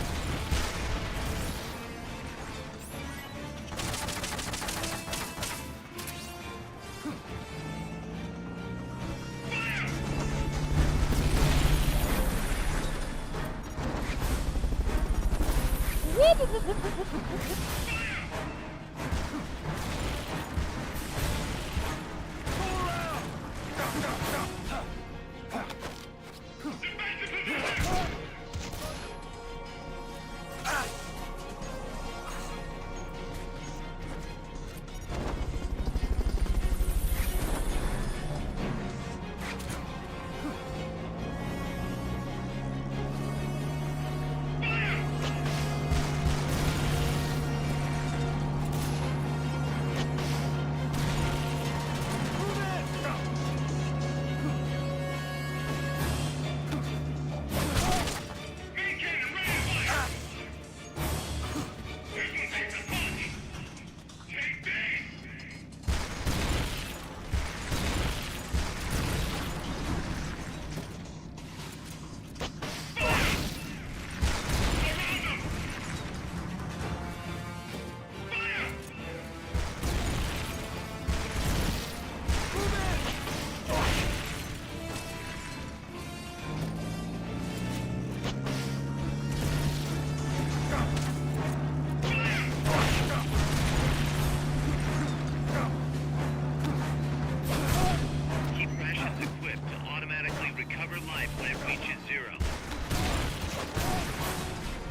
Keep rations equipped to automatically recover life when it reaches zero.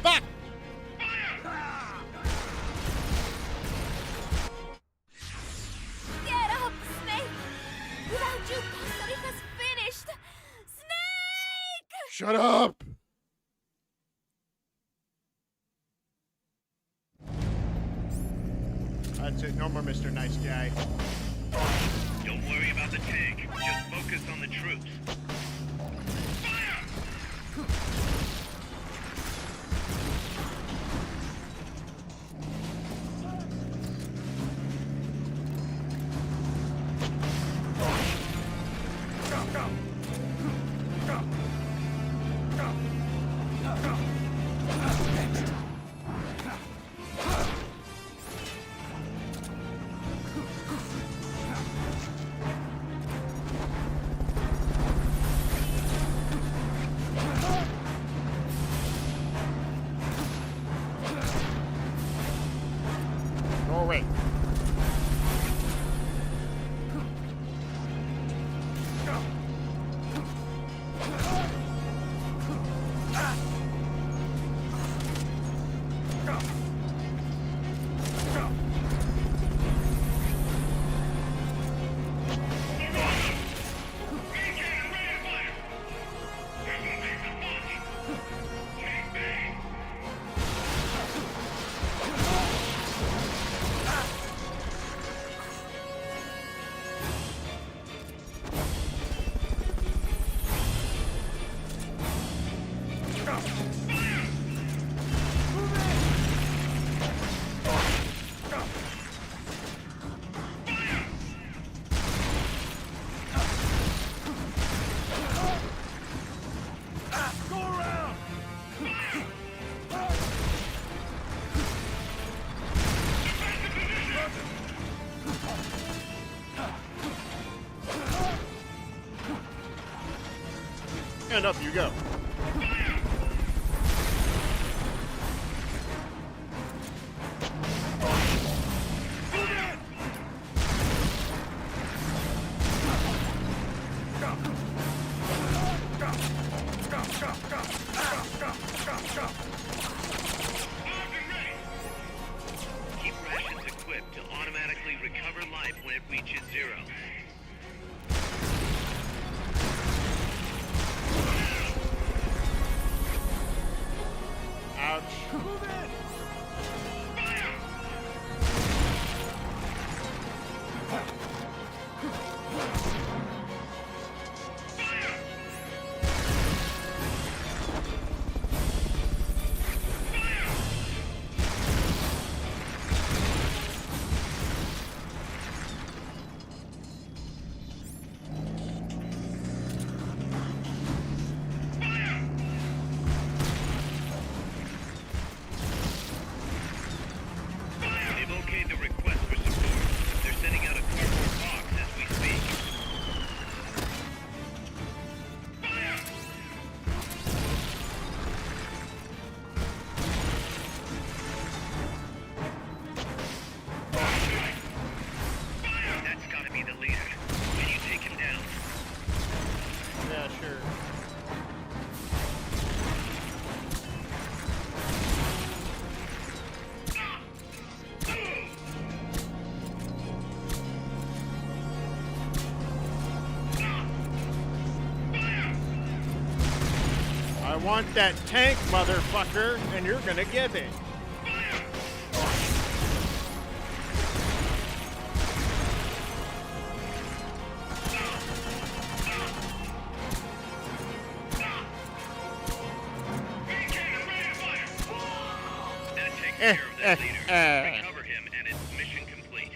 Fuck! Get up, Snake! Without you, Costa Rica's finished! Snake! Shut up! That's it. No more Mr. Nice Guy. Don't worry about the tank. Just focus on the troops. Go away. And up you go. Keep rations equipped to automatically recover life when it reaches zero. Ouch. want that tank, motherfucker, and you're gonna give it. Recover him, and it's mission complete.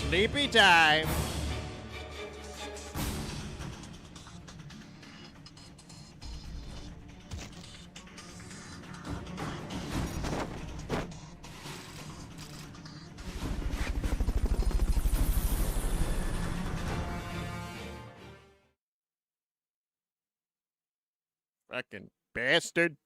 Sleepy time. Fucking bastard.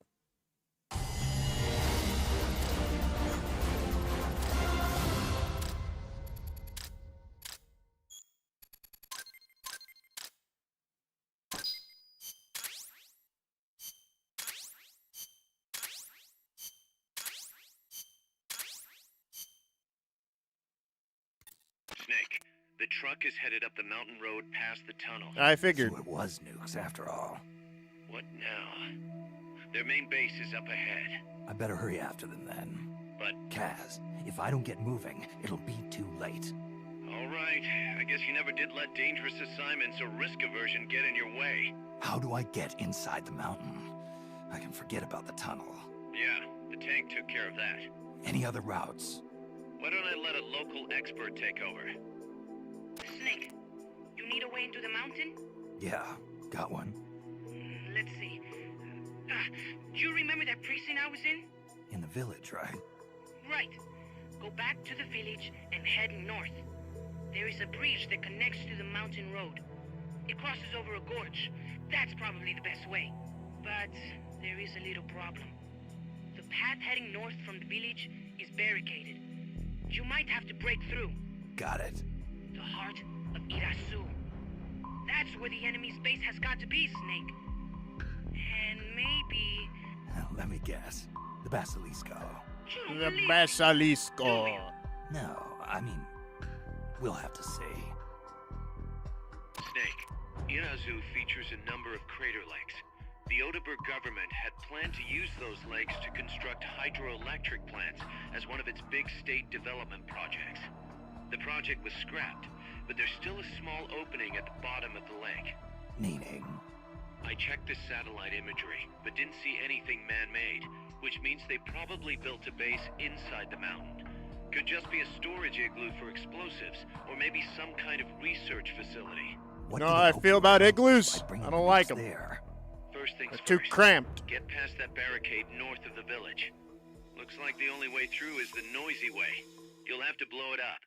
Snake, the truck is headed up the mountain road past the tunnel. I figured. So it was nukes after all. What now? Their main base is up ahead. I better hurry after them then. But... Kaz, if I don't get moving, it'll be too late. All right. I guess you never did let dangerous assignments or risk aversion get in your way. How do I get inside the mountain? I can forget about the tunnel. Yeah, the tank took care of that. Any other routes? Why don't I let a local expert take over? Snake, you need a way into the mountain? Yeah, got one. Let's see. Do you remember that precinct I was in? In the village, right? Right. Go back to the village and head north. There is a bridge that connects to the mountain road. It crosses over a gorge. That's probably the best way. But there is a little problem. The path heading north from the village is barricaded. You might have to break through. Got it. The heart of Irasu. That's where the enemy's base has got to be, Snake. And maybe... Let me guess. The Basilisco. The Basilisco. No, I mean, we'll have to see. Snake, Irazu features a number of crater lakes. The Odeberg government had planned to use those lakes to construct hydroelectric plants as one of its big state development projects. The project was scrapped, but there's still a small opening at the bottom of the lake. Meaning? I checked the satellite imagery, but didn't see anything man-made, which means they probably built a base inside the mountain. Could just be a storage igloo for explosives, or maybe some kind of research facility. What no, I feel about igloos. I don't like them. First things They're too first, cramped. get past that barricade north of the village. Looks like the only way through is the noisy way. You'll have to blow it up.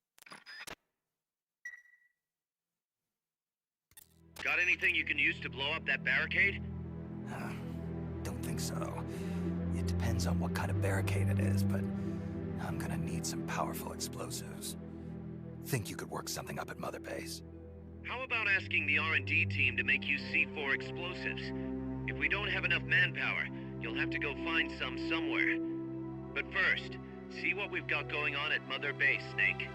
Got anything you can use to blow up that barricade? Don't think so. It depends on what kind of barricade it is, but I'm gonna need some powerful explosives. Think you could work something up at Mother Base? How about asking the R&D team to make you C4 explosives? If we don't have enough manpower, you'll have to go find some somewhere. But first, see what we've got going on at Mother Base, Snake.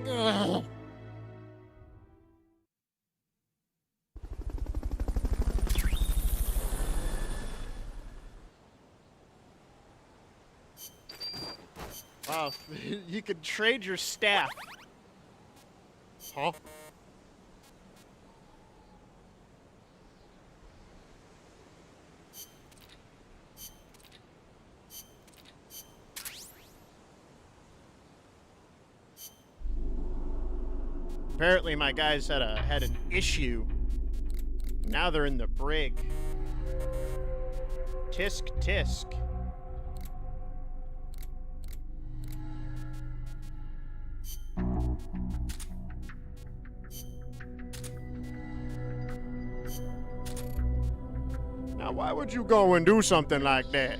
Ugh. Wow, you could trade your staff. Huh? Apparently my guys had an issue. Now they're in the brig. Tisk tisk. Now why would you go and do something like that?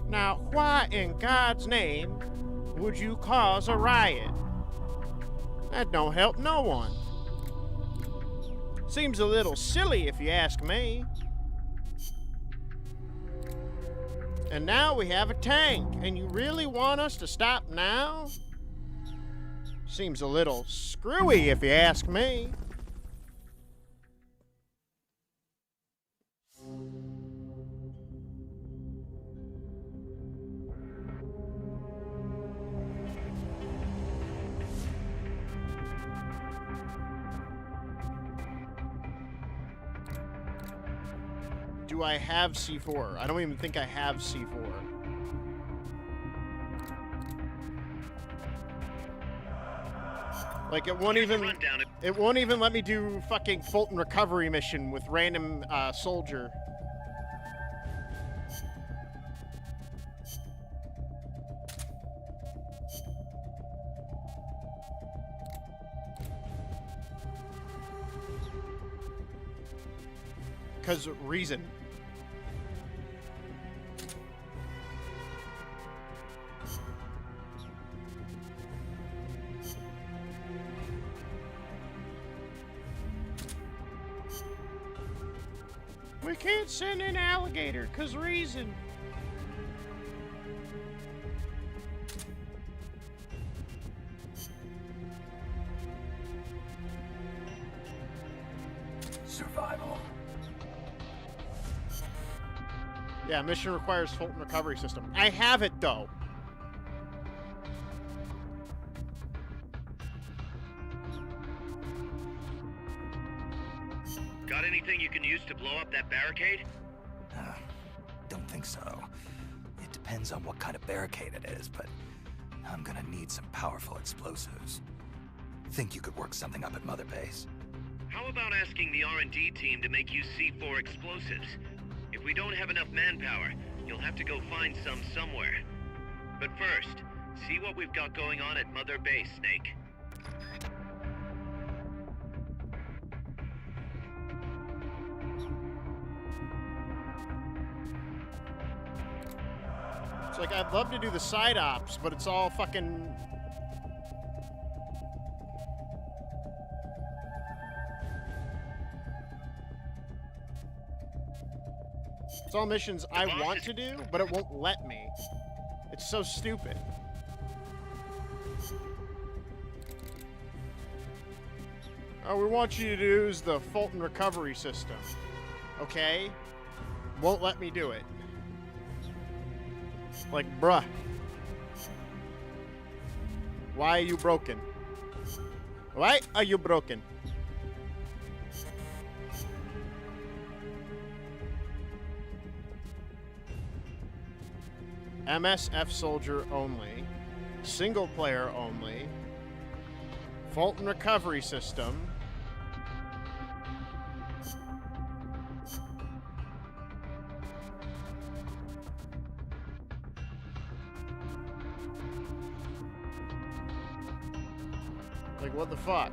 Now, why in God's name would you cause a riot? That don't help no one. Seems a little silly if you ask me. And now we have a tank, and you really want us to stop now? Seems a little screwy if you ask me. Do I have C4? I don't even think I have C4. Like, it won't even let me do fucking Fulton recovery mission with random soldier. Cause reason. We can't send an alligator, cause reason. Survival. Yeah, mission requires Fulton recovery system. I have it, though. Got anything you can use to blow up that barricade? Don't think so. It depends on what kind of barricade it is, but I'm gonna need some powerful explosives. Think you could work something up at Mother Base? How about asking the R&D team to make you C4 explosives? If we don't have enough manpower, you'll have to go find some somewhere. But first, see what we've got going on at Mother Base, Snake. It's like, I'd love to do the side ops, but it's all fucking... It's all missions I want to do, but it won't let me. It's so stupid. Oh, we want you to use the Fulton recovery system. Okay? Won't let me do it. Like, bruh. Why are you broken? Why are you broken? MSF soldier only. Single player only. Fulton recovery system. Like, what the fuck?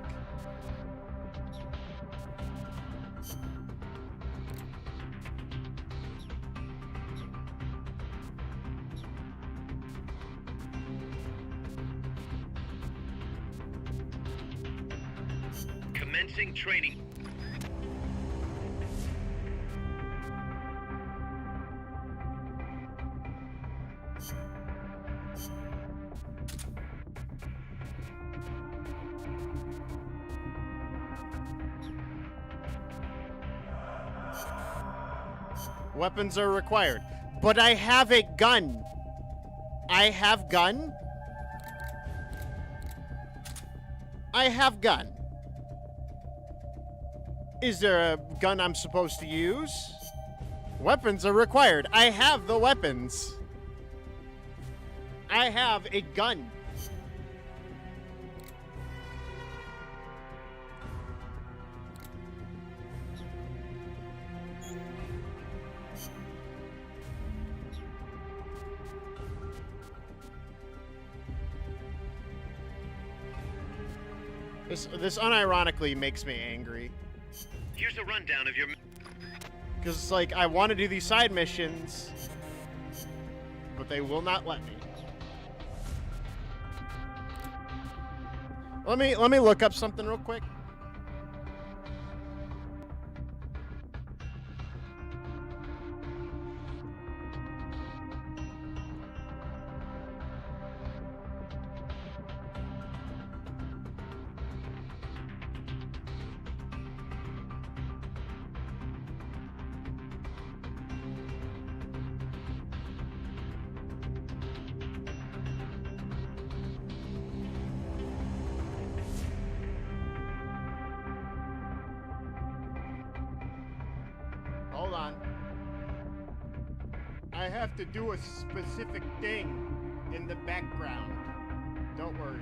Commencing training. Weapons are required. But I have a gun. I have gun? I have gun. Is there a gun I'm supposed to use? Weapons are required. I have the weapons. I have a gun. This unironically makes me angry. Here's a rundown of your... Because it's like, I want to do these side missions, but they will not let me. Let me look up something real quick. Hold on. I have to do a specific thing in the background. Don't worry.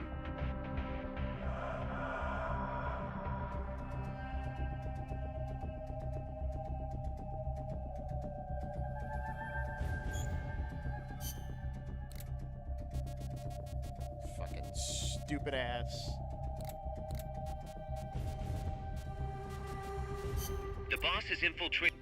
Fucking stupid ass. The boss has infiltrated.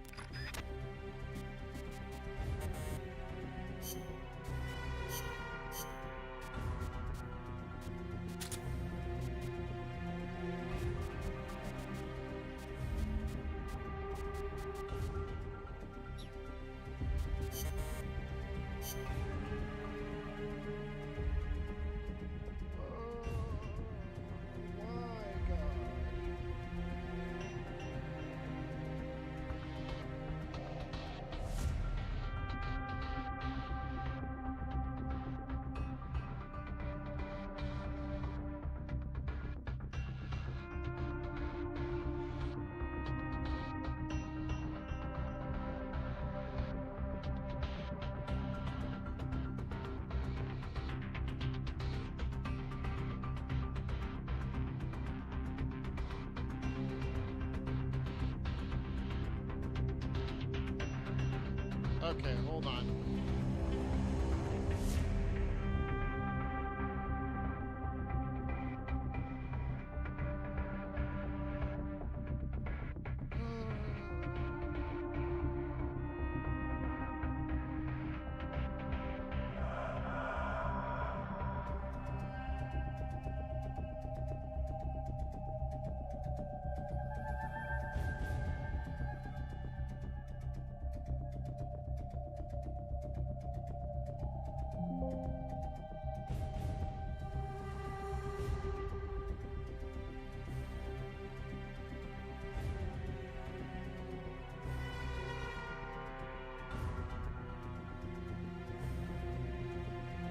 Okay, hold on.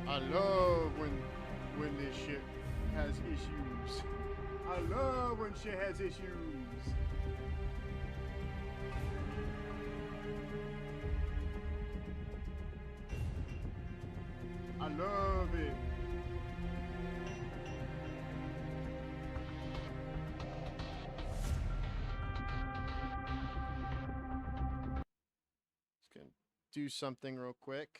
I love when this shit has issues. I love when shit has issues. I love it. Just gonna do something real quick.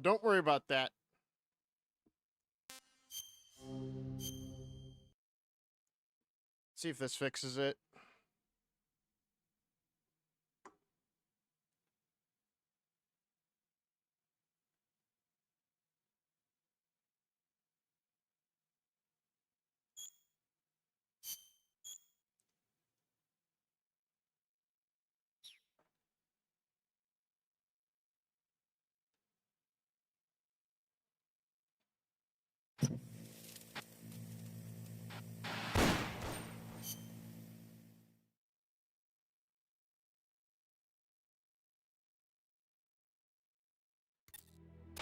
Don't worry about that. See if this fixes it.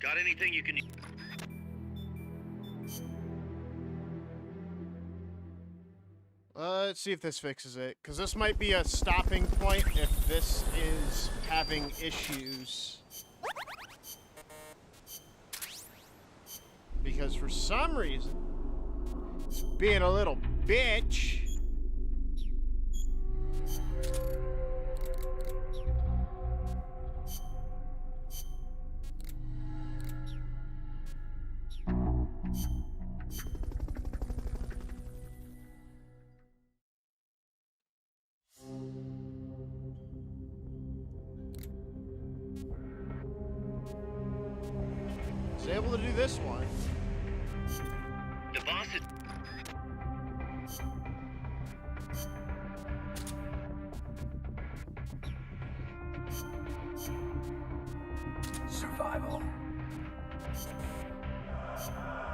Got anything you can... Let's see if this fixes it, because this might be a stopping point if this is having issues. Because for some reason, it's being a little bitch. Able able to do this one. The boss is... Survival.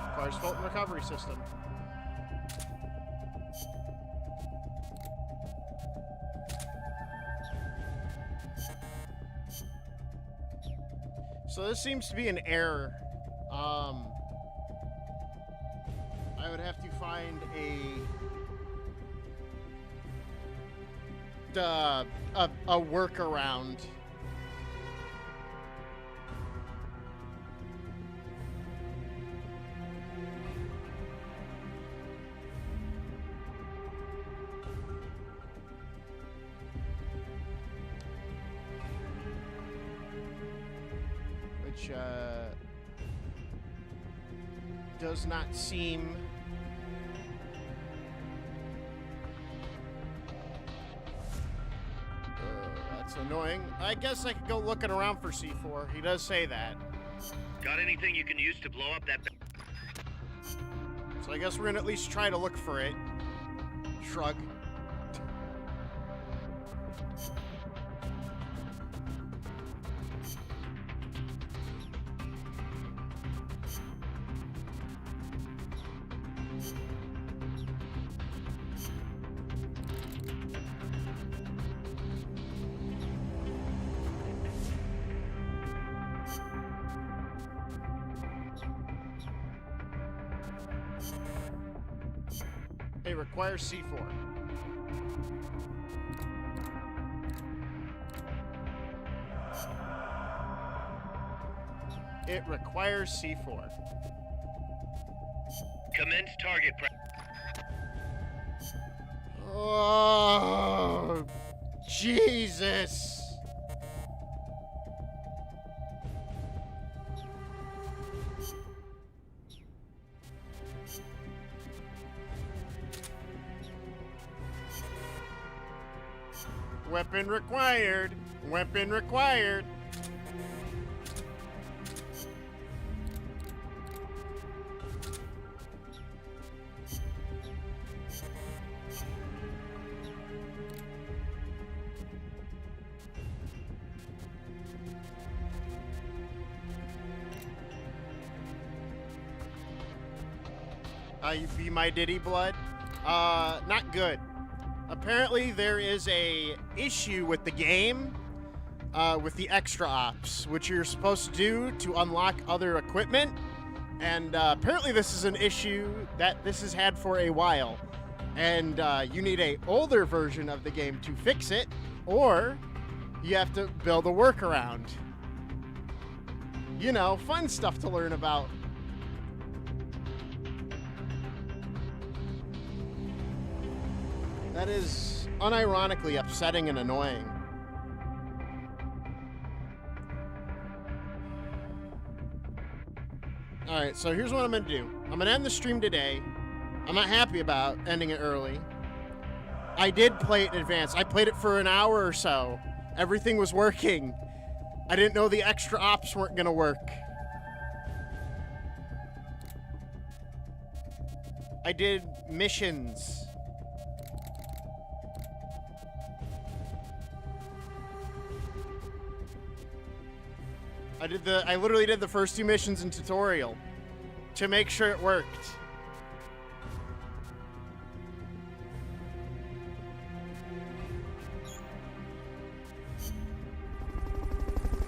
Requires Fulton recovery system. So this seems to be an error. I would have to find a workaround. Which does not seem that's annoying. I guess I could go looking around for C4. He does say that. Got anything you can use to blow up that... So I guess we're gonna at least try to look for it. Shrug. It requires C4. It requires C4. Commence target Oh, Jesus. Weapon required. Weapon required. You be my Diddy blood? Not good. Apparently there is a issue with the game, with the extra ops, which you're supposed to do to unlock other equipment. And apparently this is an issue that this has had for a while. And you need a older version of the game to fix it, or you have to build a workaround. You know, fun stuff to learn about. That is unironically upsetting and annoying. Alright, so here's what I'm going to do. I'm going to end the stream today. I'm not happy about ending it early. I did play it in advance. I played it for an hour or so. Everything was working. I didn't know the extra ops weren't going to work. I did missions. I literally did the first 2 missions in tutorial to make sure it worked.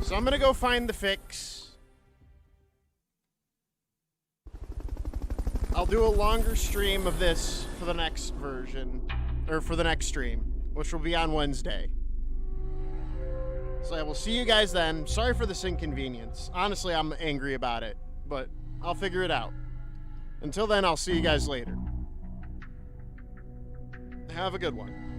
So I'm gonna go find the fix. I'll do a longer stream of this for the next version, or for the next stream, which will be on Wednesday. So I will see you guys then. Sorry for this inconvenience. Honestly, I'm angry about it, but I'll figure it out. Until then, I'll see you guys later. Have a good one.